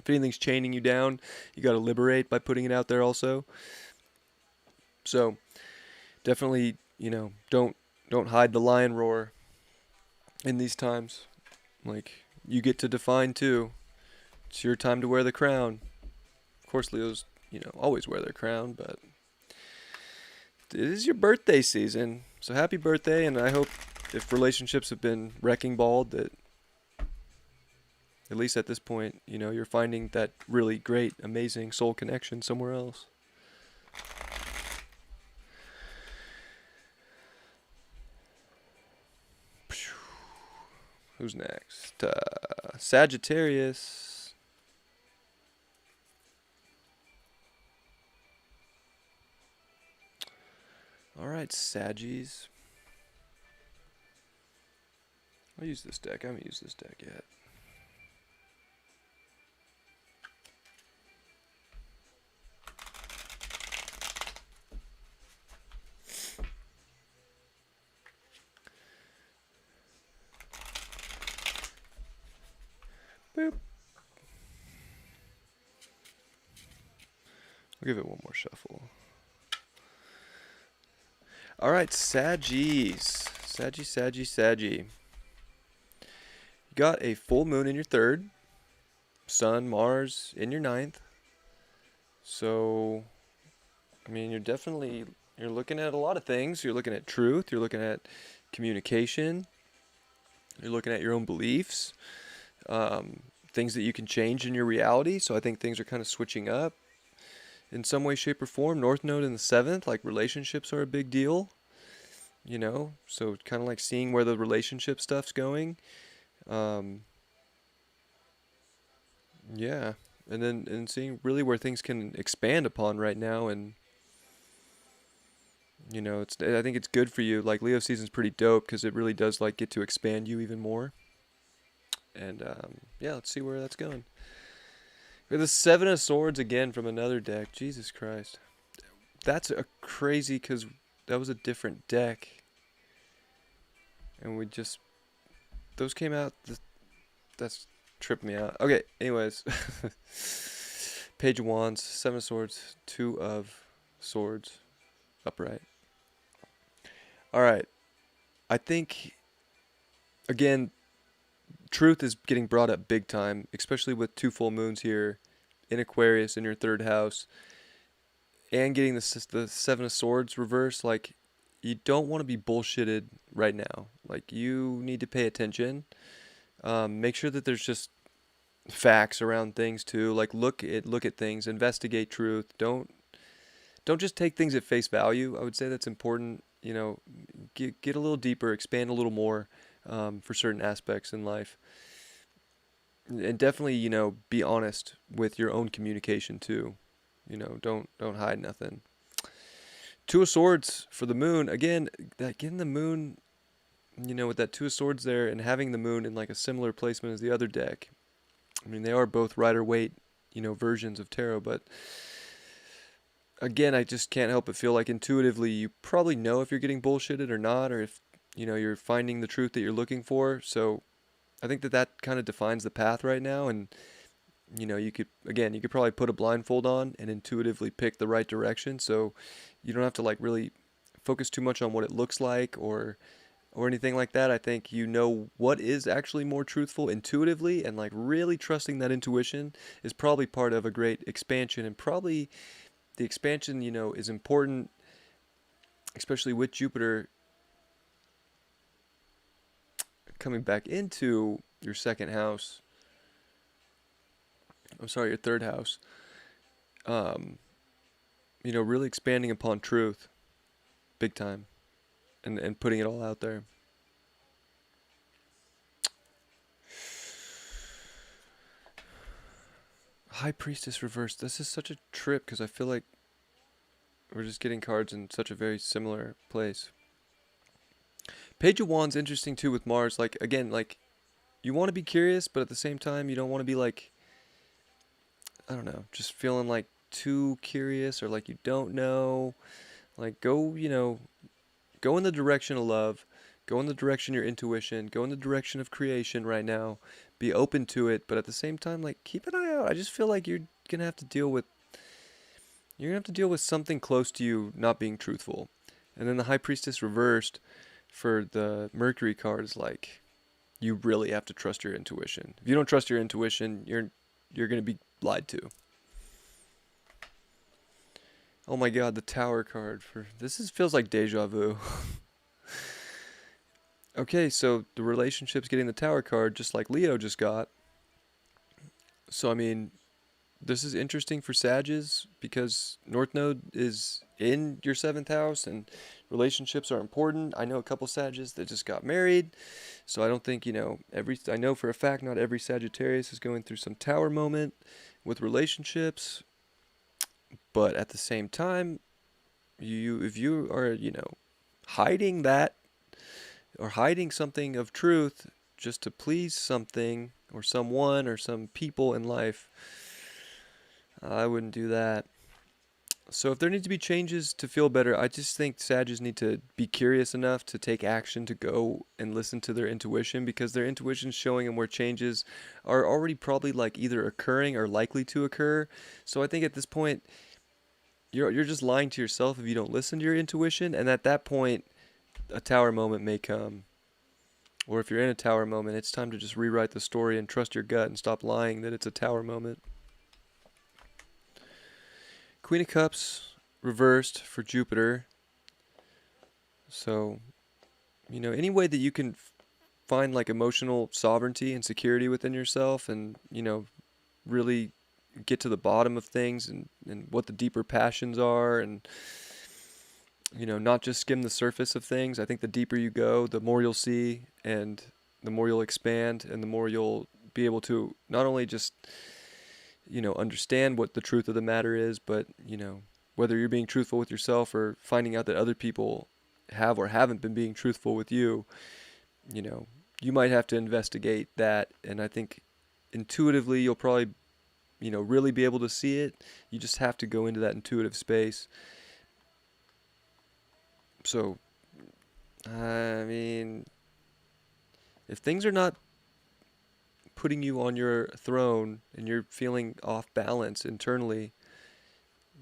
If anything's chaining you down, you got to liberate by putting it out there also. So definitely, don't hide the lion roar in these times. Like, you get to define too. It's your time to wear the crown. Of course, Leos, always wear their crown, but it is your birthday season. So happy birthday, and I hope if relationships have been wrecking balled, that at least at this point, you're finding that really great, amazing soul connection somewhere else. Who's next? Sagittarius. All right, Saggies. I'll use this deck. I haven't used this deck yet. Boop. I'll give it one more shuffle. All right, Saggies. Saggy. You got a full moon in your third, Sun, Mars in your ninth. So, you're looking at a lot of things. You're looking at truth. You're looking at communication. You're looking at your own beliefs. Things that you can change in your reality. So I think things are kind of switching up in some way, shape, or form. North Node in the seventh, like relationships are a big deal. So kind of like seeing where the relationship stuff's going. Yeah, and seeing really where things can expand upon right now, and I think it's good for you. Like, Leo season's pretty dope because it really does like get to expand you even more. And yeah, let's see where that's going. We have the Seven of Swords again from another deck. Jesus Christ, that's a crazy, because that was a different deck, and those came out. That's tripped me out. Okay, anyways. Page of Wands, Seven of Swords, Two of Swords, upright. All right. I think, again, truth is getting brought up big time, especially with two full moons here in Aquarius in your third house, and getting the Seven of Swords reverse. Like, you don't want to be bullshitted right now. Like, you need to pay attention. Make sure that there's just facts around things too. Like, look at things, investigate truth. Don't just take things at face value. I would say that's important. Get a little deeper, expand a little more for certain aspects in life, and definitely be honest with your own communication too. Don't hide nothing. Two of Swords for the moon again. That getting the moon, with that Two of Swords there, and having the moon in like a similar placement as the other deck. They are both Rider-Waite, versions of tarot, but again, I just can't help but feel like intuitively you probably know if you're getting bullshitted or not, or if, you're finding the truth that you're looking for. So I think that that kind of defines the path right now. And, you could probably put a blindfold on and intuitively pick the right direction. So you don't have to like really focus too much on what it looks like or anything like that. I think you know what is actually more truthful intuitively, and like really trusting that intuition is probably part of a great expansion. And probably the expansion, is important, especially with Jupiter coming back into your second house. I'm sorry, your third house. Um, really expanding upon truth big time, and putting it all out there. High Priestess reversed. This is such a trip because I feel like we're just getting cards in such a very similar place. Page of Wands interesting too with Mars. Like again, like you want to be curious, but at the same time you don't want to be like, I don't know, just feeling like too curious or like you don't know. Like go, go in the direction of love, go in the direction of your intuition, go in the direction of creation right now. Be open to it, but at the same time, like keep an eye out. I just feel like gonna have to deal with something close to you not being truthful. And then the High Priestess reversed for the Mercury card is like you really have to trust your intuition. If you don't trust your intuition, you're gonna be lied to. Oh my God, the Tower card for this feels like deja vu. Okay, so the relationship's getting the Tower card just like Leo just got. So I mean, this is interesting for Sages because North Node is in your seventh house and relationships are important. I know a couple Sages that just got married, so I don't think, I know for a fact not every Sagittarius is going through some Tower moment with relationships, but at the same time, if you are, hiding that or hiding something of truth just to please something or someone or some people in life, I wouldn't do that. So if there need to be changes to feel better, I just think Sages need to be curious enough to take action to go and listen to their intuition, because their intuition's showing them where changes are already probably like either occurring or likely to occur. So I think at this point, you're just lying to yourself if you don't listen to your intuition, and at that point, a Tower moment may come. Or if you're in a Tower moment, it's time to just rewrite the story and trust your gut and stop lying that it's a Tower moment. Queen of Cups reversed for Jupiter. So, any way that you can find like emotional sovereignty and security within yourself and, really get to the bottom of things and what the deeper passions are and, not just skim the surface of things. I think the deeper you go, the more you'll see and the more you'll expand and the more you'll be able to not only just understand what the truth of the matter is, but, whether you're being truthful with yourself or finding out that other people have or haven't been being truthful with you, you might have to investigate that. And I think intuitively you'll probably, really be able to see it. You just have to go into that intuitive space. So, I mean, if things are not putting you on your throne and you're feeling off balance internally,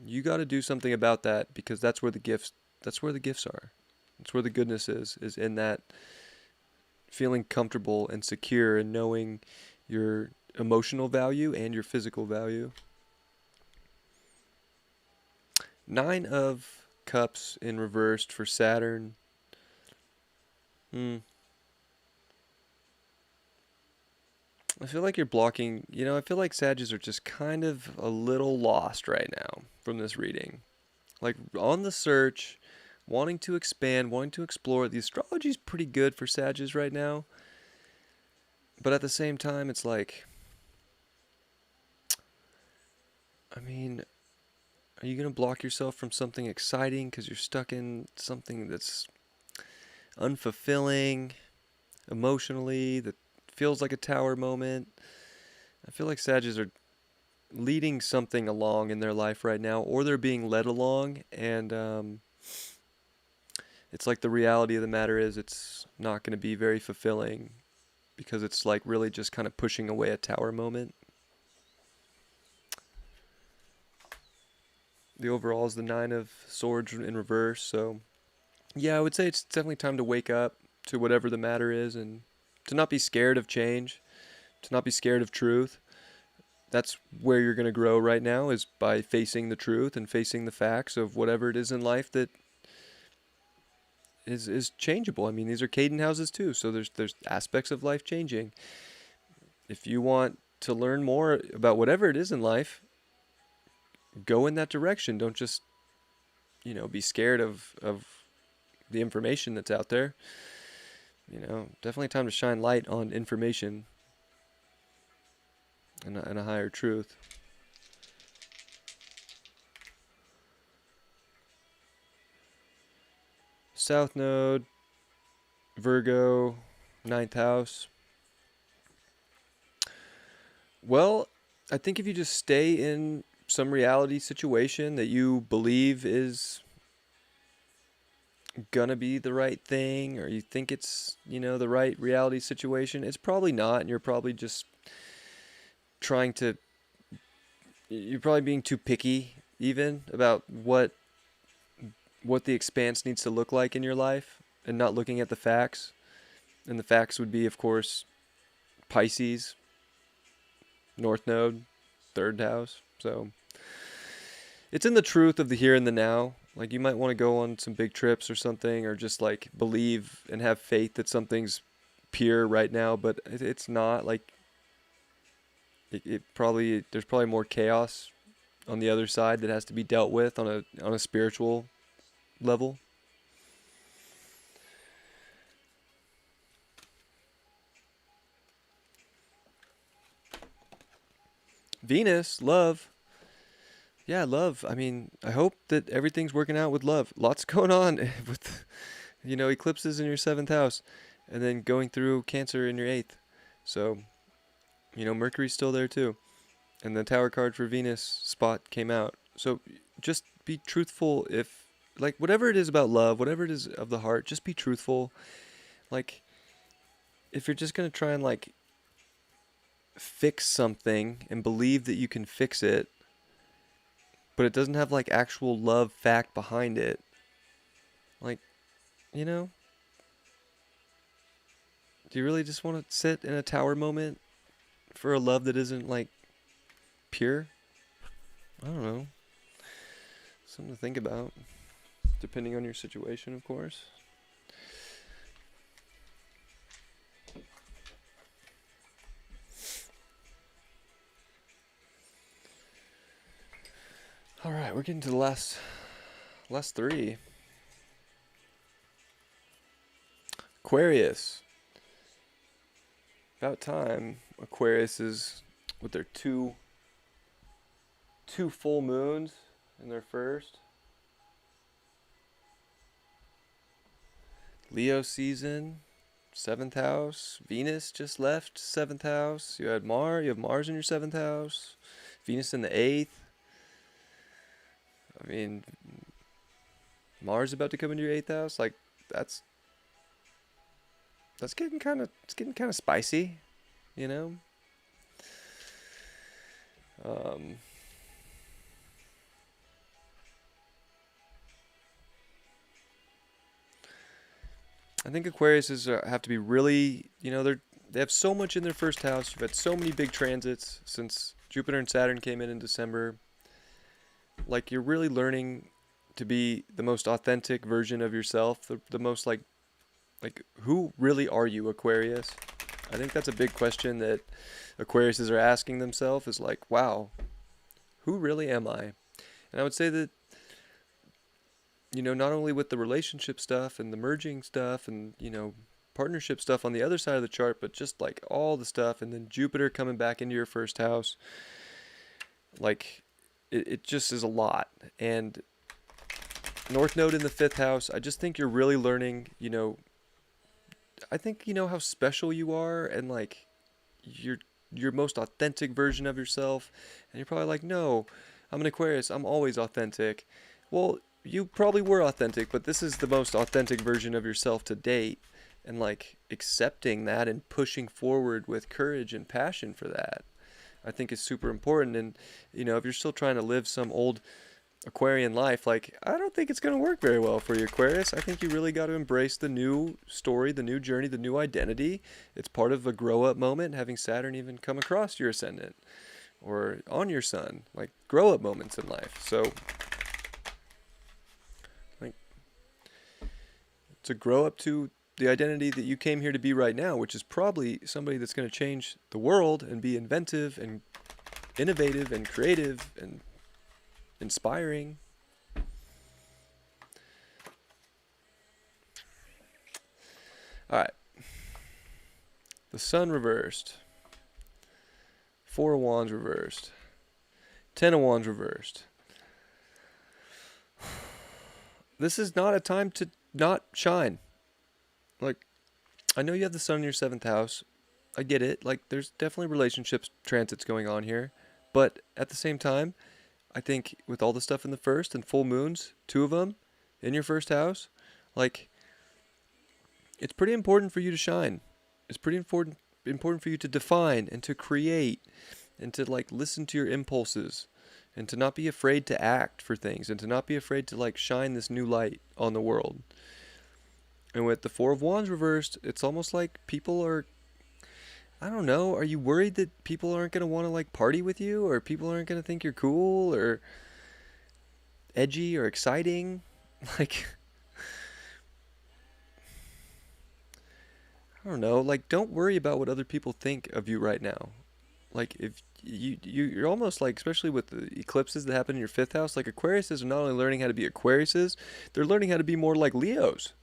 you got to do something about that, because that's where the gifts are. That's where the goodness is in that feeling comfortable and secure and knowing your emotional value and your physical value. 9 of Cups in reversed for Saturn. I feel like you're blocking, I feel like Sages are just kind of a little lost right now from this reading. Like on the search, wanting to expand, wanting to explore. The astrology is pretty good for Sages right now. But at the same time, it's like, I mean, are you going to block yourself from something exciting because you're stuck in something that's unfulfilling emotionally, that feels like a Tower moment? I feel like Sages are leading something along in their life right now, or they're being led along, and it's like the reality of the matter is it's not going to be very fulfilling because it's like really just kind of pushing away a tower moment. The overall is the Nine of Swords in reverse, so yeah, I would say it's definitely time to wake up to whatever the matter is and to not be scared of change, to not be scared of truth. That's where you're going to grow right now, is by facing the truth and facing the facts of whatever it is in life that is changeable. I mean, these are Caden houses too, so there's aspects of life changing. If you want to learn more about whatever it is in life, go in that direction. Don't just, be scared of the information that's out there. Definitely time to shine light on information and a higher truth. South Node, Virgo, ninth house. Well, I think if you just stay in some reality situation that you believe is gonna be the right thing, or you think it's, the right reality situation, it's probably not, and you're probably just trying to, you're probably being too picky even about what the expanse needs to look like in your life and not looking at the facts. And the facts would be, of course, Pisces, North Node, third house. So it's in the truth of the here and the now. Like, you might want to go on some big trips or something, or just like believe and have faith that something's pure right now, but it's not. Like, it probably, there's probably more chaos on the other side that has to be dealt with on a spiritual level. Venus, love. Yeah, love. I mean, I hope that everything's working out with love. Lots going on with, eclipses in your seventh house, and then going through Cancer in your eighth. So, Mercury's still there too. And the Tower card for Venus spot came out. So just be truthful. If, like, whatever it is about love, whatever it is of the heart, just be truthful. Like, if you're just going to try and, like, fix something and believe that you can fix it, but it doesn't have, like, actual love fact behind it, like, do you really just want to sit in a tower moment for a love that isn't, like, pure? I don't know. Something to think about, depending on your situation, of course. All right, we're getting to the last three. Aquarius. About time Aquarius is with their two full moons in their first. Leo season, seventh house. Venus just left seventh house. You have Mars in your seventh house. Venus in the eighth. I mean, Mars about to come into your eighth house. Like, that's getting kind of spicy, I think Aquarius have to be really, they have so much in their first house. You've had so many big transits since Jupiter and Saturn came in December. Like, you're really learning to be the most authentic version of yourself, the most, like, who really are you, Aquarius? I think that's a big question that Aquariuses are asking themselves, is like, wow, who really am I? And I would say that, not only with the relationship stuff and the merging stuff and, partnership stuff on the other side of the chart, but just, like, all the stuff, and then Jupiter coming back into your first house, like, it just is a lot. And North Node in the fifth house, I just think you're really learning, I think how special you are, and, like, you're your most authentic version of yourself. And you're probably like, no, I'm an Aquarius. I'm always authentic. Well, you probably were authentic, but this is the most authentic version of yourself to date. And like accepting that and pushing forward with courage and passion for that, I think is super important. And, if you're still trying to live some old Aquarian life, like, I don't think it's going to work very well for you, Aquarius. I think you really got to embrace the new story, the new journey, the new identity. It's part of a grow up moment, having Saturn even come across your ascendant or on your sun, like grow up moments in life. So, like, to grow up to the identity that you came here to be right now, which is probably somebody that's going to change the world and be inventive and innovative and creative and inspiring. All right. The Sun reversed. Four of Wands reversed. 10 of Wands reversed. This is not a time to not shine. Like, I know you have the Sun in your 7th house. I get it. Like, there's definitely relationships, transits going on here. But at the same time, I think with all the stuff in the first and full moons, 2 of them in your first house, like, it's pretty important for you to shine. It's pretty important for you to define and to create and to like listen to your impulses and to not be afraid to act for things and to not be afraid to like shine this new light on the world. And with the 4 of Wands reversed, it's almost like people are, I don't know, are you worried that people aren't going to want to like party with you, or people aren't going to think you're cool or edgy or exciting? Like, I don't know, like, don't worry about what other people think of you right now. Like, if you're almost like, especially with the eclipses that happen in your 5th house, like Aquariuses are not only learning how to be Aquariuses, they're learning how to be more like Leos.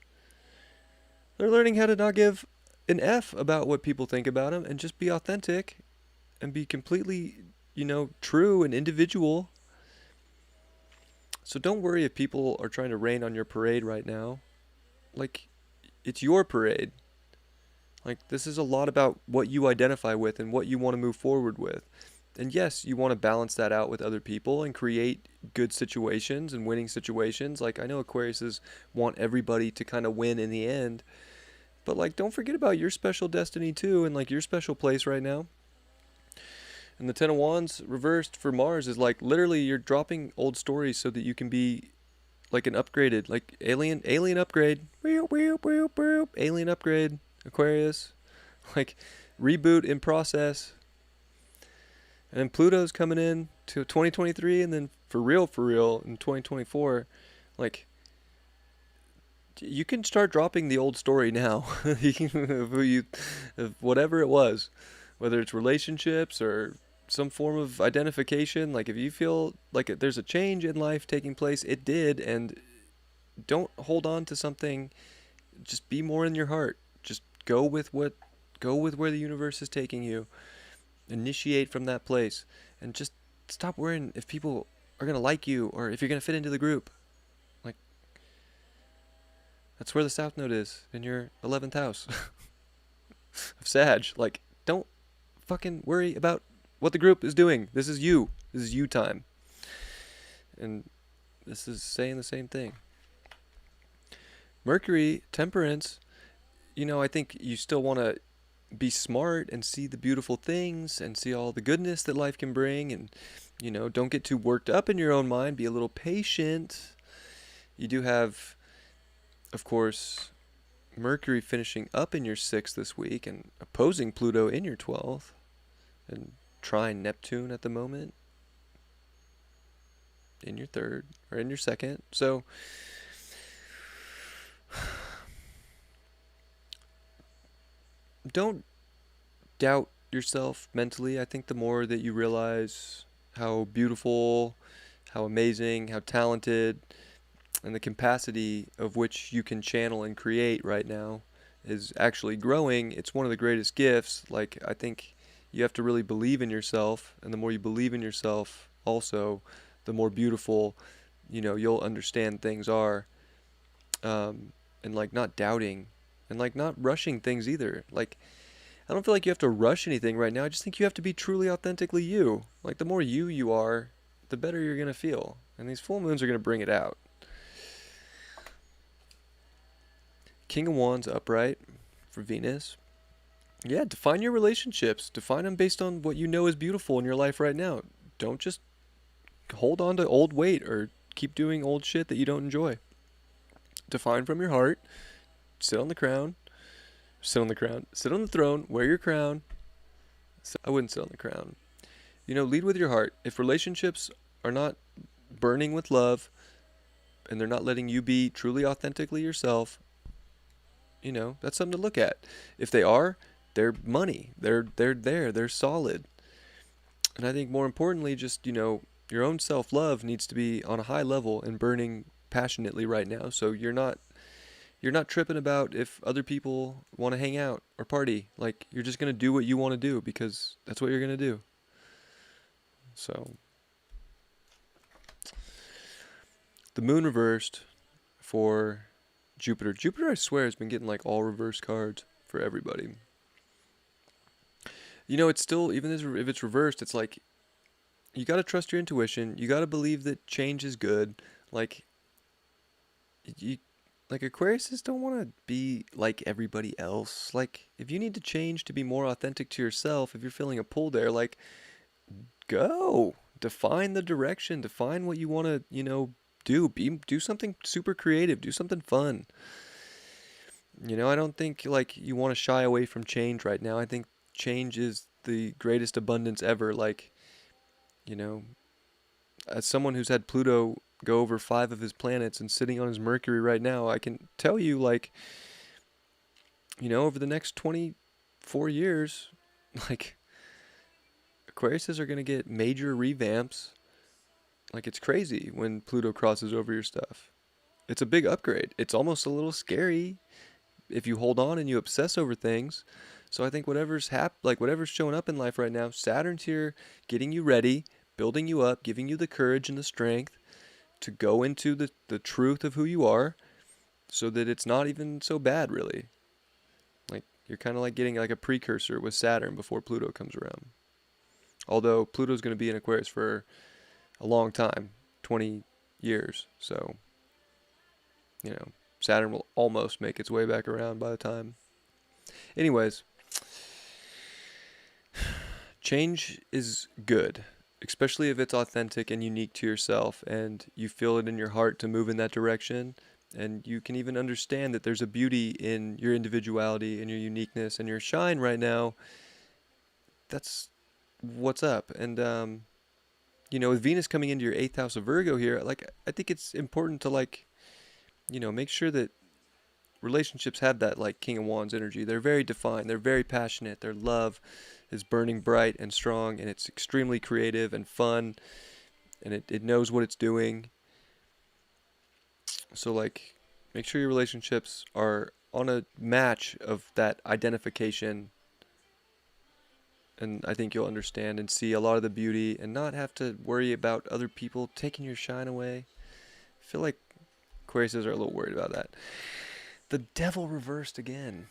They're learning how to not give an F about what people think about them and just be authentic and be completely, true and individual. So don't worry if people are trying to rain on your parade right now. Like, it's your parade. Like, this is a lot about what you identify with and what you want to move forward with. And yes, you want to balance that out with other people and create good situations and winning situations. Like, I know Aquariuses want everybody to kind of win in the end. But, like, don't forget about your special destiny, too, and, like, your special place right now. And the 10 of Wands reversed for Mars is, like, literally you're dropping old stories so that you can be, like, an upgraded, like, alien upgrade. Alien upgrade. Aquarius, like, reboot in process. And then Pluto's coming in to 2023, and then for real in 2024. Like, you can start dropping the old story now of whatever it was, whether it's relationships or some form of identification. Like, if you feel like there's a change in life taking place, it did, and don't hold on to something. Just be more in your heart. Just go with where the universe is taking you. Initiate from that place, and just stop worrying if people are going to like you or if you're going to fit into the group. Like, that's where the South Node is, in your 11th house of Sag. Like, don't fucking worry about what the group is doing. This is you. This is you time. And this is saying the same thing. Mercury, Temperance, I think you still want to be smart and see the beautiful things and see all the goodness that life can bring, and don't get too worked up in your own mind. Be a little patient. You do have, of course, Mercury finishing up in your 6th this week and opposing Pluto in your 12th and trine Neptune at the moment in your 3rd or in your 2nd. So don't doubt yourself mentally. I think the more that you realize how beautiful, how amazing, how talented, and the capacity of which you can channel and create right now is actually growing, it's one of the greatest gifts. Like, I think you have to really believe in yourself, and the more you believe in yourself also, the more beautiful, you'll understand things are. And like not doubting and like not rushing things either. Like, I don't feel like you have to rush anything right now. I just think you have to be truly authentically you. Like the more you are, the better you're going to feel. And these full moons are going to bring it out. King of Wands upright for Venus. Yeah, define your relationships. Define them based on what you know is beautiful in your life right now. Don't just hold on to old weight or keep doing old shit that you don't enjoy. Define from your heart. Sit on the crown. Sit on the crown. Sit on the throne. Wear your crown. I wouldn't sit on the crown. Lead with your heart. If relationships are not burning with love and they're not letting you be truly authentically yourself, that's something to look at. If they are, they're money. They're there. They're solid. And I think more importantly, just, your own self-love needs to be on a high level and burning passionately right now. So you're not tripping about if other people want to hang out or party. Like, you're just going to do what you want to do because that's what you're going to do. So the moon reversed for Jupiter. Jupiter, I swear, has been getting like all reverse cards for everybody. It's still, even if it's reversed, it's like, you got to trust your intuition. You got to believe that change is good. Like, Aquariuses don't want to be like everybody else. Like, if you need to change to be more authentic to yourself, if you're feeling a pull there, like, go. Define the direction. Define what you want to, do something super creative. Do something fun. I don't think, like, you want to shy away from change right now. I think change is the greatest abundance ever. Like, as someone who's had Pluto go over 5 of his planets and sitting on his Mercury right now, I can tell you, like, over the next 24 years, like, Aquariuses are going to get major revamps. Like, it's crazy when Pluto crosses over your stuff. It's a big upgrade. It's almost a little scary if you hold on and you obsess over things. So I think whatever's showing up in life right now, Saturn's here getting you ready, building you up, giving you the courage and the strength to go into the truth of who you are so that it's not even so bad, really. Like, you're kind of like getting like a precursor with Saturn before Pluto comes around. Although Pluto's going to be in Aquarius for a long time, 20 years. So, Saturn will almost make its way back around by the time. Anyways, change is good, especially if it's authentic and unique to yourself and you feel it in your heart to move in that direction. And you can even understand that there's a beauty in your individuality and your uniqueness and your shine right now. That's what's up. And, with Venus coming into your 8th house of Virgo here, like, I think it's important to, like, make sure that relationships have that, like, King of Wands energy. They're very defined. They're very passionate. Their love is burning bright and strong, and it's extremely creative and fun, and it knows what it's doing. So, like, make sure your relationships are on a match of that identification, and I think you'll understand and see a lot of the beauty and not have to worry about other people taking your shine away. I feel like Aquariuses are a little worried about that. The devil reversed again.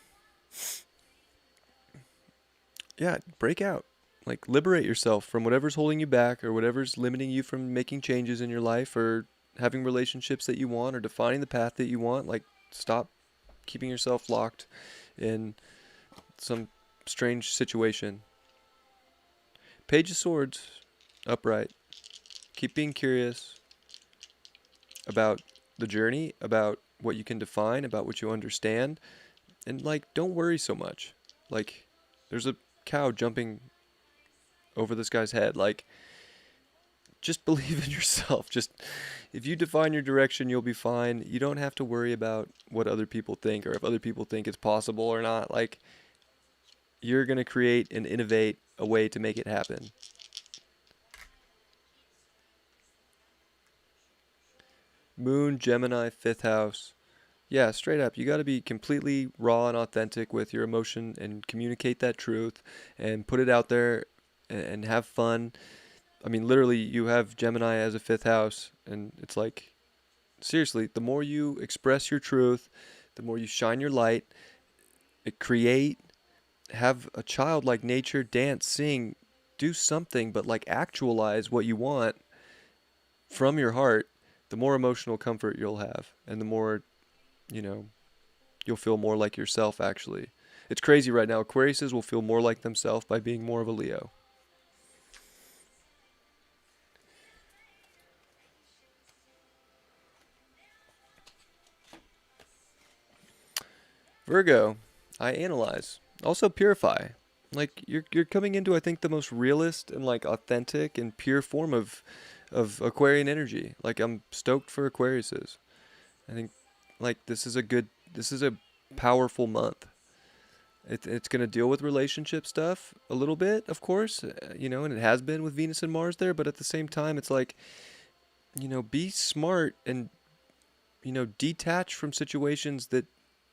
Yeah, break out. Like, liberate yourself from whatever's holding you back or whatever's limiting you from making changes in your life or having relationships that you want or defining the path that you want. Like, stop keeping yourself locked in some strange situation. Page of Swords, upright. Keep being curious about the journey, about what you can define, about what you understand. And, like, don't worry so much. Like, there's a cow jumping over this guy's head. Like, just believe in yourself. Just, if you define your direction, you'll be fine. You don't have to worry about what other people think or if other people think it's possible or not. Like, you're going to create and innovate a way to make it happen. Moon, Gemini, 5th house. Yeah, straight up. You got to be completely raw and authentic with your emotion and communicate that truth and put it out there and have fun. I mean, literally, you have Gemini as a 5th house, and it's like, seriously, the more you express your truth, the more you shine your light, create, have a child like nature, dance, sing, do something, but like actualize what you want from your heart, the more emotional comfort you'll have, and the more, you know, you'll feel more like yourself, actually. It's crazy right now. Aquariuses will feel more like themselves by being more of a Leo. Virgo, I analyze. Also purify. Like you're coming into, I think, the most realist and like authentic and pure form of Aquarian energy. Like I'm stoked for Aquariuses. I think like this is a powerful month. It's going to deal with relationship stuff a little bit, of course, and it has been with Venus and Mars there, but at the same time, it's like, be smart and, detach from situations that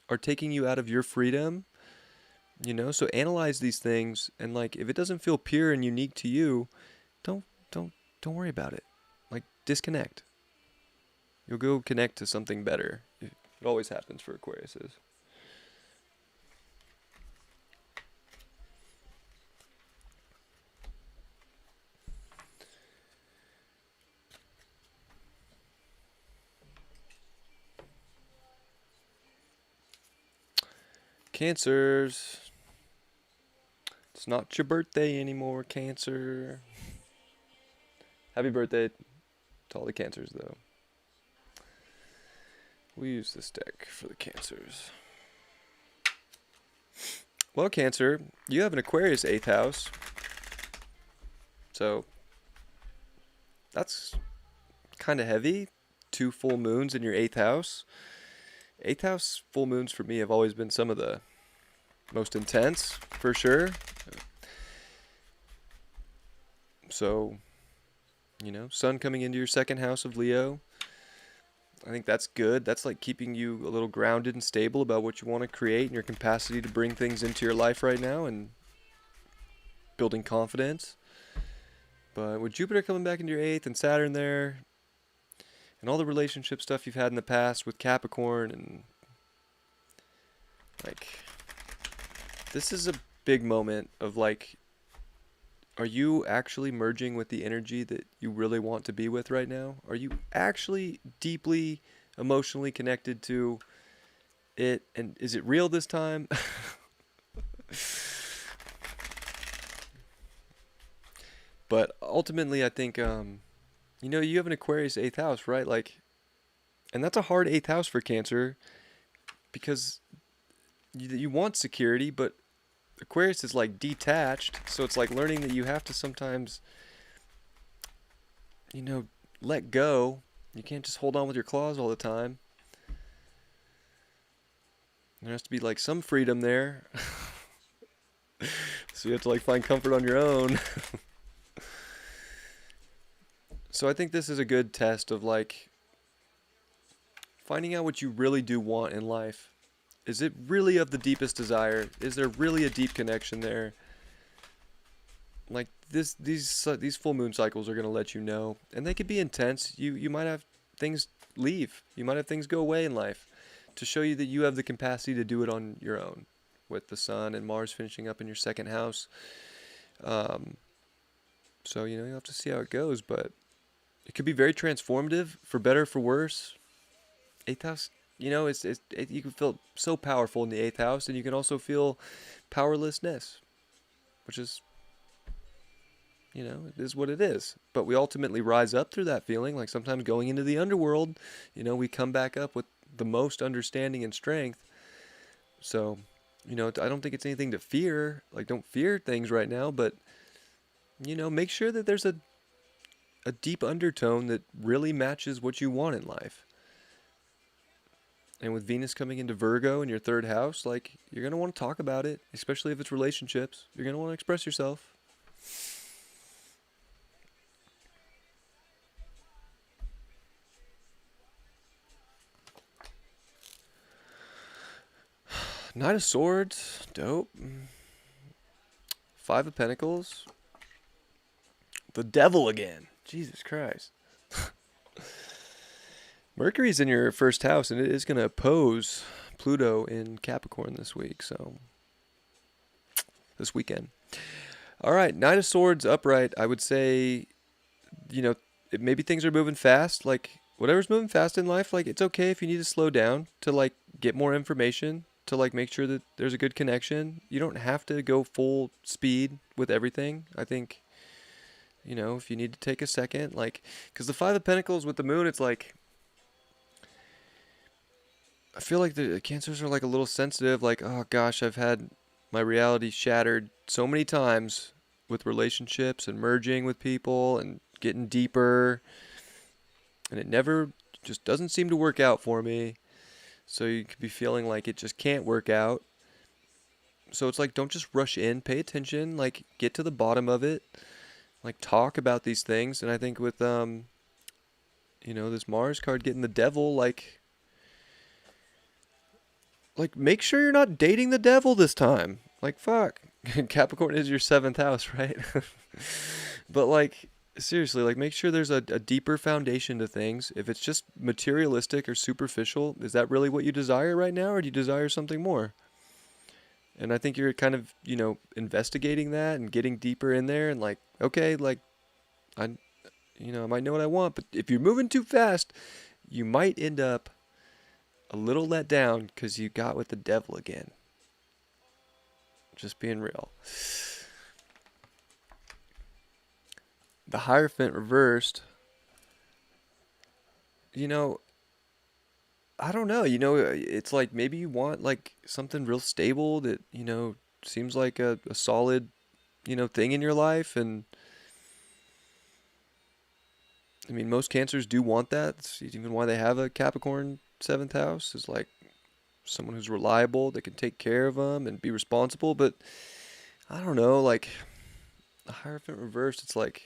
are taking you out of your freedom, so analyze these things and like if it doesn't feel pure and unique to you, don't don't don't worry about it. Like disconnect. You'll go connect to something better. It always happens for Aquariuses. Cancers. It's not your birthday anymore, Cancer. Happy birthday to all the Cancers, though. We use this deck for the Cancers. Well, Cancer, you have an Aquarius 8th house. So, that's kind of heavy. 2 full moons in your 8th house. 8th house full moons for me have always been some of the most intense, for sure. So, sun coming into your 2nd house of Leo. I think that's good. That's like keeping you a little grounded and stable about what you want to create and your capacity to bring things into your life right now and building confidence. But with Jupiter coming back into your 8th and Saturn there and all the relationship stuff you've had in the past with Capricorn and like this is a big moment of like, are you actually merging with the energy that you really want to be with right now? Are you actually deeply emotionally connected to it? And is it real this time? But ultimately, I think, you have an Aquarius 8th house, right? Like, and that's a hard 8th house for Cancer because you want security, but Aquarius is like detached, so it's like learning that you have to sometimes, let go. You can't just hold on with your claws all the time. There has to be like some freedom there. So you have to like find comfort on your own. So I think this is a good test of like finding out what you really do want in life. Is it really of the deepest desire? Is there really a deep connection there? Like these full moon cycles are going to let you know, and they could be intense. You might have things leave. You might have things go away in life to show you that you have the capacity to do it on your own with the sun and Mars finishing up in your 2nd house. So, you'll have to see how it goes, but it could be very transformative for better, for worse. 8th house, you can feel so powerful in the 8th house, and you can also feel powerlessness, which is, it is what it is. But we ultimately rise up through that feeling. Like sometimes going into the underworld, we come back up with the most understanding and strength. So, I don't think it's anything to fear. Like, don't fear things right now, but, make sure that there's a deep undertone that really matches what you want in life. And with Venus coming into Virgo in your 3rd house, like, you're going to want to talk about it, especially if it's relationships. You're going to want to express yourself. Knight of Swords, dope. 5 of Pentacles. The devil again. Jesus Christ. Mercury's in your 1st house, and it is going to oppose Pluto in Capricorn this week, so this weekend. All right, Knight of Swords upright. I would say, maybe things are moving fast. Like whatever's moving fast in life, like it's okay if you need to slow down to like get more information to like make sure that there's a good connection. You don't have to go full speed with everything. I think, if you need to take a second, like, because the Five of Pentacles with the Moon, it's like I feel like the Cancers are like a little sensitive. Like, oh gosh, I've had my reality shattered so many times with relationships and merging with people and getting deeper, and it never just doesn't seem to work out for me. So you could be feeling like it just can't work out. So it's like, don't just rush in, pay attention, like get to the bottom of it, like talk about these things. And I think with this Mars card getting the Devil, like make sure you're not dating the devil this time. Like fuck. Capricorn is your seventh house, right? But like seriously, like make sure there's a deeper foundation to things. If it's just materialistic or superficial, is that really what you desire right now, or do you desire something more? And I think you're kind of, investigating that and getting deeper in there and like, okay, like I I might know what I want, but if you're moving too fast, you might end up a little let down because you got with the devil again. Just being real. The Hierophant reversed. I don't know. It's like maybe you want like something real stable that, seems like a solid, thing in your life. And I mean, most Cancers do want that. It's even why they have a Capricorn seventh house, is like someone who's reliable, that can take care of them and be responsible. But I don't know, like the Hierophant reversed, it's like,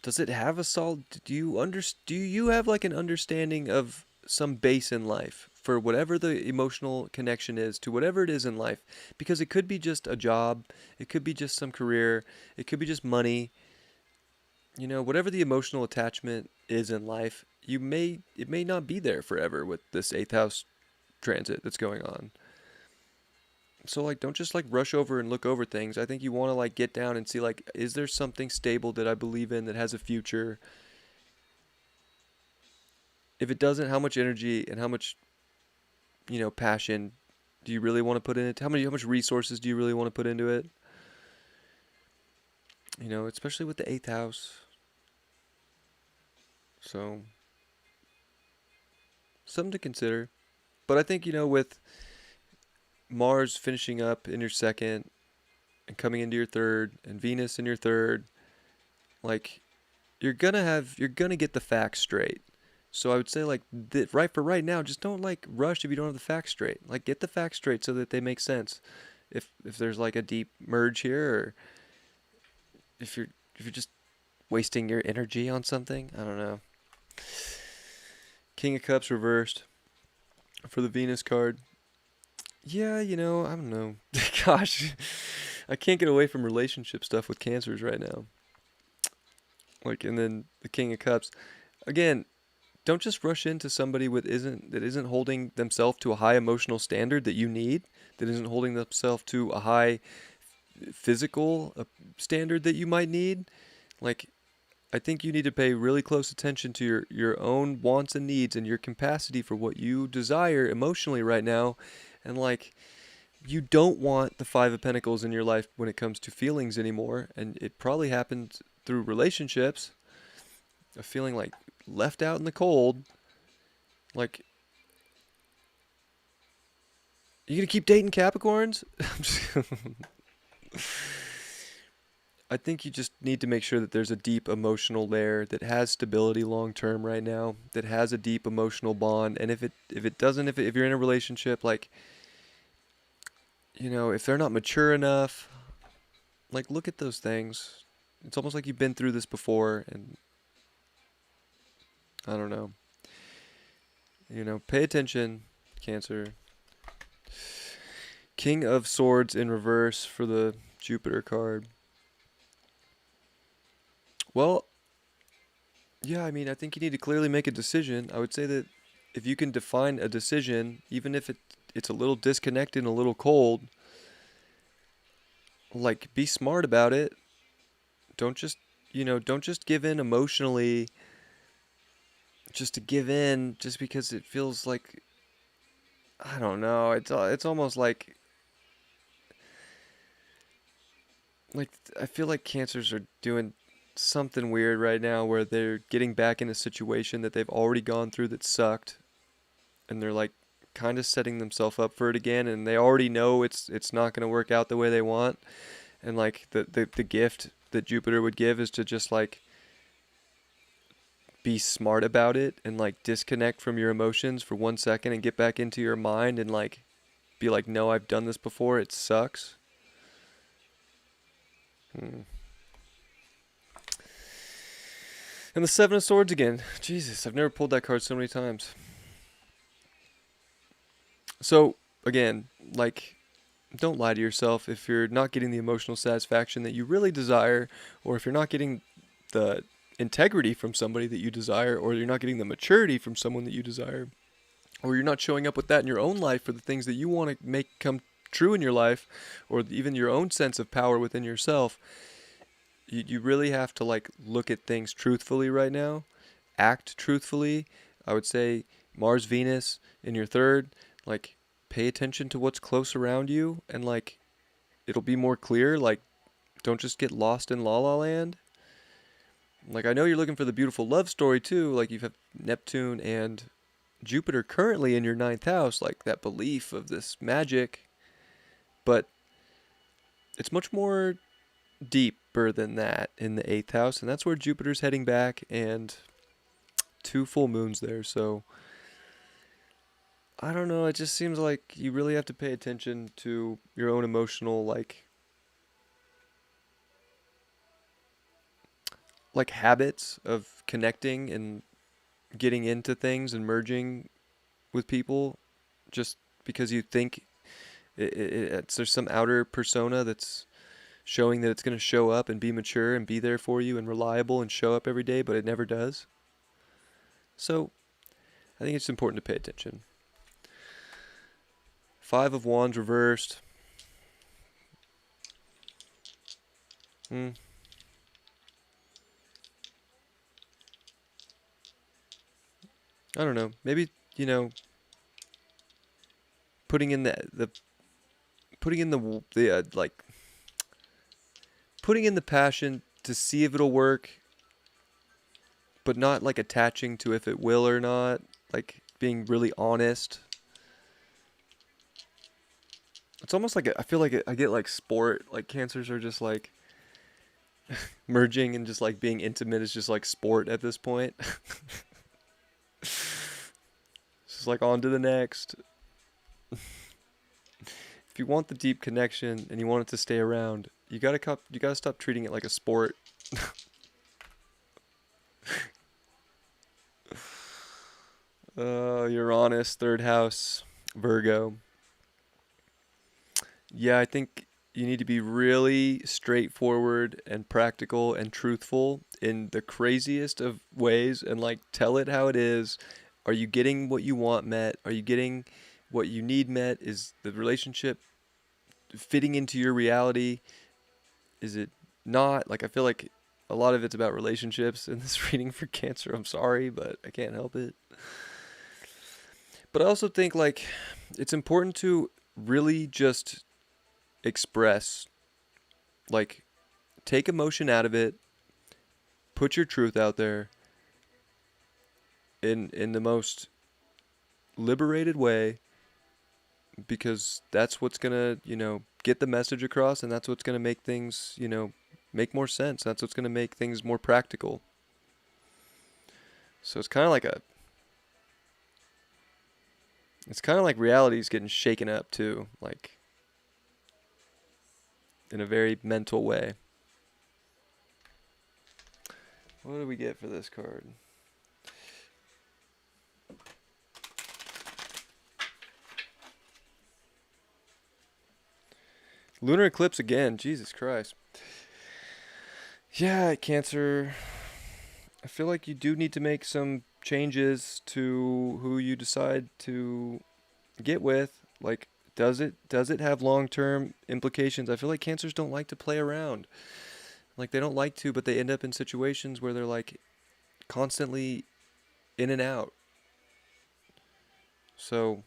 does it have a solid? Do you have like an understanding of some base in life for whatever the emotional connection is to whatever it is in life? Because it could be just a job, it could be just some career, it could be just money. Whatever the emotional attachment is in life, it may not be there forever with this eighth house transit that's going on. So like don't just like rush over and look over things. I think you want to like get down and see like, is there something stable that I believe in that has a future? If it doesn't, how much energy and how much, passion do you really want to put in it? How much resources do you really want to put into it? Especially with the eighth house. So something to consider. But I think, with Mars finishing up in your second and coming into your third and Venus in your third, like you're gonna get the facts straight. So I would say like right now, just don't like rush if you don't have the facts straight. Like get the facts straight so that they make sense. If there's like a deep merge here, or if you're just wasting your energy on something, I don't know. King of Cups reversed for the Venus card. Yeah, I don't know. Gosh, I can't get away from relationship stuff with Cancers right now. Like, and then the King of Cups. Again, don't just rush into somebody that isn't holding themselves to a high emotional standard that you need, that isn't holding themselves to a high physical standard that you might need. Like, I think you need to pay really close attention to your own wants and needs and your capacity for what you desire emotionally right now. And like, you don't want the Five of Pentacles in your life when it comes to feelings anymore. And it probably happened through relationships, of feeling like left out in the cold. Like, you gonna keep dating Capricorns? I think you just need to make sure that there's a deep emotional layer that has stability long term right now, that has a deep emotional bond. And if it doesn't, if you're in a relationship, like, if they're not mature enough, like look at those things. It's almost like you've been through this before, and I don't know. Pay attention, Cancer. King of Swords in reverse for the Jupiter card. Well, yeah, I mean, I think you need to clearly make a decision. I would say that if you can define a decision, even if it's a little disconnected and a little cold, like be smart about it. Don't just, don't just give in emotionally just to give in just because it feels like, I don't know. It's almost like I feel like cancers are doing something weird right now where they're getting back in a situation that they've already gone through that sucked, and they're like kind of setting themselves up for it again, and they already know it's not going to work out the way they want. And like the gift that Jupiter would give is to just like be smart about it and like disconnect from your emotions for 1 second and get back into your mind and like be like, no, I've done this before, it sucks. Hmm. And the Seven of Swords again. Jesus, I've never pulled that card so many times. So, again, like, don't lie to yourself if you're not getting the emotional satisfaction that you really desire, or if you're not getting the integrity from somebody that you desire, or you're not getting the maturity from someone that you desire, or you're not showing up with that in your own life for the things that you want to make come true in your life, or even your own sense of power within yourself. You really have to like look at things truthfully right now, act truthfully. I would say Mars, Venus in your third, like pay attention to what's close around you, and like it'll be more clear. Like don't just get lost in la la land. Like I know you're looking for the beautiful love story too. Like you have Neptune and Jupiter currently in your ninth house, like that belief of this magic, but it's much more deeper than that in the eighth house, and that's where Jupiter's heading back, and 2 full moons there. So I don't know. It just seems like you really have to pay attention to your own emotional like habits of connecting and getting into things and merging with people just because you think there's some outer persona that's showing that it's going to show up and be mature and be there for you and reliable and show up every day, but it never does. So I think it's important to pay attention. 5 of Wands reversed. Hmm. I don't know. Maybe, putting in the putting in the like putting in the passion to see if it'll work, but not like attaching to if it will or not. Like being really honest. It's almost like I feel like I get like sport. Like cancers are just like merging and just like being intimate is just like sport at this point. It's just like on to the next. If you want the deep connection and you want it to stay around, you gotta stop treating it like a sport. Uranus, third house, Virgo. Yeah, I think you need to be really straightforward and practical and truthful in the craziest of ways and like tell it how it is. Are you getting what you want met? Are you getting what you need met? Is the relationship fitting into your reality? Is it not? Like I feel like a lot of it's about relationships in this reading for Cancer. I'm sorry, but I can't help it. But I also think like it's important to really just express, like take emotion out of it, put your truth out there in the most liberated way, because that's what's gonna, get the message across, and that's what's gonna make things, make more sense. That's what's gonna make things more practical. So it's kind of like reality's getting shaken up too, like in a very mental way. What do we get for this card? Lunar eclipse again. Jesus Christ. Yeah, Cancer. I feel like you do need to make some changes to who you decide to get with. Like, Does it have long-term implications? I feel like cancers don't like to play around. Like they don't like to, but they end up in situations where they're like constantly in and out. So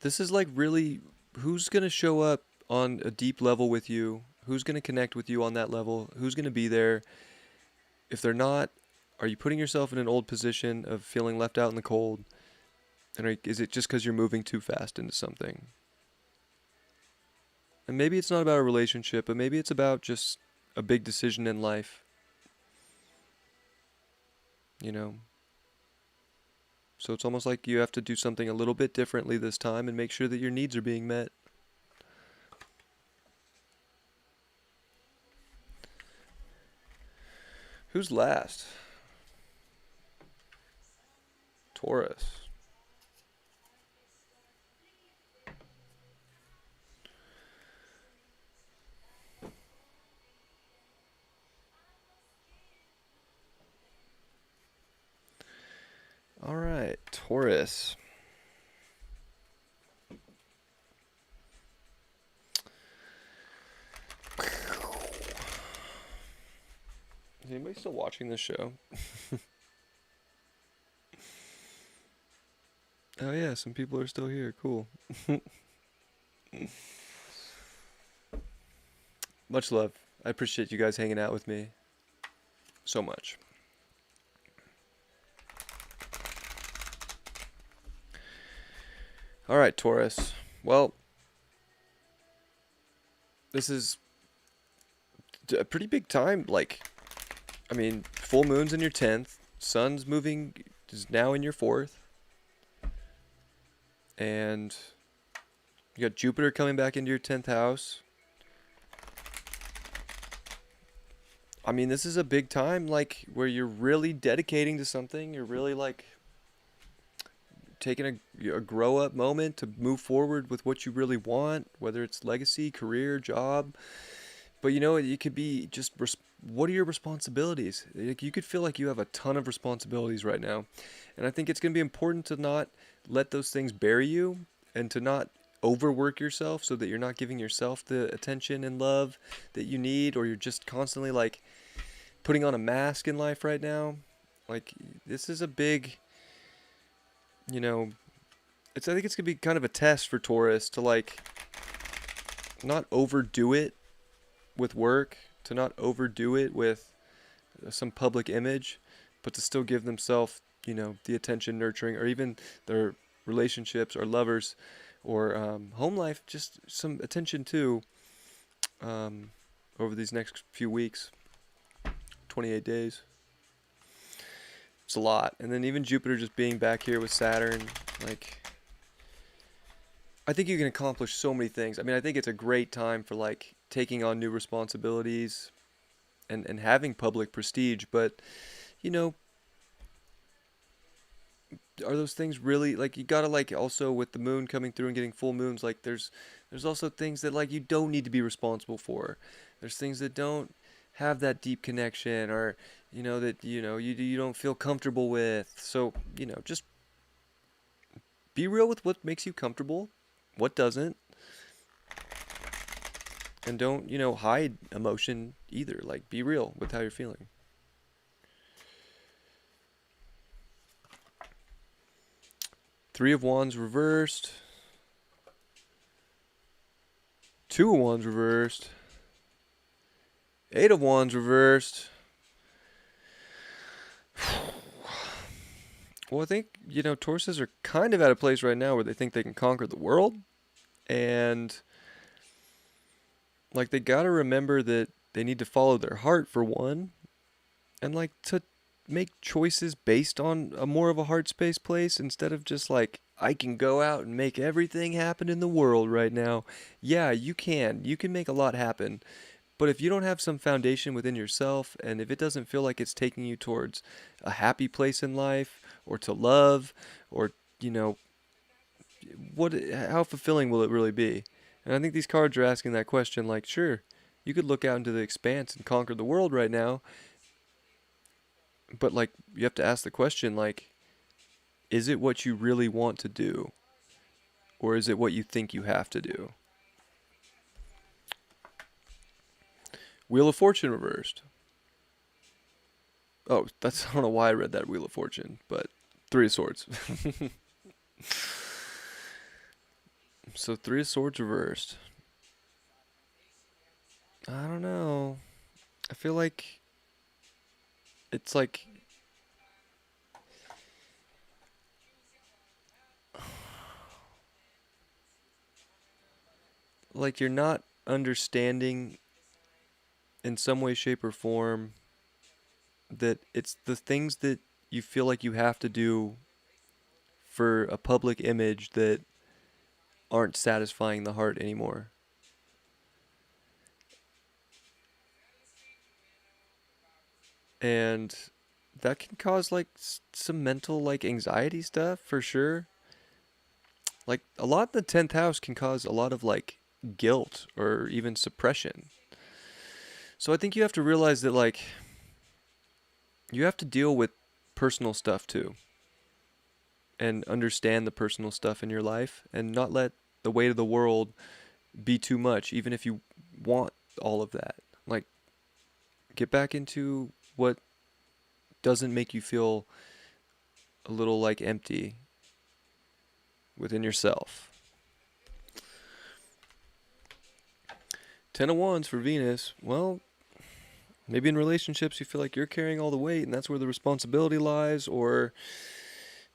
this is like really who's going to show up on a deep level with you? Who's going to connect with you on that level? Who's going to be there? If they're not, are you putting yourself in an old position of feeling left out in the cold? And is it just because you're moving too fast into something? And maybe it's not about a relationship, but maybe it's about just a big decision in life, you know? So it's almost like you have to do something a little bit differently this time and make sure that your needs are being met. Who's last? Taurus. All right, Taurus. Is anybody still watching this show? Oh yeah, some people are still here. Cool. Much love. I appreciate you guys hanging out with me so much. All right, Taurus. Well, this is a pretty big time. Like, I mean, full moon's in your 10th. Sun's moving, is now in your 4th. And you got Jupiter coming back into your 10th house. I mean, this is a big time, like, where you're really dedicating to something. You're really, like, taking a grow up moment to move forward with what you really want, whether it's legacy, career, job. But you know, it could be just what are your responsibilities? Like, you could feel like you have a ton of responsibilities right now. And I think it's going to be important to not let those things bury you and to not overwork yourself so that you're not giving yourself the attention and love that you need, or you're just constantly like putting on a mask in life right now. Like, this is a big, you know, I think it's going to be kind of a test for Taurus to like not overdo it with work, to not overdo it with some public image, but to still give themselves, you know, the attention, nurturing, or even their relationships or lovers or home life, just some attention too, over these next few weeks, 28 days. It's a lot. And then even Jupiter just being back here with Saturn, like, I think you can accomplish so many things. I mean, I think it's a great time for like taking on new responsibilities and having public prestige, but you know, are those things really like, you gotta like, also with the moon coming through and getting full moons, like there's also things that like you don't need to be responsible for. There's things that don't have that deep connection, or you know, that you don't feel comfortable with. So you know, just be real with what makes you comfortable, what doesn't, and don't, you know, hide emotion either. Like, be real with how you're feeling. Three of Wands reversed. Two of Wands reversed. Eight of Wands reversed. Well, I think, you know, Tauruses are kind of at a place right now where they think they can conquer the world. And, like, they gotta remember that they need to follow their heart, for one. And, like, to make choices based on a more of a heart space place, instead of just like, I can go out and make everything happen in the world right now. Yeah, you can. You can make a lot happen. But if you don't have some foundation within yourself, and if it doesn't feel like it's taking you towards a happy place in life, or to love, or, you know, how fulfilling will it really be? And I think these cards are asking that question. Like, sure, you could look out into the expanse and conquer the world right now, but like, you have to ask the question, like, is it what you really want to do? or is it what you think you have to do? Wheel of Fortune reversed. Oh, that's I don't know why I read that Wheel of Fortune, but Three of Swords. So Three of Swords reversed. I don't know. I feel like it's like you're not understanding in some way, shape, or form that it's the things that you feel like you have to do for a public image that aren't satisfying the heart anymore. And that can cause like some mental like anxiety stuff for sure. Like a lot of the 10th house can cause a lot of like guilt or even suppression. So I think you have to realize that like you have to deal with personal stuff too and understand the personal stuff in your life and not let the weight of the world be too much even if you want all of that. Like get back into what doesn't make you feel a little like empty within yourself. 10 of Wands for Venus. Well, maybe in relationships you feel like you're carrying all the weight and that's where the responsibility lies, or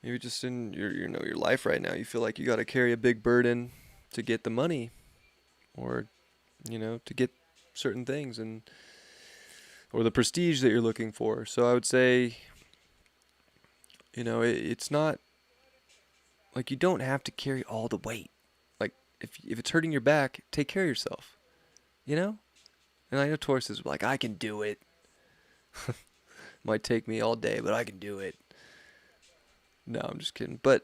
maybe just in your life right now you feel like you got to carry a big burden to get the money or to get certain things and or the prestige that you're looking for. So I would say it's not like you don't have to carry all the weight. Like if it's hurting your back, take care of yourself. You know? And I know Taurus is like, I can do it. Might take me all day, but I can do it. No, I'm just kidding. But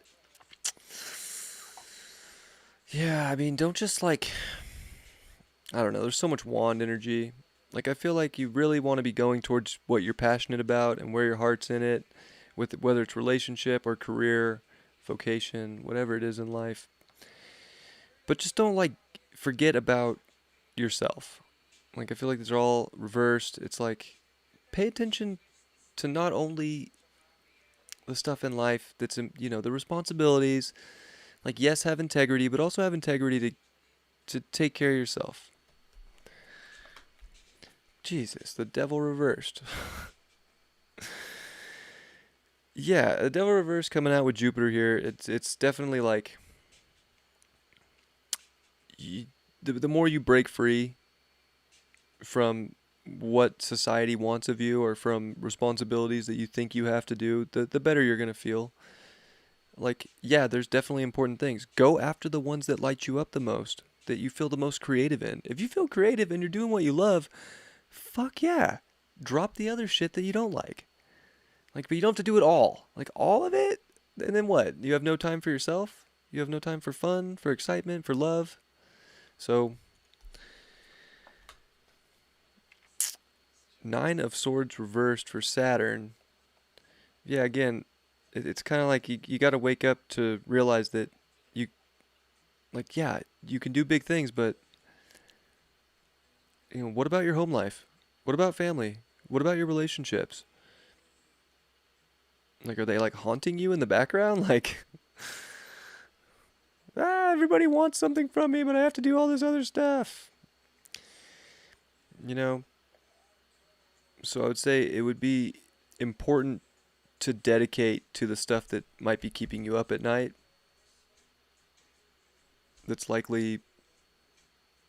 yeah, I mean, don't just like, I don't know, there's so much wand energy. Like I feel like you really want to be going towards what you're passionate about and where your heart's in it, with whether it's relationship or career, vocation, whatever it is in life. But just don't like forget about yourself. Like I feel like these are all reversed. It's like pay attention to not only the stuff in life that's the responsibilities. Like yes, have integrity, but also have integrity to take care of yourself. Jesus, the devil reversed. Yeah, the devil reversed coming out with Jupiter here. It's definitely like the more you break free from what society wants of you or from responsibilities that you think you have to do, the better you're going to feel. Like, yeah, there's definitely important things. Go after the ones that light you up the most, that you feel the most creative in. If you feel creative and you're doing what you love, fuck yeah. Drop the other shit that you don't like. Like, but you don't have to do it all. Like, all of it? And then what? You have no time for yourself? You have no time for fun, for excitement, for love? So, Nine of Swords reversed for Saturn. Yeah, again, it's kind of like you got to wake up to realize that you, like, yeah, you can do big things, but, what about your home life? What about family? What about your relationships? Like, are they, like, haunting you in the background? Like, everybody wants something from me, but I have to do all this other stuff. You know? So I would say it would be important to dedicate to the stuff that might be keeping you up at night. That's likely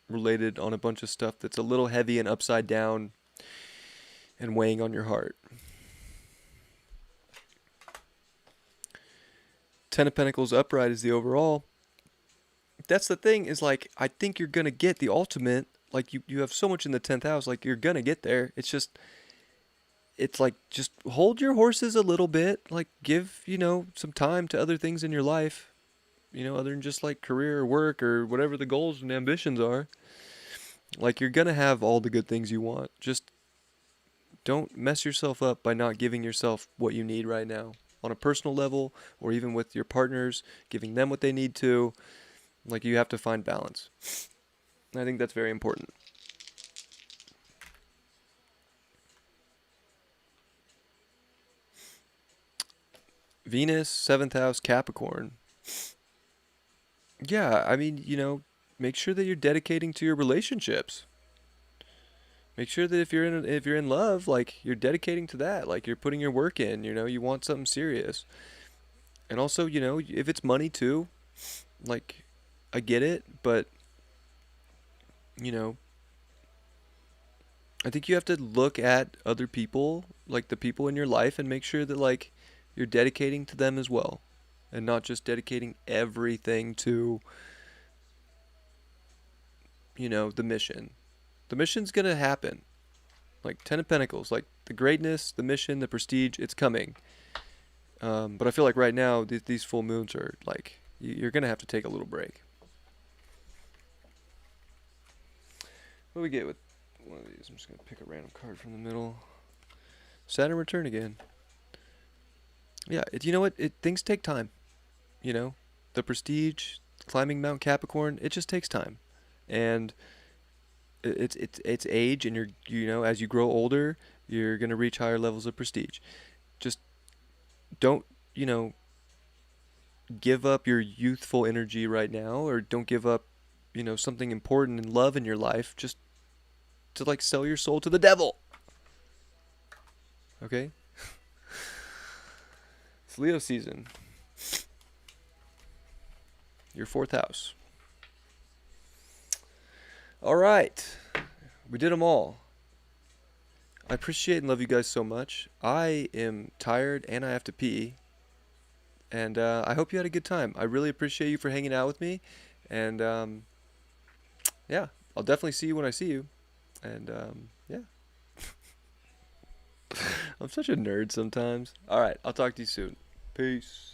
related on a bunch of stuff that's a little heavy and upside down and weighing on your heart. Ten of Pentacles upright is the overall. That's the thing, is like, I think you're going to get the ultimate. Like, you have so much in the 10th house, like, you're going to get there. It's like, just hold your horses a little bit. Like, give, some time to other things in your life, other than just like career or work or whatever the goals and ambitions are. Like, you're going to have all the good things you want. Just don't mess yourself up by not giving yourself what you need right now on a personal level or even with your partners, giving them what they need to. Like, you have to find balance. I think that's very important. Venus, 7th house, Capricorn. Yeah, I mean, make sure that you're dedicating to your relationships. Make sure that if you're in love, like, you're dedicating to that. Like, you're putting your work in, you want something serious. And also, if it's money too, like, I get it, but you know, I think you have to look at other people, like the people in your life, and make sure that, like, you're dedicating to them as well, and not just dedicating everything to, the mission. The mission's gonna happen. Like, Ten of Pentacles, like, the greatness, the mission, the prestige, it's coming. But I feel like right now these full moons are like, you're gonna have to take a little break. What do we get with one of these? I'm just gonna pick a random card from the middle. Saturn return again. Yeah, you know what? Things take time. The prestige, climbing Mount Capricorn, it just takes time, and it's age, and as you grow older, you're gonna reach higher levels of prestige. Just don't give up your youthful energy right now, or don't give up something important and love in your life just to, like, sell your soul to the devil. Okay? It's Leo season. Your 4th house. All right. We did them all. I appreciate and love you guys so much. I am tired and I have to pee. And I hope you had a good time. I really appreciate you for hanging out with me. And yeah, I'll definitely see you when I see you. And yeah. I'm such a nerd sometimes. All right, I'll talk to you soon. Peace.